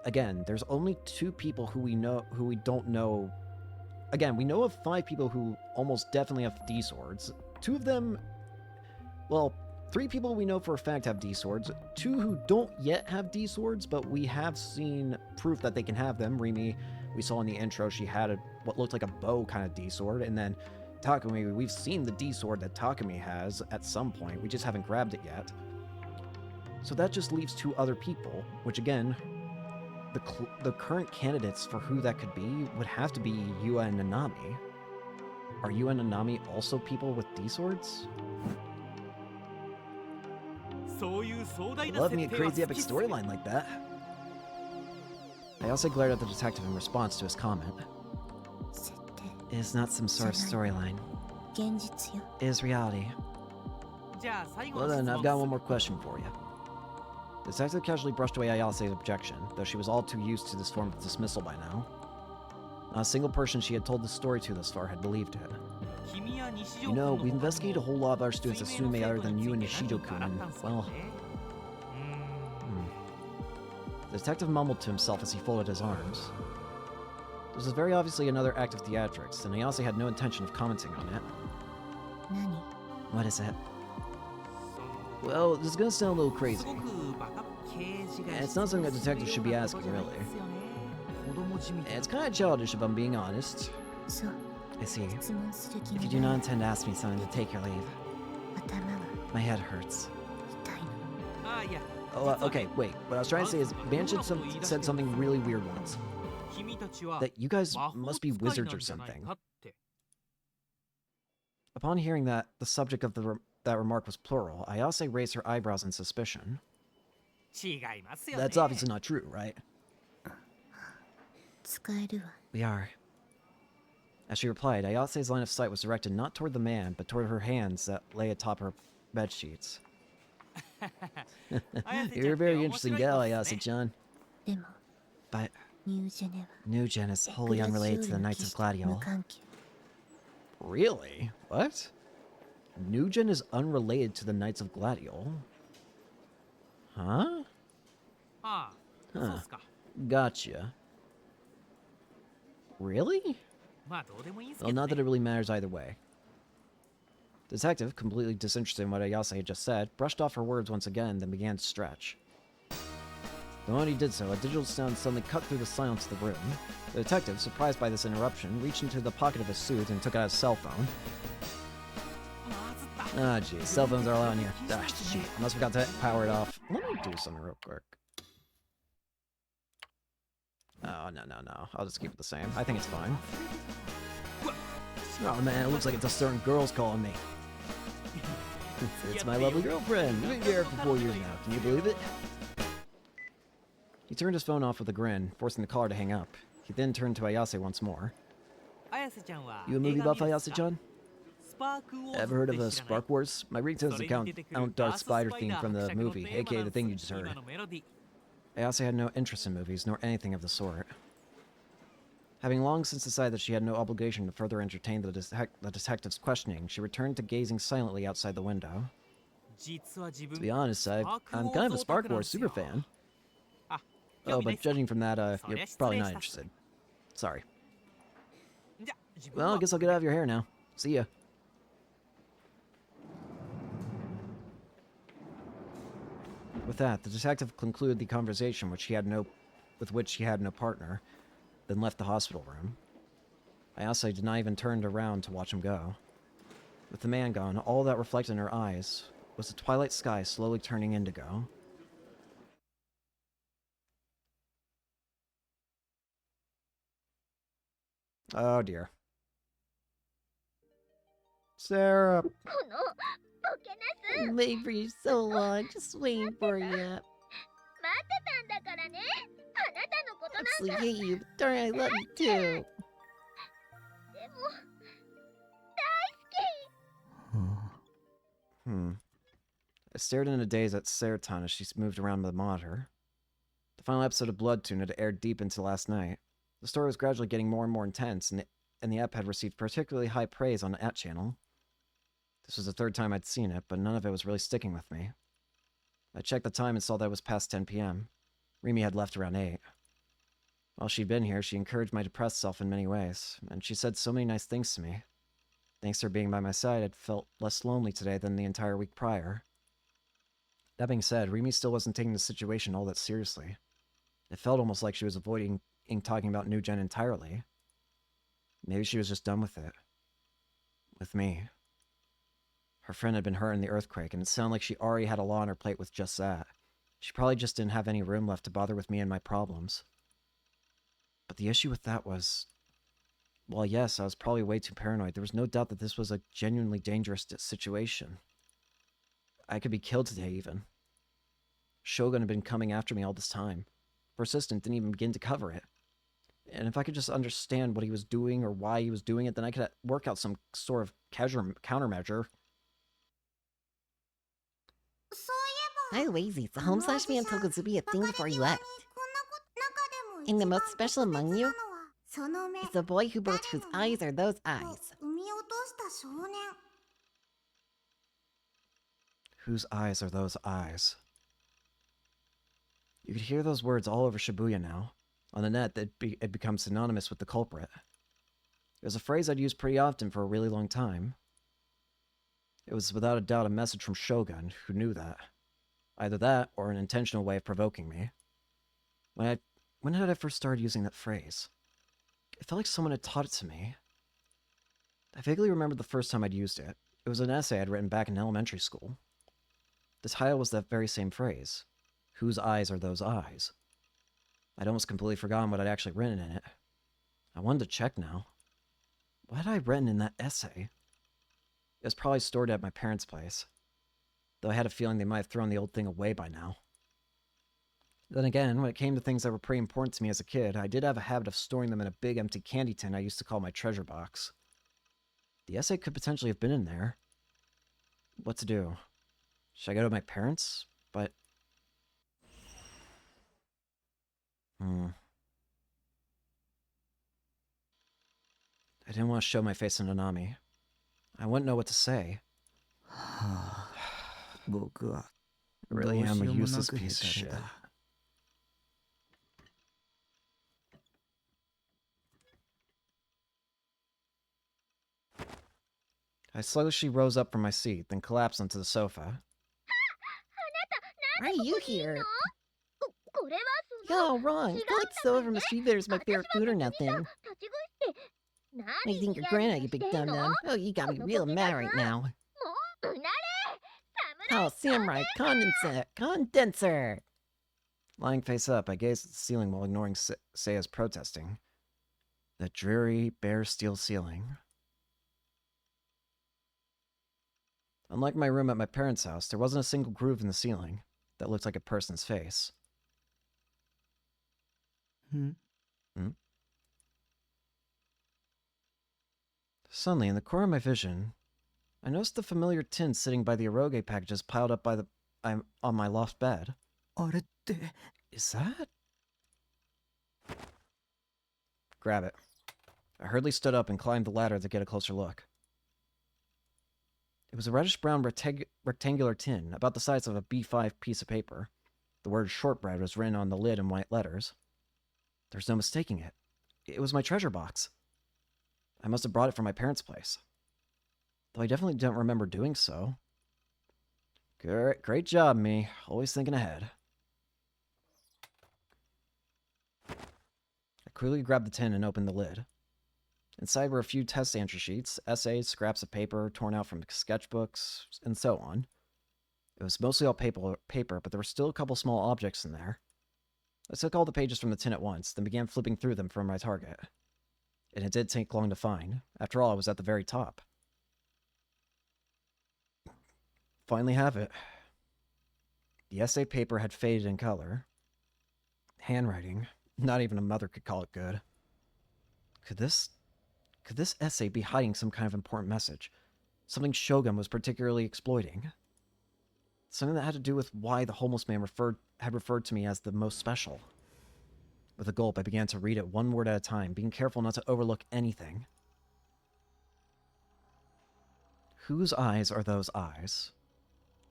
Again, there's only 2 people who we don't know. Again, we know of 5 people who almost definitely have D-swords. 2 of them, well, 3 people we know for a fact have D-swords. 2 who don't yet have D-swords, but we have seen proof that they can have them. Rimi, we saw in the intro, she had what looked like a bow kind of D-sword, and then Takumi, we've seen the D-sword that Takumi has at some point. We just haven't grabbed it yet. So that just leaves 2 other people, which again, the current candidates for who that could be would have to be Yua and Nanami. Are Yua and Nanami also people with D-swords? I love me a crazy epic storyline like that. I also glared at the detective in response to his comment. It is not some sort of storyline. It is reality. Well then, I've got one more question for you. The detective casually brushed away Ayase's objection, though she was all too used to this form of dismissal by now. Not a single person she had told the story to thus far had believed it. You know, we've investigated a whole lot of our students as Sume other than you and Nishido-kun, and, well... The detective mumbled to himself as he folded his arms. This was very obviously another act of theatrics, and Ayase had no intention of commenting on it. 何 What is it? Well, this is gonna sound a little crazy. And it's not something a detective should be asking, really. It's kind of childish if I'm being honest. そう I see. 質問する気 If you に do な not る intend to ask me something to take your leave, 頭が my head hurts. 痛いの Oh, okay, wait. What I was trying to say is, Banshin said something really weird once. That you guys must be wizards or something. Upon hearing that the subject of that remark was plural, Ayase raised her eyebrows in suspicion. That's obviously not true, right? 使えるわ We are. As she replied, Ayase's line of sight was directed not toward the man, but toward her hands that lay atop her bed sheets. You're a very interesting gal, Ayase-chan. でも But ニュージェネは New Gen is wholly unrelated to the Knights of 無 Gladio. 関係 Really? What? New Gen is unrelated to the Knights of Gladio? Huh? Huh. Gotcha. Really? Well, not that it really matters either way. The detective, completely disinterested in what Ayase had just said, brushed off her words once again, then began to stretch. The moment he did so, a digital sound suddenly cut through the silence of the room. The detective, surprised by this interruption, reached into the pocket of his suit and took out his cell phone. Ah, geez, cell phones are allowed in here. Ah, shit, I must forgot to power it off. Let me do something real quick. Oh, no. I'll just keep it the same. I think it's fine. Oh man, it looks like it's a certain girl's calling me. It's my lovely girlfriend. We've been here for 4 years now. Can you believe it? He turned his phone off with a grin, forcing the caller to hang up. He then turned to Ayase once more. You a movie buff, Ayase-chan? Ever heard of Spark Wars? My ringtone's the Count Darth Spider theme from the movie, aka the thing you just heard. Ayase had no interest in movies, nor anything of the sort. Having long since decided that she had no obligation to further entertain the detective's questioning, she returned to gazing silently outside the window. To be honest, I'm kind of a Spark Wars superfan. Oh, but judging from that, you're probably not interested. Sorry. Well, I guess I'll get out of your hair now. See ya. With that, the detective concluded the conversation with which he had no partner, then left the hospital room. Ayase did not even turn around to watch him go. With the man gone, all that reflected in her eyes was the twilight sky slowly turning indigo. Oh dear. Sarah. I'm waiting for you so long, just waiting for you. Absolutely hate you, but darn, I love you too. I stared in a daze at Serotan as she moved around the monitor. The final episode of Blood Tune had aired deep into last night. The story was gradually getting more and more intense, and the ep had received particularly high praise on the at channel. This was the third time I'd seen it, but none of it was really sticking with me. I checked the time and saw that it was past 10 p.m. Rimi had left around 8. While she'd been here, she encouraged my depressed self in many ways, and she said so many nice things to me. Thanks to her being by my side, I'd felt less lonely today than the entire week prior. That being said, Rimi still wasn't taking the situation all that seriously. It felt almost like she was avoiding talking about New Gen entirely. Maybe she was just done with it. With me. Her friend had been hurt in the earthquake, and it sounded like she already had a lot on her plate with just that. She probably just didn't have any room left to bother with me and my problems. But the issue with that was... Well, yes, I was probably way too paranoid. There was no doubt that this was a genuinely dangerous situation. I could be killed today, even. Shogun had been coming after me all this time. Persistent didn't even begin to cover it. And if I could just understand what he was doing or why he was doing it, then I could work out some sort of countermeasure. Hi, lazy. The home slash man told us to be a thing before you left. And the most special among you is the boy who birthed whose eyes are those eyes. Whose eyes are those eyes? You could hear those words all over Shibuya now. On the net, it becomes synonymous with the culprit. It was a phrase I'd used pretty often for a really long time. It was without a doubt a message from Shogun, who knew that. Either that, or an intentional way of provoking me. When had I first started using that phrase? It felt like someone had taught it to me. I vaguely remember the first time I'd used it. It was an essay I'd written back in elementary school. The title was that very same phrase. Whose eyes are those eyes? I'd almost completely forgotten what I'd actually written in it. I wanted to check now. What had I written in that essay? It was probably stored at my parents' place, though I had a feeling they might have thrown the old thing away by now. Then again, when it came to things that were pretty important to me as a kid, I did have a habit of storing them in a big empty candy tin I used to call my treasure box. The essay could potentially have been in there. What to do? Should I go to my parents? But... I didn't want to show my face in Nanami. I wouldn't know what to say. I really am a useless piece of shit. I slowly rose up from my seat, then collapsed onto the sofa. Why are you here? Yo, wrong. It's not like silver mystery is my favorite food or nothing. I think you're granite, you big dum-dum. Oh, you got me real mad right now. Oh, samurai, condenser! Lying face up, I gazed at the ceiling while ignoring Seiya's protesting. The dreary, bare steel ceiling. Unlike my room at my parents' house, there wasn't a single groove in the ceiling that looked like a person's face. Suddenly, in the corner of my vision, I noticed the familiar tin sitting by the eroge packages piled up on my loft bed. Is that? Grab it. I hurriedly stood up and climbed the ladder to get a closer look. It was a reddish-brown rectangular tin, about the size of a B5 piece of paper. The word shortbread was written on the lid in white letters. There's no mistaking it. It was my treasure box. I must have brought it from my parents' place. Though I definitely don't remember doing so. Great job, me. Always thinking ahead. I quickly grabbed the tin and opened the lid. Inside were a few test answer sheets, essays, scraps of paper torn out from sketchbooks, and so on. It was mostly all paper, but there were still a couple small objects in there. I took all the pages from the tin at once, then began flipping through them for my target. And it did take long to find. After all, I was at the very top. Finally have it. The essay paper had faded in color. Handwriting. Not even a mother could call it good. Could this essay be hiding some kind of important message? Something Shogun was particularly exploiting? Something that had to do with why the homeless man had referred to me as the most special. With a gulp, I began to read it one word at a time, being careful not to overlook anything. Whose eyes are those eyes?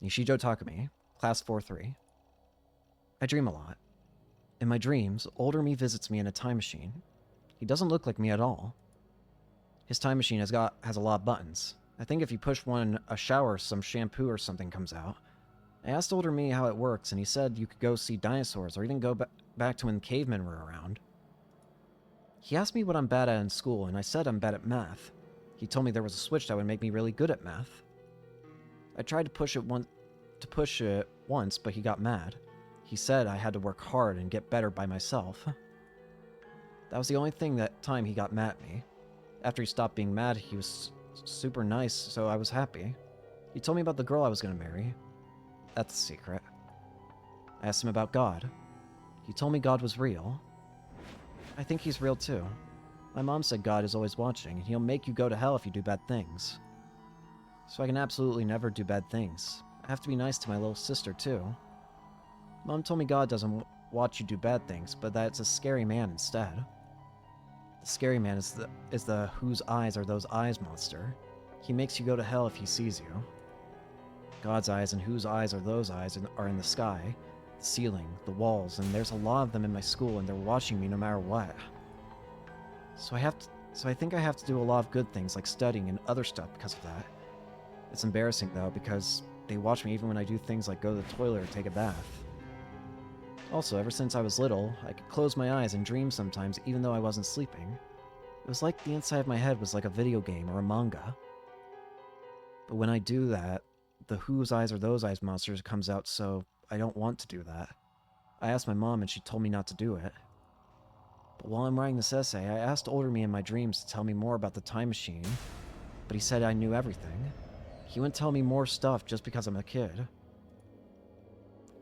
Nishijo Takumi, Class 4-3. I dream a lot. In my dreams, older me visits me in a time machine. He doesn't look like me at all. His time machine has a lot of buttons. I think if you push one in a shower, some shampoo or something comes out. I asked older me how it works, and he said you could go see dinosaurs or even go back to when cavemen were around. He asked me what I'm bad at in school, and I said I'm bad at math. He told me there was a switch that would make me really good at math. I tried to push it once, but he got mad. He said I had to work hard and get better by myself. That was the only time he got mad at me. After he stopped being mad, he was super nice, so I was happy. He told me about the girl I was going to marry. That's a secret. I asked him about God. He told me God was real. I think he's real too. My mom said God is always watching, and he'll make you go to hell if you do bad things. So I can absolutely never do bad things. I have to be nice to my little sister too. Mom told me God doesn't watch you do bad things, but that it's a scary man instead. The scary man is the whose eyes are those eyes monster. He makes you go to hell if he sees you. God's eyes and whose eyes are those eyes are in the sky, the ceiling, the walls, and there's a lot of them in my school and they're watching me no matter what. So I think I have to do a lot of good things like studying and other stuff because of that. It's embarrassing though because they watch me even when I do things like go to the toilet or take a bath. Also, ever since I was little, I could close my eyes and dream sometimes even though I wasn't sleeping. It was like the inside of my head was like a video game or a manga. But when I do that, the whose eyes are those eyes monsters comes out, so I don't want to do that. I asked my mom and she told me not to do it. But while I'm writing this essay, I asked older me in my dreams to tell me more about the time machine, but he said I knew everything. He wouldn't tell me more stuff just because I'm a kid.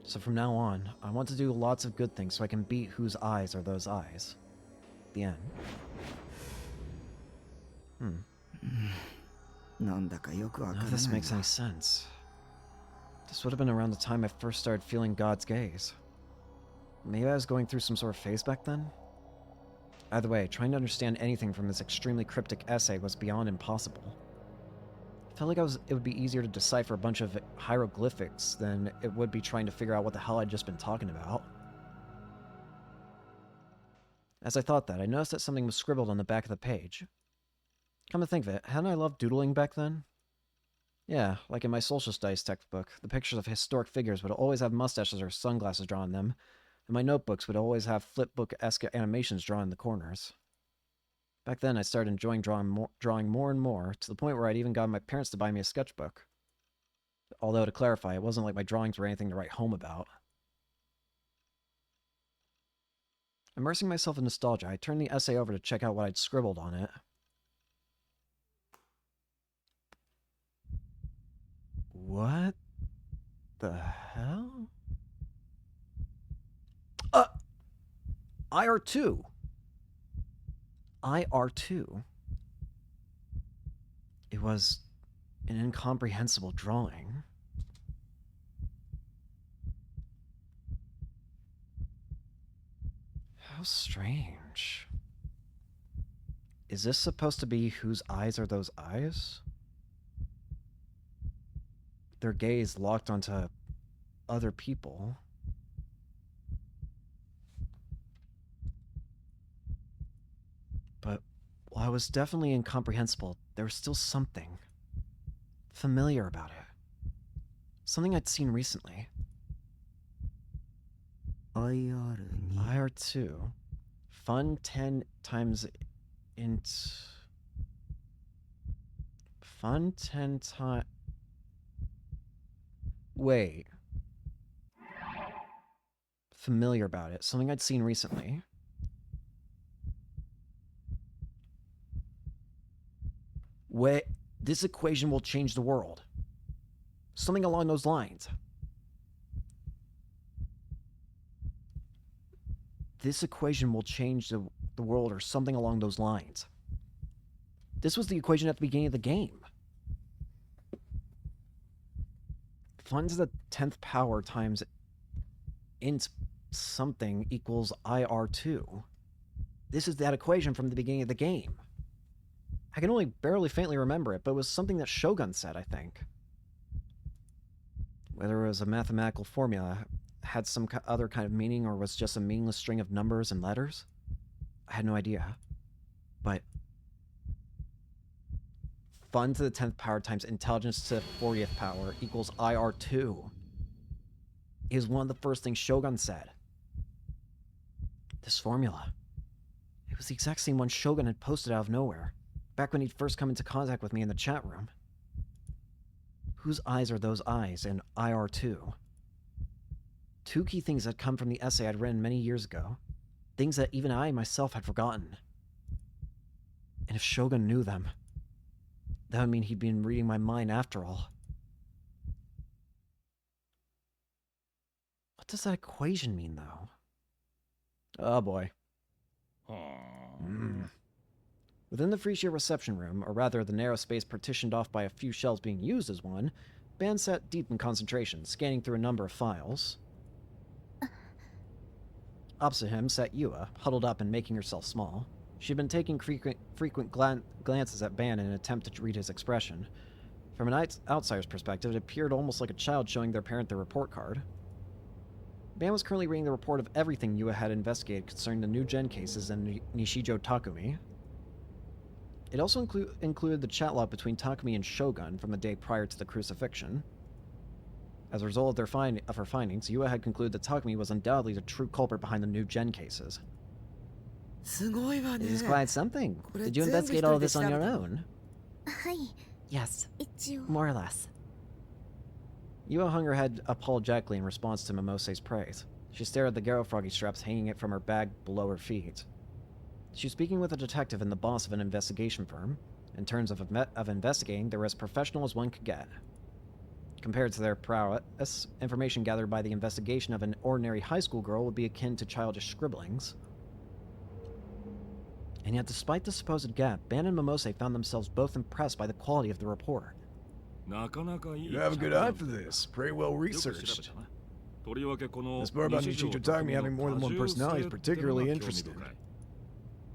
So from now on, I want to do lots of good things so I can beat whose eyes are those eyes. The end. None of this makes any sense. This would have been around the time I first started feeling God's gaze. Maybe I was going through some sort of phase back then? Either way, trying to understand anything from this extremely cryptic essay was beyond impossible. I felt like it would be easier to decipher a bunch of hieroglyphics than it would be trying to figure out what the hell I'd just been talking about. As I thought that, I noticed that something was scribbled on the back of the page. Come to think of it, hadn't I loved doodling back then? Yeah, like in my social studies textbook, the pictures of historic figures would always have mustaches or sunglasses drawn on them, and my notebooks would always have flipbook-esque animations drawn in the corners. Back then, I started enjoying drawing more and more, to the point where I'd even gotten my parents to buy me a sketchbook. Although, to clarify, it wasn't like my drawings were anything to write home about. Immersing myself in nostalgia, I turned the essay over to check out what I'd scribbled on it. What the hell? IR2. IR2. It was an incomprehensible drawing. How strange. Is this supposed to be whose eyes are those eyes? Their gaze locked onto other people. But while it was definitely incomprehensible, there was still something familiar about it. Something I'd seen recently. IR2. Fun 10 times int. Fun 10 times. Wait. Familiar about it. Something I'd seen recently. Wait. This equation will change the world. Something along those lines. This equation will change the world or something along those lines. This was the equation at the beginning of the game. Fun to the 10th power times int something equals IR2. This is that equation from the beginning of the game. I can only barely faintly remember it, but it was something that Shogun said, I think. Whether it was a mathematical formula, had some other kind of meaning, or was just a meaningless string of numbers and letters, I had no idea. But fun to the 10th power times intelligence to the 40th power equals IR2 is one of the first things Shogun said. This formula. It was the exact same one Shogun had posted out of nowhere, back when he'd first come into contact with me in the chat room. Whose eyes are those eyes in IR2? Two key things that come from the essay I'd written many years ago. Things that even I myself had forgotten. And if Shogun knew them, that would mean he'd been reading my mind after all. What does that equation mean, though? Oh boy. Within the free share reception room, or rather the narrow space partitioned off by a few shelves being used as one, Ban sat deep in concentration, scanning through a number of files. Opposite him sat Yua, huddled up and making herself small. She had been taking frequent glances at Ban in an attempt to read his expression. From an outsider's perspective, it appeared almost like a child showing their parent their report card. Ban was currently reading the report of everything Yua had investigated concerning the new gen cases and Nishijo Takumi. It also included the chat log between Takumi and Shogun from the day prior to the crucifixion. As a result of her findings, Yua had concluded that Takumi was undoubtedly the true culprit behind the new gen cases. This is quite something. Did you investigate all of this on your own? Yes, more or less. Yua hung her head apologetically in response to Momose's praise. She stared at the Garo Froggy straps hanging from her bag below her feet. She was speaking with a detective and the boss of an investigation firm. In terms of investigating, they were as professional as one could get. Compared to their prowess, information gathered by the investigation of an ordinary high school girl would be akin to childish scribblings. And yet, despite the supposed gap, Ban and Momose found themselves both impressed by the quality of the report. You have a good eye for this. Pretty well researched. This part about Nishijo Takumi having more than one personality is particularly interesting.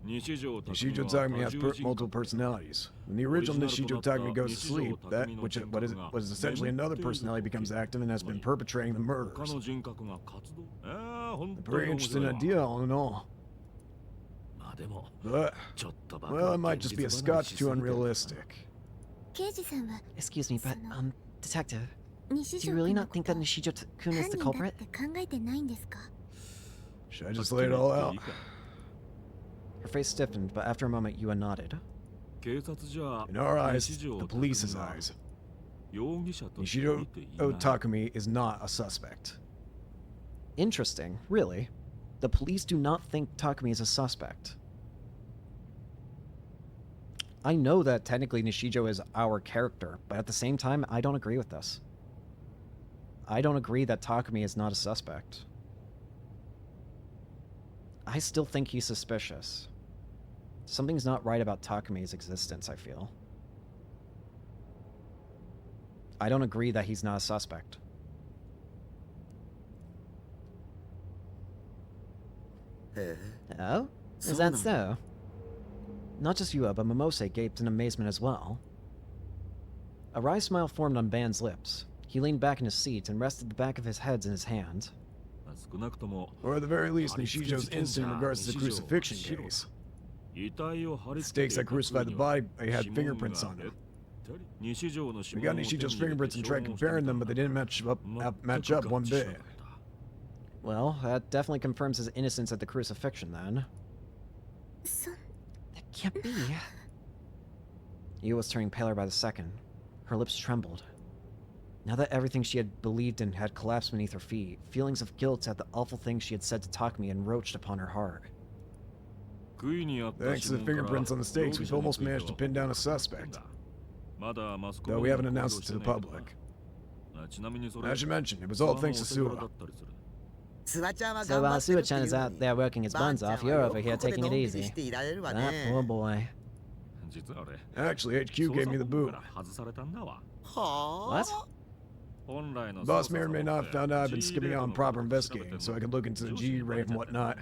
Nishijo Takumi has multiple personalities. When the original Nishijo Takumi goes to sleep, that which was essentially another personality becomes active and has been perpetrating the murders. A pretty interesting idea, all in all. But, well, it might just be a scotch too unrealistic. Excuse me, but, Detective, do you really not think that Nishijo-kun is the culprit? Should I just lay it all out? Her face stiffened, but after a moment, Yua nodded. In our eyes, the police's eyes, Nishijo Takumi is not a suspect. Interesting, really. The police do not think Takumi is a suspect. I know that technically Nishijo is our character, but at the same time, I don't agree with this. I don't agree that Takumi is not a suspect. I still think he's suspicious. Something's not right about Takumi's existence, I feel. I don't agree that he's not a suspect. Oh? Is that so? Not just Yua, but Momose gaped in amazement as well. A wry smile formed on Ban's lips. He leaned back in his seat and rested the back of his head in his hand. Or at the very least, Nishijo's innocent in regards to the crucifixion case. The stakes that crucified the body had fingerprints on them. We got Nishijo's fingerprints and tried comparing them, but they didn't match up one bit. Well, that definitely confirms his innocence at the crucifixion, then. That can't be. Yua was turning paler by the second. Her lips trembled. Now that everything she had believed in had collapsed beneath her feet, feelings of guilt at the awful things she had said to Takumi encroached upon her heart. Thanks to the fingerprints on the stakes, we've almost managed to pin down a suspect. Though we haven't announced it to the public. As you mentioned, it was all thanks to Suwa. So while Suwa-chan is out there working his buns off, you're over here taking it easy. That poor boy. Actually, HQ gave me the boot. What? The boss may or may not have found out I've been skipping out on proper investigating, so I could look into the G rate and whatnot.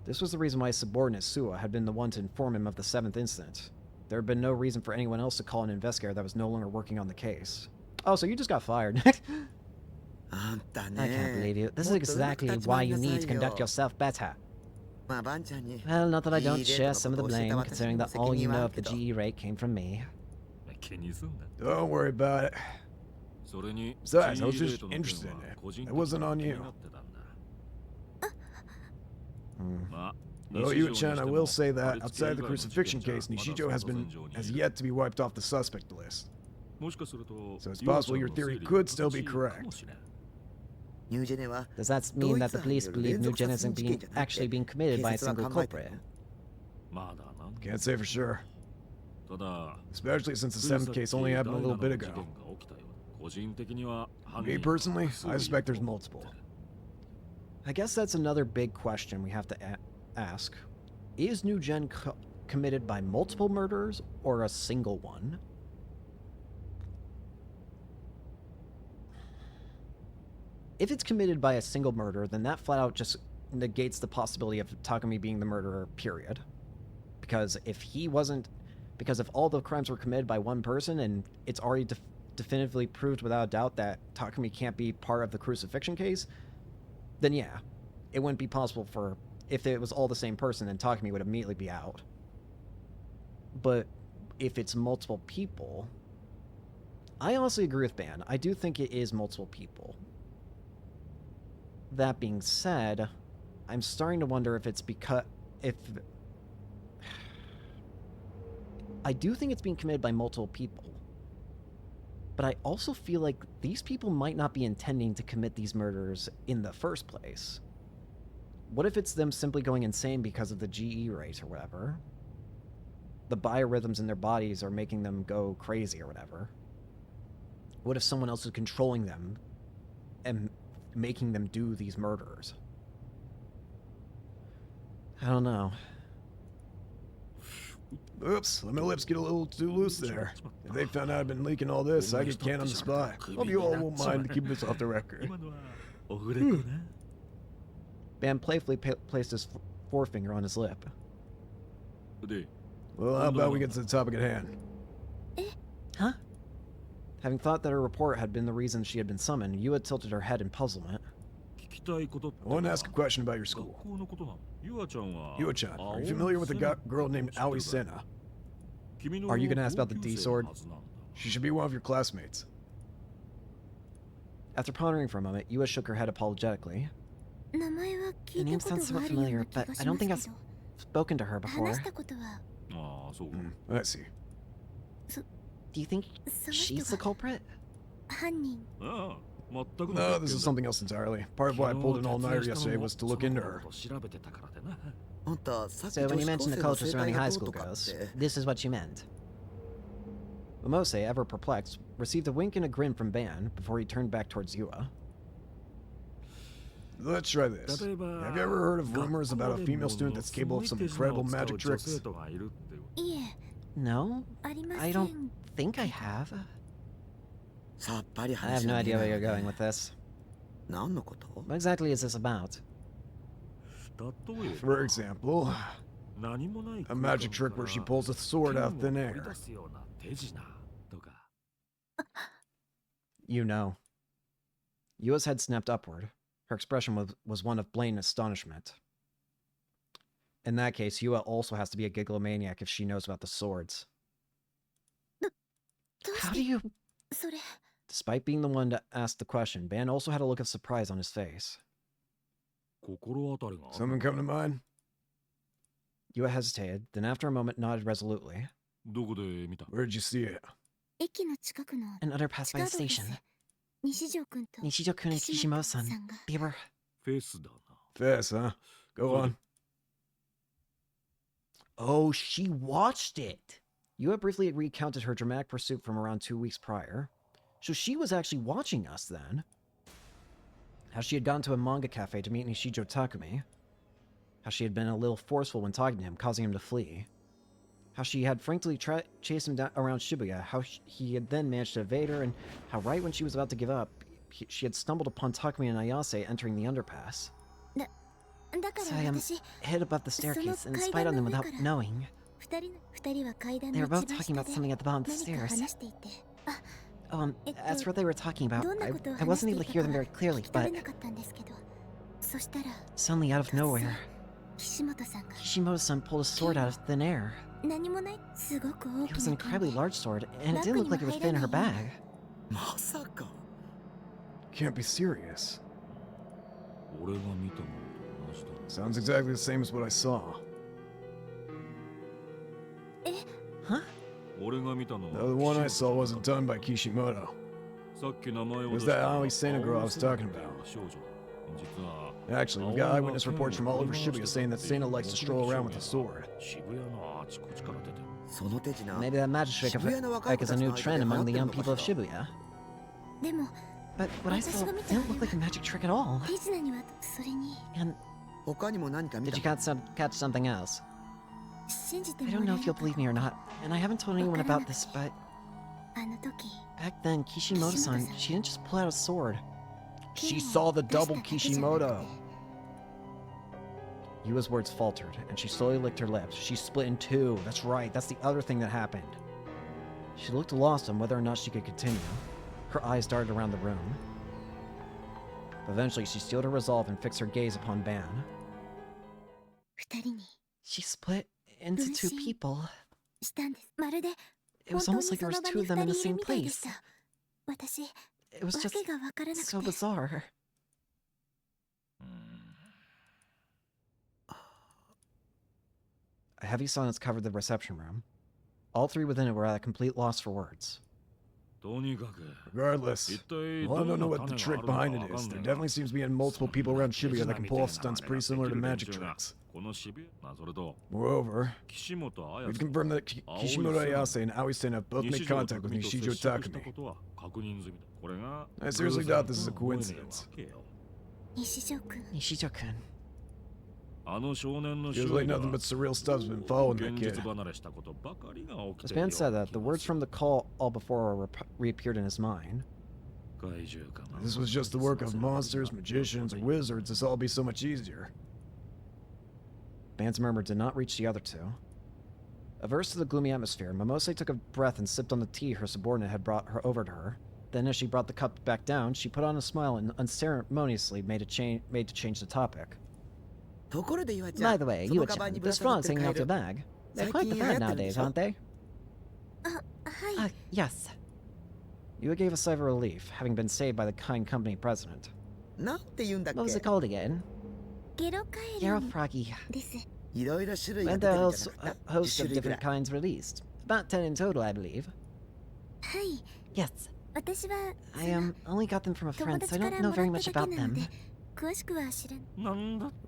This was the reason why his subordinate Suwa had been the one to inform him of the 7th incident. There had been no reason for anyone else to call an investigator that was no longer working on the case. Oh, so you just got fired. I can't believe you. This is exactly why you need to conduct yourself better. Well, not that I don't share some of the blame, considering that all you know of the GE rate came from me. Don't worry about it. Besides, I was just interested in it. It wasn't on you. Well, Yua-chan, I will say that, outside the crucifixion case, Nishijo has yet to be wiped off the suspect list. So it's possible your theory could still be correct. Does that mean that the police believe New Gen isn't actually being committed by a single culprit? Can't say for sure. Especially since the 7th case only happened a little bit ago. Me personally, I suspect there's multiple. I guess that's another big question we have to ask. Is New Gen committed by multiple murderers or a single one? If it's committed by a single murderer, then that flat out just negates the possibility of Takumi being the murderer, period. Because if all the crimes were committed by one person and it's already definitively proved without a doubt that Takumi can't be part of the crucifixion case, then yeah, it wouldn't be possible for, if it was all the same person, then Takumi would immediately be out. But if it's multiple people, I honestly agree with Ban. I do think it is multiple people. That being said, I'm starting to wonder if it's because, I do think it's being committed by multiple people. But I also feel like these people might not be intending to commit these murders in the first place. What if it's them simply going insane because of the GE rate or whatever? The biorhythms in their bodies are making them go crazy or whatever. What if someone else is controlling them and making them do these murders? I don't know. Oops, let my lips get a little too loose there. If they found out I've been leaking all this, I get canned on the spot. Hope you all won't mind to keep this off the record. Ban playfully placed his forefinger on his lip. Well, how about we get to the topic at hand? Huh? Having thought that her report had been the reason she had been summoned, Yua tilted her head in puzzlement. I want to ask a question about your school. Yua-chan, are you familiar with a girl named Aoi Sena? Are you going to ask about the D-Sword? She should be one of your classmates. After pondering for a moment, Yua shook her head apologetically. The name sounds somewhat familiar, but I don't think I've spoken to her before. I see. Do you think she's the culprit? No, this is something else entirely. Part of why I pulled an all-nighter yesterday was to look into her. So when you mentioned the culture surrounding high school girls, this is what you meant. Momose, ever perplexed, received a wink and a grin from Ban before he turned back towards Yua. Let's try this. Have you ever heard of rumors about a female student that's capable of some incredible magic tricks? No, I don't think I have. I have no idea where you're going with this. What exactly is this about? For example, a magic trick where she pulls a sword out of thin air. You know. Yua's head snapped upward. Her expression was one of blatant astonishment. In that case, Yua also has to be a gigglomaniac if she knows about the swords. How do you... Despite being the one to ask the question, Ban also had a look of surprise on his face. Something come to mind? Yua hesitated, then after a moment nodded resolutely. Where did you see it? An underpass by the station. Nishijo-kun and Kishimoto-san, they were... Fast, huh? Go on. Oh, she watched it! Yua briefly recounted her dramatic pursuit from around 2 weeks prior. So she was actually watching us then. How she had gone to a manga cafe to meet Nishijo Takumi. How she had been a little forceful when talking to him, causing him to flee. How she had frankly chased him down around Shibuya. How he had then managed to evade her, and how right when she was about to give up, she had stumbled upon Takumi and Ayase entering the underpass. So I hid above the staircase and spied on them without knowing. They were both talking about something at the bottom of the stairs. As for what they were talking about, I wasn't able to hear them very clearly, but... Suddenly, out of nowhere, Kishimoto-san pulled a sword out of thin air. It was an incredibly large sword, and it didn't look like it would fit in her bag. Can't be serious. Sounds exactly the same as what I saw. Huh? No, the one I saw wasn't done by Kishimoto. It was that Aoi Sena girl I was talking about. Actually, we've got eyewitness reports from all over Shibuya saying that Sena likes to stroll around with a sword. Maybe that magic trick is a new trend among the young people of Shibuya. But what I saw didn't look like a magic trick at all. And did you catch something else? I don't know if you'll believe me or not, and I haven't told anyone about this, but... Back then, Kishimoto-san, she didn't just pull out a sword. She saw the double Kishimoto. Yua's words faltered, and she slowly licked her lips. She split in two. That's right, that's the other thing that happened. She looked lost on whether or not she could continue. Her eyes darted around the room. Eventually, she steeled her resolve and fixed her gaze upon Ban. 二人に She split into two people. したんです。まるで It was almost like there was two of them in the same place. 私、 It was わ just けがわからなく so て。 bizarre. A heavy silence covered the reception room. All three within it were at a complete loss for words. Regardless, well, I don't know what the trick behind it is. There definitely seems to be multiple people around Shibuya that can pull off stunts pretty similar to magic tricks. Moreover, we've confirmed that Kishimoto Ayase and Aoi-sen have both made contact with Nishijo Takumi. I seriously doubt this is a coincidence. 西条くん、 Nishijo-kun. Feels like nothing but surreal stuff's been following that kid. This man said that the words from the call all before reappeared in his mind. If this was just the work of monsters, magicians, or wizards, this would all be so much easier. Ban's murmur did not reach the other two. Averse to the gloomy atmosphere, Momose took a breath and sipped on the tea her subordinate had brought her over to her. Then, as she brought the cup back down, she put on a smile and unceremoniously made to change the topic. By the way, Yua-chan, those frogs hanging out your bag. They're quite the fad nowadays, aren't they? あ、はい。 Yes. Yua gave a sigh of relief, having been saved by the kind company president. What was it called again? ゲロカエ Garo ルン Froggy. です。 And there are a host of different kinds released. About 10 in total, I believe. はい。 Yes. 私は、 I only got them from a 友 friend, 達 so か I ら don't も know ら very った much だ about けなの them. で、詳しくは知らん。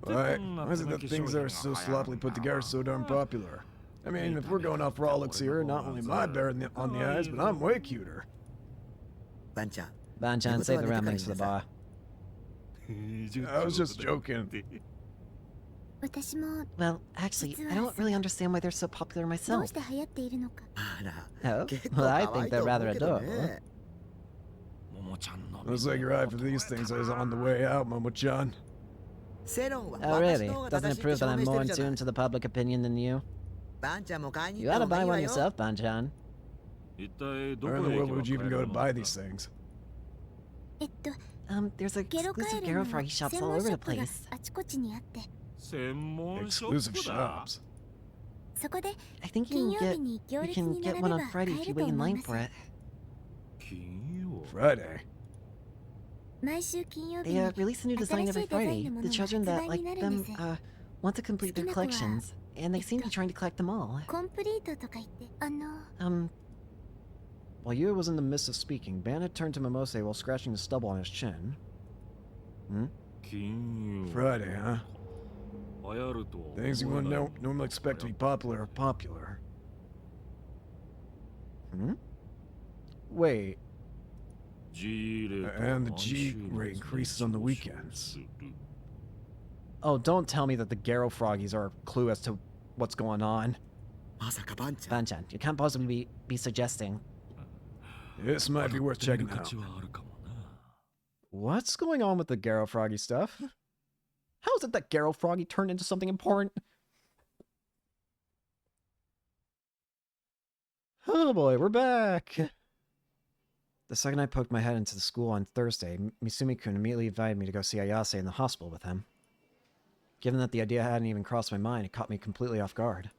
Why is it that things that are so sloppily put together are so darn popular? I mean, if we're going off raw looks here, not only am I bare on the eyes, but I'm way cuter. Ban-chan, save the ramblings for the bar. I was just joking. 私も Well, actually, I don't really understand why they're so popular どう myself. して流行っているのか。 Oh? Well, I think they're rather adorable. Looks like your eye for these things is on the way out, Momo-chan. Oh, really? Doesn't it prove that I'm more in tune to the public opinion than you? You ought to buy one yourself, Ban-chan. Where in the world would you even go to buy these things? えっと、 There's ゲロカ exclusive エル Garo ンの Froggy shops 専 all 門 over ショ the ップが place. あちこちにあって、 Exclusive shops. そこで I think 金 you 曜 can 日に行 you 列 can に get 並べ one ば on 買 Friday え if る you と wait in 思い line ます。 for it. Friday. 毎週金曜日 They に release a new design 新し every いデザイ Friday. ンのも The のが children 発 that 売 like になるん them です。 want to complete their 好きな子は collections, and they seem to be trying to collect them all. コンプリートとか言って、While Yua was in the midst of speaking, Ban had turned to Momose while scratching the stubble on his chin. Friday, huh? Things you wouldn't normally expect to be popular are popular. Wait, And the G rate increases on the weekends. oh, don't tell me that the Garo Froggies are a clue as to what's going on. Ban-chan, you can't possibly be suggesting. This might be worth checking out. What's going on with the Garo Froggy stuff? How is it that Garo Froggy turned into something important? Oh boy, we're back! The second I poked my head into the school on Thursday, Misumi-kun immediately invited me to go see Ayase in the hospital with him. Given that the idea hadn't even crossed my mind, it caught me completely off guard.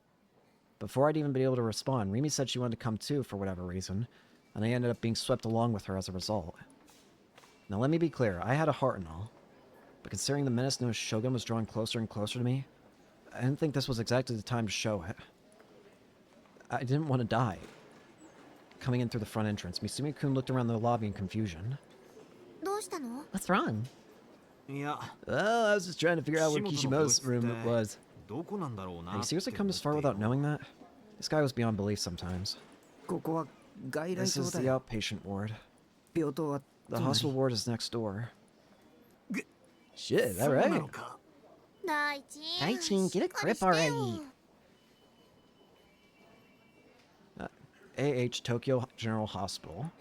Before I'd even been able to respond, Rimi said she wanted to come too for whatever reason, and I ended up being swept along with her as a result. Now let me be clear, I had a heart and all, but considering the menace known as Shogun was drawing closer and closer to me, I didn't think this was exactly the time to show it. I didn't want to die. Coming in through the front entrance, Misumi-kun looked around the lobby in confusion. どうしたの？ What's wrong? Well, I was just trying to figure out where Kishimoto's room was. Have you seriously come this far without knowing that? This guy was beyond belief sometimes. This is the outpatient ward. The hospital ward is next door. Shit, alright. 大地 Daichin, get a grip already. AH Tokyo General Hospital.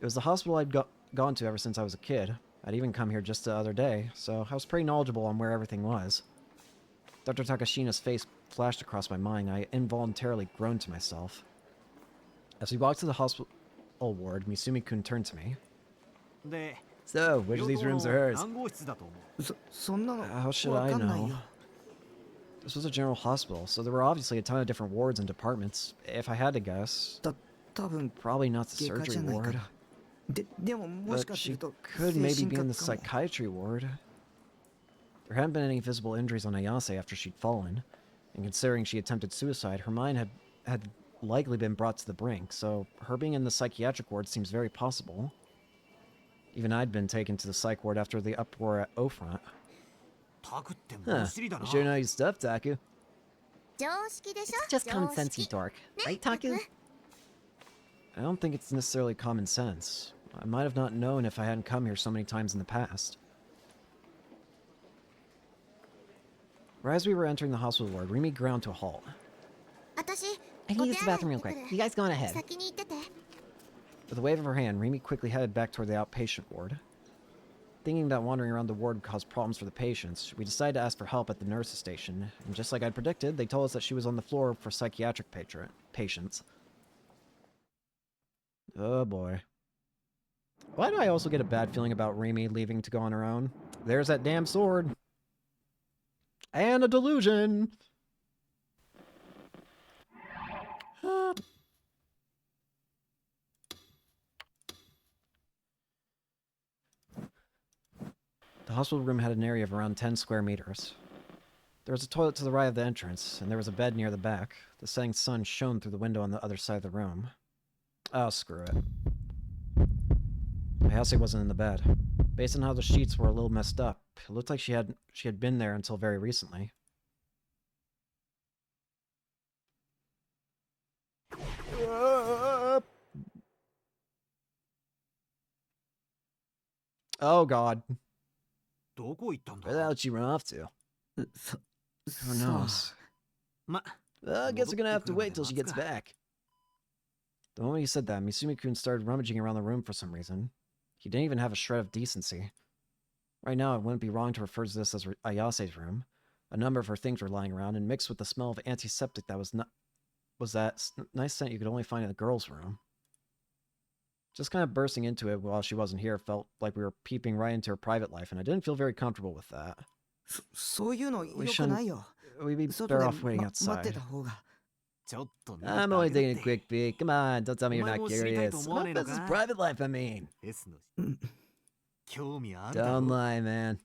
It was the hospital I'd gone to ever since I was a kid. I'd even come here just the other day, so I was pretty knowledgeable on where everything was. Dr. Takashina's face flashed across my mind, and I involuntarily groaned to myself. As we walked to the hospital ward, Misumi-kun turned to me. So, which of these rooms are hers? How should I know? This was a general hospital, so there were obviously a ton of different wards and departments. If I had to guess, probably not the surgery ward. But she could maybe be in the psychiatry ward. There hadn't been any visible injuries on Ayase after she'd fallen, and considering she attempted suicide, her mind had likely been brought to the brink, so her being in the psychiatric ward seems very possible. Even I'd been taken to the psych ward after the uproar at O-Front. Huh. You sure know your stuff, Taku. It's just common sense, you dork. Right, Taku? I don't think it's necessarily common sense. I might have not known if I hadn't come here so many times in the past. Right as we were entering the hospital ward, Rimi ground to a halt. I can use the bathroom real quick. You guys go on ahead. With a wave of her hand, Rimi quickly headed back toward the outpatient ward. Thinking that wandering around the ward would cause problems for the patients, we decided to ask for help at the nurse's station, and just like I'd predicted, they told us that she was on the floor for psychiatric patients. Oh boy. Why do I also get a bad feeling about Rimi leaving to go on her own? There's that damn sword! And a delusion! The hospital room had an area of around 10 square meters. There was a toilet to the right of the entrance, and there was a bed near the back. The setting sun shone through the window on the other side of the room. Oh, screw it. Ayase wasn't in the bed. Based on how the sheets were a little messed up, it looked like she had been there until very recently. Oh god. Where the hell did she run off to? Who knows? I guess we're gonna have to wait till she gets back. The moment he said that, Misumi-kun started rummaging around the room for some reason. He didn't even have a shred of decency. Right now, it wouldn't be wrong to refer to this as Ayase's room. A number of her things were lying around, and mixed with the smell of antiseptic that was that nice scent you could only find in the girls' room. Just kind of bursting into it while she wasn't here felt like we were peeping right into her private life, and I didn't feel very comfortable with that. We'd be better off waiting outside. I'm only taking a quick peek. Come on, don't tell me you're not curious. What is his private life, I mean? Don't lie, man.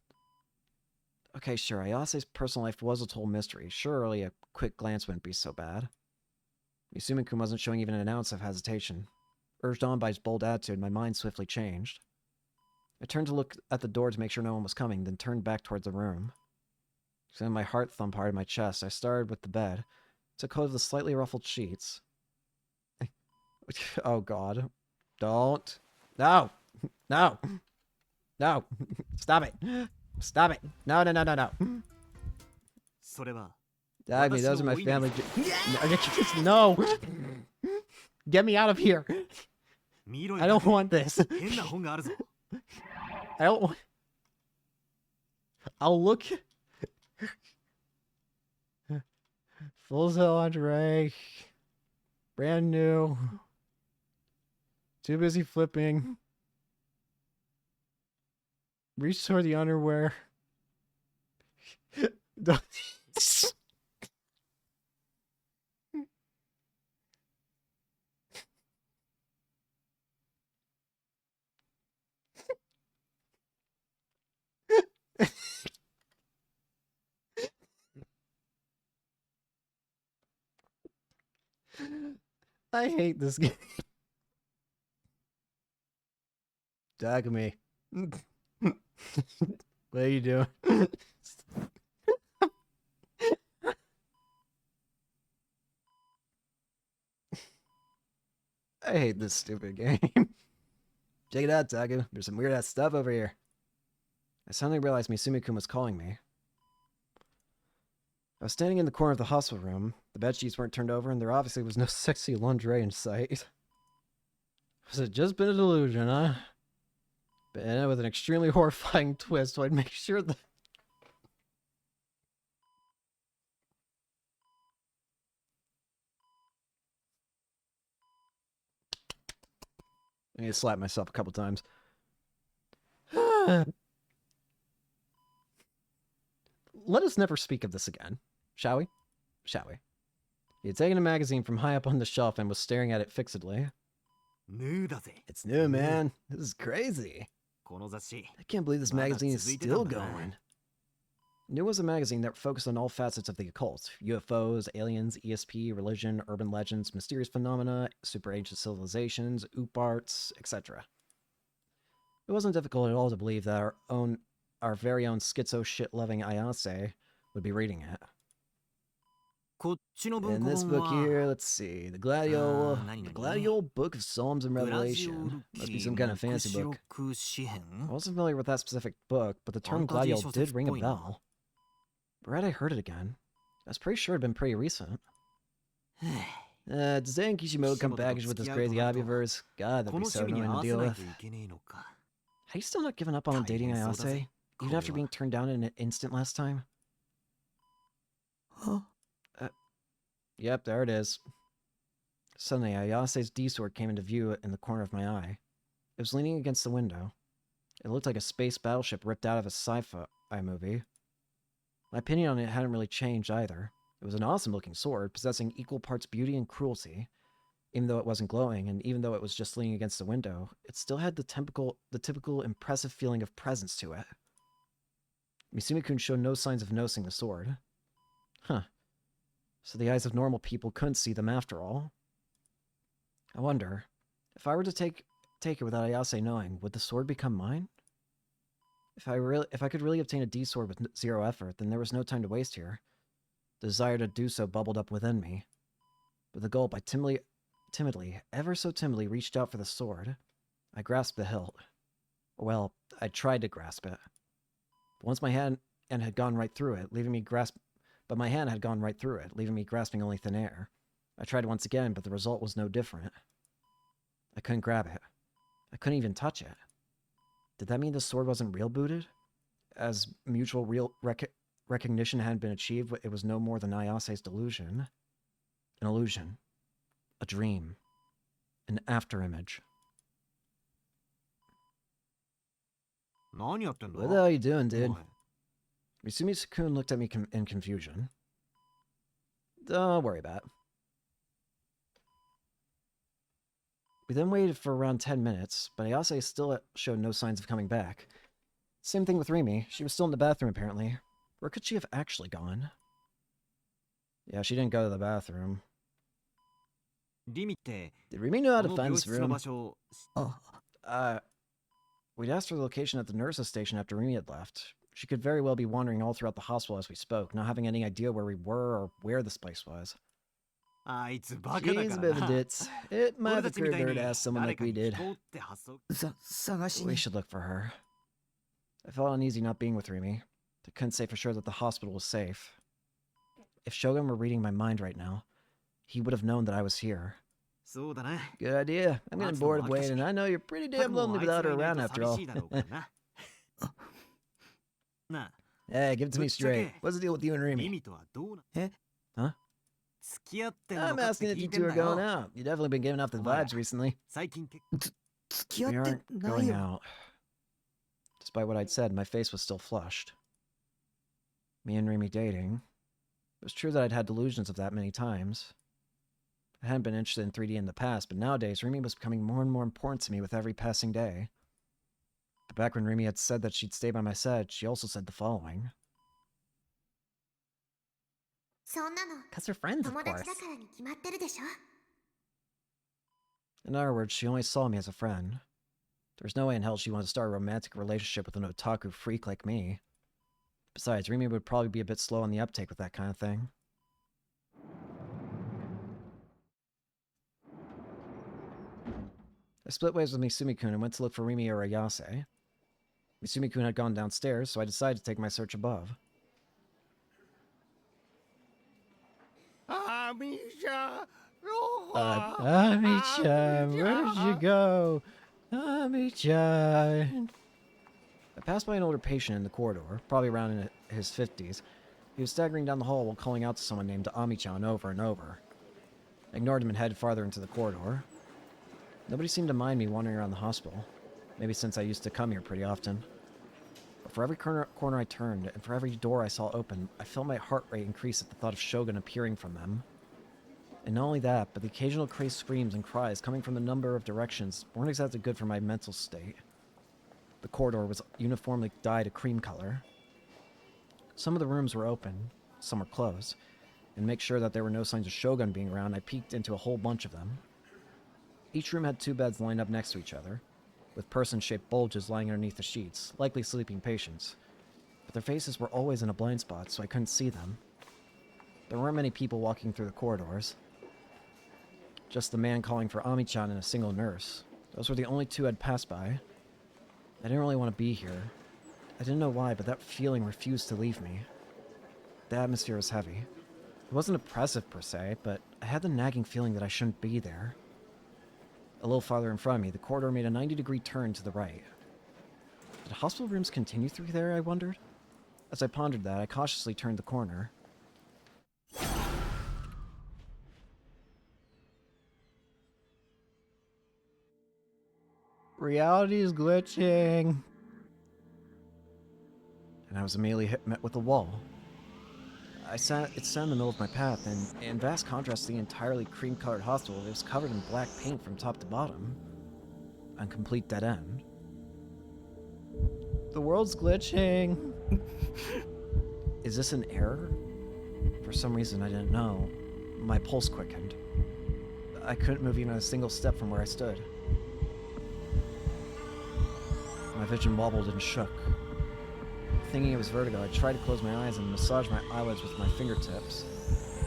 Okay, sure, Ayase's personal life was a total mystery. Surely a quick glance wouldn't be so bad. Misumi-kun wasn't showing even an ounce of hesitation. Urged on by his bold attitude, my mind swiftly changed. I turned to look at the door to make sure no one was coming, then turned back towards the room. Feeling my heart thump hard in my chest, I started with the bed, took hold of the slightly ruffled sheets. Oh god. Don't. No! No! No! Stop it! Stop it! No, no, no, no, no! Dagny, those are my family. No! Get me out of here! I don't want this. I don't want... I'll look... Full cell lingerie. Brand new. Too busy flipping. Reach toward the underwear. I hate this game. Dagamy. What are you doing? I hate this stupid game. Check it out, Taku. There's some weird ass stuff over here. I suddenly realized Misumi-kun was calling me. I was standing in the corner of the hospital room. The bedsheets weren't turned over, and there obviously was no sexy lingerie in sight. Has it just been a delusion, huh? And with an extremely horrifying twist, so I'd make sure that... I need to slap myself a couple times. Let us never speak of this again, shall we? Shall we? He had taken a magazine from high up on the shelf and was staring at it fixedly. It's new, man. This is crazy. I can't believe this magazine is still going. New was a magazine that focused on all facets of the occult. UFOs, aliens, ESP, religion, urban legends, mysterious phenomena, super ancient civilizations, oop arts, etc. It wasn't difficult at all to believe that our very own schizo shit-loving Ayase would be reading it. In this book here, let's see, the Gladiol Book of Psalms and Revelation. Must be some kind of fancy book. I wasn't familiar with that specific book, but the term Gladiol did ring a bell. Where had I heard it again? I was pretty sure it'd been pretty recent. Does Dan Kishimoto come packaged with this crazy hobby of hers? God, that'd be so annoying to deal with. Have you still not given up on dating Ayase? Even after being turned down in an instant last time? Huh? Yep, there it is. Suddenly, Ayase's D-sword came into view in the corner of my eye. It was leaning against the window. It looked like a space battleship ripped out of a sci-fi movie. My opinion on it hadn't really changed either. It was an awesome-looking sword, possessing equal parts beauty and cruelty. Even though it wasn't glowing, and even though it was just leaning against the window, it still had the typical impressive feeling of presence to it. Misumi-kun showed no signs of noticing the sword. Huh. So the eyes of normal people couldn't see them after all. I wonder, if I were to take it without Ayase knowing, would the sword become mine? If I could really obtain a D-sword with zero effort, then there was no time to waste here. The desire to do so bubbled up within me. With the gulp, I timidly, ever so timidly, reached out for the sword. I grasped the hilt. Well, I tried to grasp it. But once my hand had gone right through it, leaving me grasping only thin air. I tried once again, but the result was no different. I couldn't grab it. I couldn't even touch it. Did that mean the sword wasn't real booted? As mutual real recognition hadn't been achieved, it was no more than Ayase's delusion. An illusion. A dream. An afterimage. What the hell are you doing, dude? Misumi-kun looked at me in confusion. Don't worry about it. We then waited for around 10 minutes, but Ayase still showed no signs of coming back. Same thing with Rimi. She was still in the bathroom, apparently. Where could she have actually gone? Yeah, she didn't go to the bathroom. Did Rimi know how to find this room? We'd asked for the location at the nurse's station after Rimi had left. She could very well be wandering all throughout the hospital as we spoke, not having any idea where we were or where this place was. She's a bit of a ditz. It might have occurred to her to ask someone like we did. We should look for her. I felt uneasy not being with Rimi. I couldn't say for sure that the hospital was safe. If Shogun were reading my mind right now, he would have known that I was here. Good idea. I'm getting bored of waiting, and I know you're pretty damn lonely without her around after all. Hey, give it to me straight. What's the deal with you and Rimi? Huh? I'm asking if you two are going out. You've definitely been giving off the vibes recently. We aren't going out. Despite what I'd said, my face was still flushed. Me and Rimi dating. It was true that I'd had delusions of that many times. I hadn't been interested in 3D in the past, but nowadays Rimi was becoming more and more important to me with every passing day. But back when Rimi had said that she'd stay by my side, she also said the following. Because they're friends, of course. In other words, she only saw me as a friend. There was no way in hell she wanted to start a romantic relationship with an otaku freak like me. Besides, Rimi would probably be a bit slow on the uptake with that kind of thing. I split ways with Misumi-kun and went to look for Rimi or Ayase. Misumi-kun had gone downstairs, so I decided to take my search above. Amisha! Amisha, where'd you go? Ami-chan. I passed by an older patient in the corridor, probably around in his 50s. He was staggering down the hall while calling out to someone named Ami-chan over and over. I ignored him and headed farther into the corridor. Nobody seemed to mind me wandering around the hospital. Maybe since I used to come here pretty often. But for every corner I turned, and for every door I saw open, I felt my heart rate increase at the thought of Shogun appearing from them. And not only that, but the occasional crazed screams and cries coming from a number of directions weren't exactly good for my mental state. The corridor was uniformly dyed a cream color. Some of the rooms were open, some were closed, and to make sure that there were no signs of Shogun being around, I peeked into a whole bunch of them. Each room had 2 beds lined up next to each other, with person-shaped bulges lying underneath the sheets, likely sleeping patients. But their faces were always in a blind spot, so I couldn't see them. There weren't many people walking through the corridors. Just the man calling for Ami-chan and a single nurse. Those were the only 2 I'd passed by. I didn't really want to be here. I didn't know why, but that feeling refused to leave me. The atmosphere was heavy. It wasn't oppressive per se, but I had the nagging feeling that I shouldn't be there. A little farther in front of me, the corridor made a 90-degree turn to the right. Did hospital rooms continue through there, I wondered? As I pondered that, I cautiously turned the corner. Reality is glitching. And I was immediately met with a wall. It sat in the middle of my path, and in vast contrast to the entirely cream-colored hospital, it was covered in black paint from top to bottom. A complete dead end. The world's glitching. Is this an error? For some reason I didn't know. My pulse quickened. I couldn't move even a single step from where I stood. My vision wobbled and shook. Thinking it was vertigo, I tried to close my eyes and massage my eyelids with my fingertips,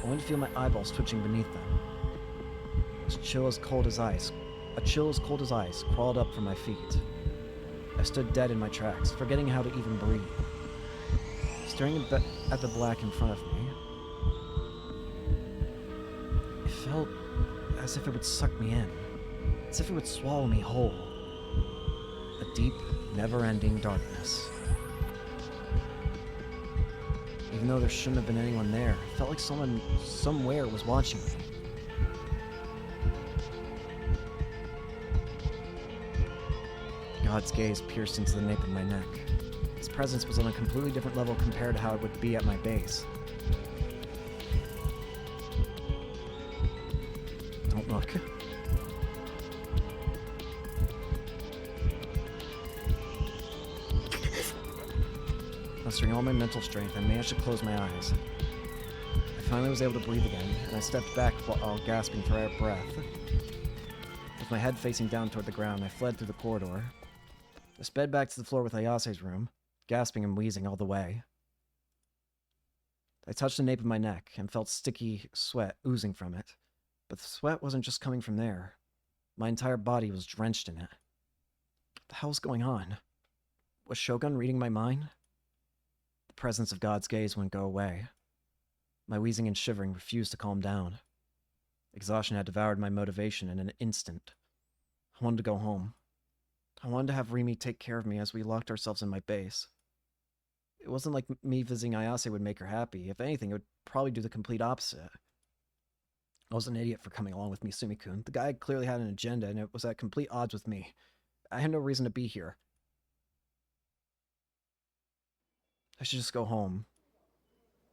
only to feel my eyeballs twitching beneath them. A chill as cold as ice crawled up from my feet. I stood dead in my tracks, forgetting how to even breathe, staring at the black in front of me. It felt as if it would suck me in, as if it would swallow me whole. A deep, never-ending darkness. Even though there shouldn't have been anyone there, it felt like someone somewhere was watching me. God's gaze pierced into the nape of my neck. His presence was on a completely different level compared to how it would be at my base. Don't look. Mustering all my mental strength, I managed to close my eyes. I finally was able to breathe again, and I stepped back while gasping for breath. With my head facing down toward the ground, I fled through the corridor. I sped back to the floor with Ayase's room, gasping and wheezing all the way. I touched the nape of my neck and felt sticky sweat oozing from it. But the sweat wasn't just coming from there. My entire body was drenched in it. What the hell was going on? Was Shogun reading my mind? The presence of God's gaze wouldn't go away. My wheezing and shivering refused to calm down. Exhaustion had devoured my motivation in an instant. I wanted to go home. I wanted to have Rimi take care of me as we locked ourselves in my base. It wasn't like me visiting Ayase would make her happy. If anything, it would probably do the complete opposite. I was an idiot for coming along with Misumi-kun. The guy clearly had an agenda, and it was at complete odds with me. I had no reason to be here. I should just go home.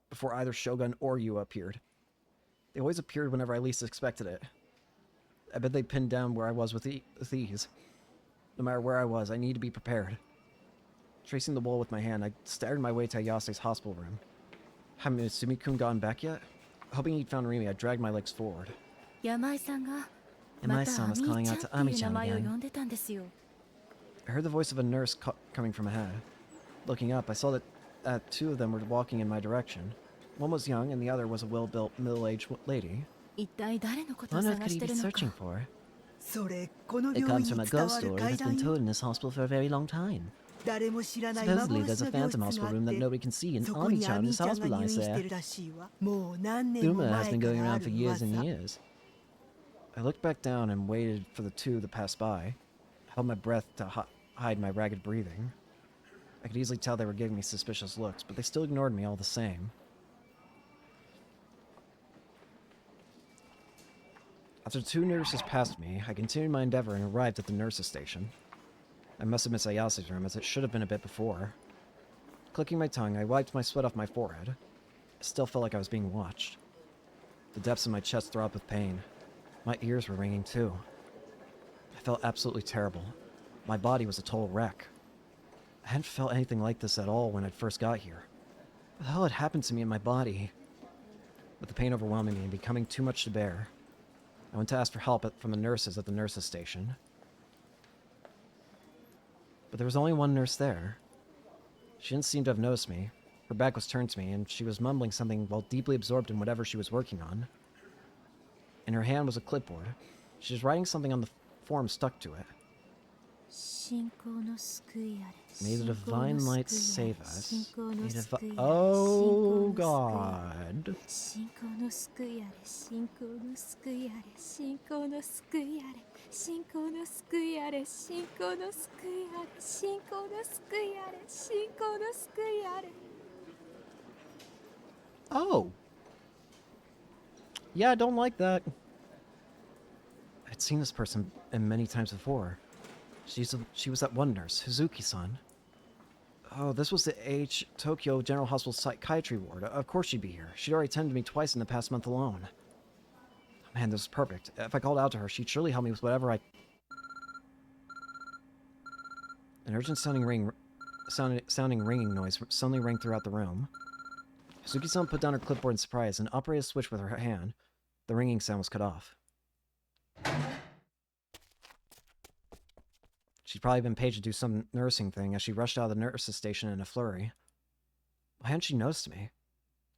Before either Shogun or you appeared. They always appeared whenever I least expected it. I bet they pinned down where I was with ease. No matter where I was, I need to be prepared. Tracing the wall with my hand, I staggered my way to Ayase's hospital room. Had Misumi-kun gotten back yet? Hoping he'd found Rimi, I dragged my legs forward. Yamai-san was calling out to Ami-chan again. I heard the voice of a nurse coming from ahead. Looking up, I saw that 2 of them were walking in my direction. One was young, and the other was a well-built, middle-aged lady. What on earth could he be searching for? It comes from a ghost story that's been told in this hospital for a very long time. Supposedly there's a phantom hospital room that nobody can see, and Ami-chan is hospitalized there. Rumor has been going around for years and years. I looked back down and waited for the 2 to pass by. I held my breath to hide my ragged breathing. I could easily tell they were giving me suspicious looks, but they still ignored me all the same. After 2 nurses passed me, I continued my endeavor and arrived at the nurses' station. I must have missed Ayase's room, as it should have been a bit before. Clicking my tongue, I wiped my sweat off my forehead. I still felt like I was being watched. The depths of my chest throbbed with pain. My ears were ringing too. I felt absolutely terrible. My body was a total wreck. I hadn't felt anything like this at all when I first got here. What the hell had happened to me in my body? With the pain overwhelming me and becoming too much to bear, I went to ask for help from the nurses at the nurses' station. But there was only one nurse there. She didn't seem to have noticed me. Her back was turned to me, and she was mumbling something while deeply absorbed in whatever she was working on. In her hand was a clipboard. She was writing something on the form stuck to it. May the divine light save us. Oh, God. Oh. Yeah, I don't like that. I'd seen this person many times before. She was that one nurse, Hazuki-san. Oh, this was the Tokyo General Hospital Psychiatry Ward. Of course she'd be here. She'd already attended me twice in the past month alone. Oh, man, this was perfect. If I called out to her, she'd surely help me with whatever I... An urgent-sounding ringing noise suddenly rang throughout the room. Hazuki-san put down her clipboard in surprise and operated a switch with her hand. The ringing sound was cut off. She'd probably been paid to do some nursing thing as she rushed out of the nurse's station in a flurry. Why hadn't she noticed me?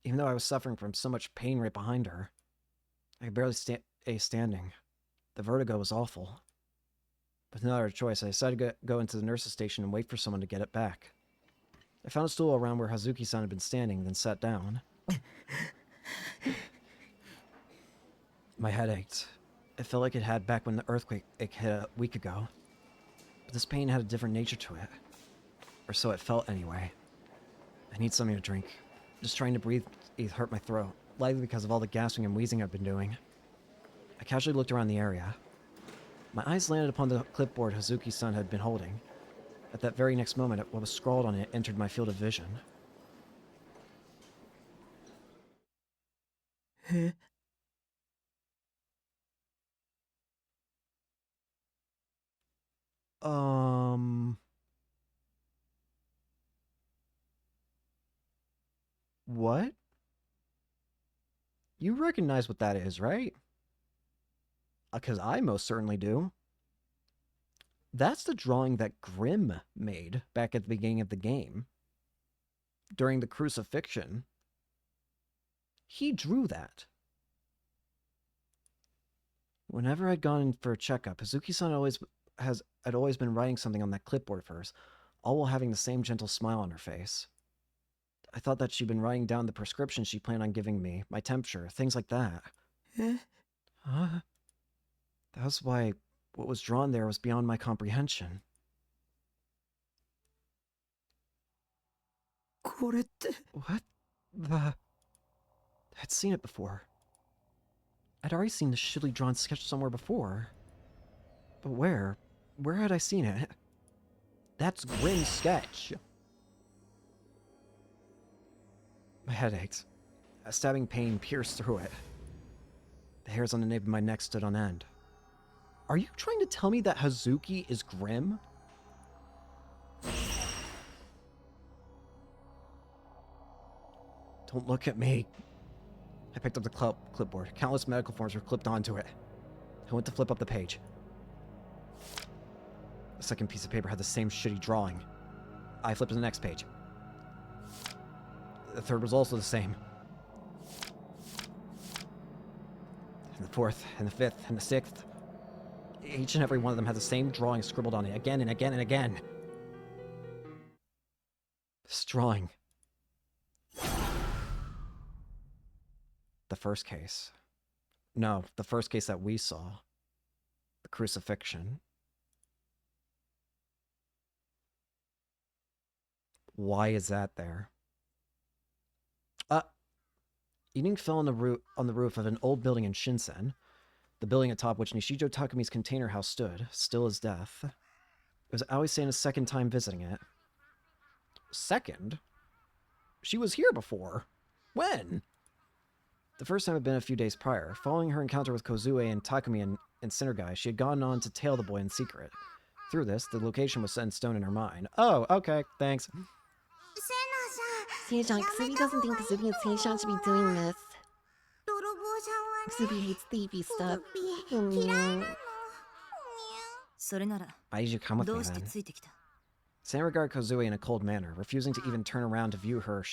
Even though I was suffering from so much pain right behind her. I could barely stay standing. The vertigo was awful. With no other choice, I decided to go into the nurse's station and wait for someone to get it back. I found a stool around where Hazuki-san had been standing, then sat down. My head ached. It felt like it had back when the earthquake hit a week ago. But this pain had a different nature to it. Or so it felt anyway. I need something to drink. Just trying to breathe hurt my throat, likely because of all the gasping and wheezing I've been doing. I casually looked around the area. My eyes landed upon the clipboard Hazuki-san had been holding. At that very next moment, what was scrawled on it entered my field of vision. What? You recognize what that is, right? 'Cause I most certainly do. That's the drawing that Grimm made back at the beginning of the game. During the crucifixion. He drew that. Whenever I'd gone in for a checkup, Hazuki-san had always been writing something on that clipboard first, all while having the same gentle smile on her face. I thought that she'd been writing down the prescription she planned on giving me, my temperature, things like that. Huh? That was why what was drawn there was beyond my comprehension. What the... I'd seen it before. I'd already seen the shittily drawn sketch somewhere before. But where? Where had I seen it? That's Grimm's sketch. My head ached. A stabbing pain pierced through it. The hairs on the nape of my neck stood on end. Are you trying to tell me that Hazuki is Grimm? Don't look at me. I picked up the clipboard. Countless medical forms were clipped onto it. I went to flip up the page. The second piece of paper had the same shitty drawing. I flipped to the next page. The third was also the same. And the fourth, and the fifth, and the sixth. Each and every one of them had the same drawing scribbled on it again and again and again. This drawing. The first case. No, the first case that we saw. The crucifixion. Why is that there? Eating fell on the roof of an old building in Shinsen, the building atop which Nishijo Takami's container house stood, still as death. It was Aoi Seina's second time visiting it. Second? She was here before. When? The first time had been a few days prior. Following her encounter with Kozue and Takumi and Sinnergai, she had gone on to tail the boy in secret. Through this, the location was set in stone in her mind. Oh, okay, thanks. Seiya-chan, Kasubi doesn't think Kasubi and Seiya-chan should be doing this. Kasubi hates thiefy stuff. Oh no. Why did you come with me then? Seina regarded Kozue in a cold manner, refusing to even turn around to view her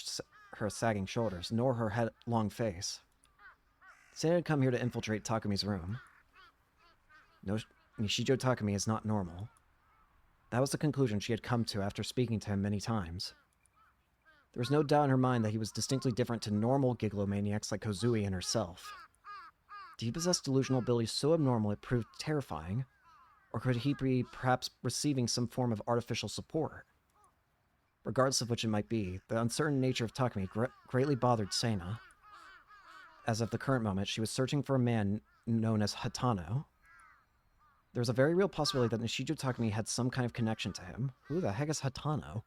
sagging shoulders, nor her headlong face. Seina had come here to infiltrate Takumi's room. No, Nishijo Takumi is not normal. That was the conclusion she had come to after speaking to him many times. There was no doubt in her mind that he was distinctly different to normal gigalomaniacs like Kozue and herself. Did he possess delusional abilities so abnormal it proved terrifying? Or could he be perhaps receiving some form of artificial support? Regardless of which it might be, the uncertain nature of Takumi greatly bothered Seina. As of the current moment, she was searching for a man known as Hatano. There was a very real possibility that Nishijo Takumi had some kind of connection to him. Who the heck is Hatano?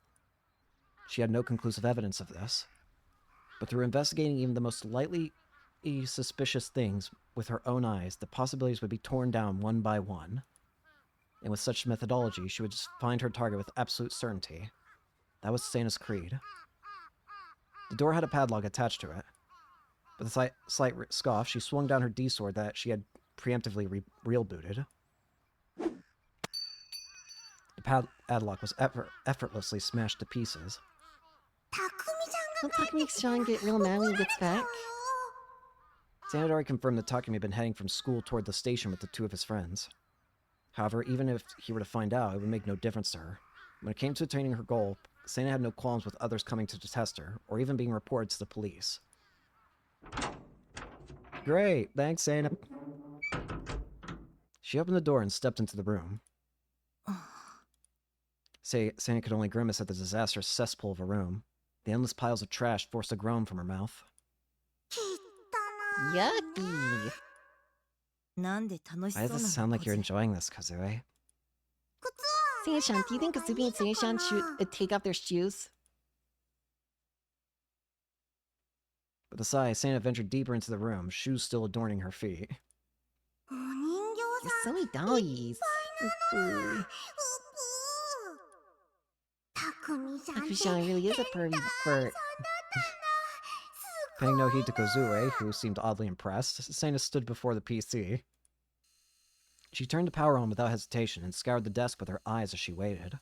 She had no conclusive evidence of this. But through investigating even the most slightly suspicious things with her own eyes, the possibilities would be torn down one by one. And with such methodology, she would just find her target with absolute certainty. That was Seina's creed. The door had a padlock attached to it. With a slight scoff, she swung down her D-sword that she had preemptively reel-booted. The padlock was effortlessly smashed to pieces. Will Takumi-chan get real mad when he gets back? Seina had already confirmed that Takumi had been heading from school toward the station with the two of his friends. However, even if he were to find out, it would make no difference to her. When it came to attaining her goal, Seina had no qualms with others coming to detest her, or even being reported to the police. Great, thanks, Seina. She opened the door and stepped into the room. Seina could only grimace at the disastrous cesspool of a room. The endless piles of trash forced a groan from her mouth. Yucky! Why does it sound like you're enjoying this, Kozue? Seiya-chan, do you think Kasubi and Seiya-chan should take off their shoes? With a sigh, Seina ventured deeper into the room, shoes still adorning her feet. There's so many dollies. Takumi-chan really is a pervert. Paying no heed to Kozue, who seemed oddly impressed, Seina stood before the PC. She turned the power on without hesitation and scoured the desk with her eyes as she waited.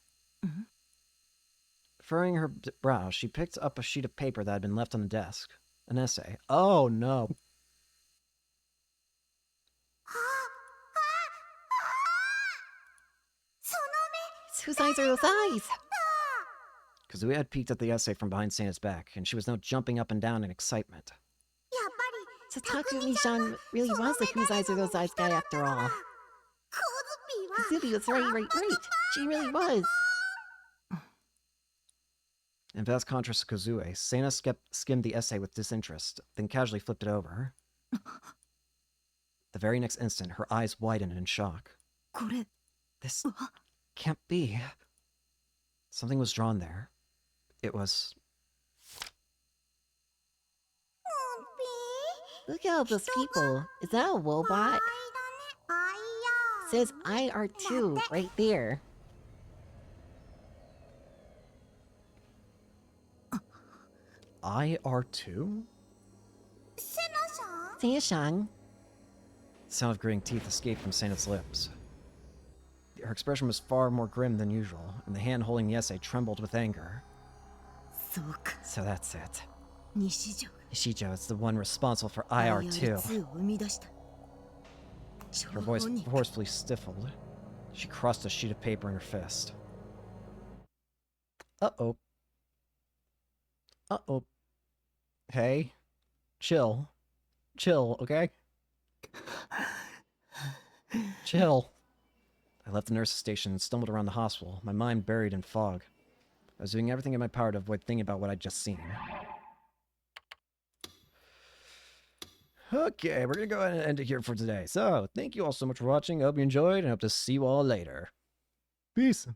Furrowing her brows, she picked up a sheet of paper that had been left on the desk. An essay. Oh no! Whose eyes are those eyes? Kozue had peeked at the essay from behind Seina's back, and she was now jumping up and down in excitement. So Takumi-chan really was the whose eyes are those eyes guy after all. Kasubi was right. She really was. In vast contrast to Kozue, Seina skimmed the essay with disinterest, then casually flipped it over. The very next instant, her eyes widened in shock. This can't be. Something was drawn there. It was... Look at all those people. Is that a robot? It says IR2 right there. IR2? Seiya-chan. The sound of gritting teeth escaped from Seina's lips. Her expression was far more grim than usual, and the hand holding the essay trembled with anger. So that's it. Nishijo is the one responsible for IR2. Her voice forcefully stifled. She crossed a sheet of paper in her fist. Uh-oh. Uh-oh. Hey. Chill. Chill, okay? Chill. I left the nurse's station and stumbled around the hospital, my mind buried in fog. I was doing everything in my power to avoid thinking about what I'd just seen. Okay, we're gonna go ahead and end it here for today. So, thank you all so much for watching. I hope you enjoyed, and I hope to see you all later. Peace.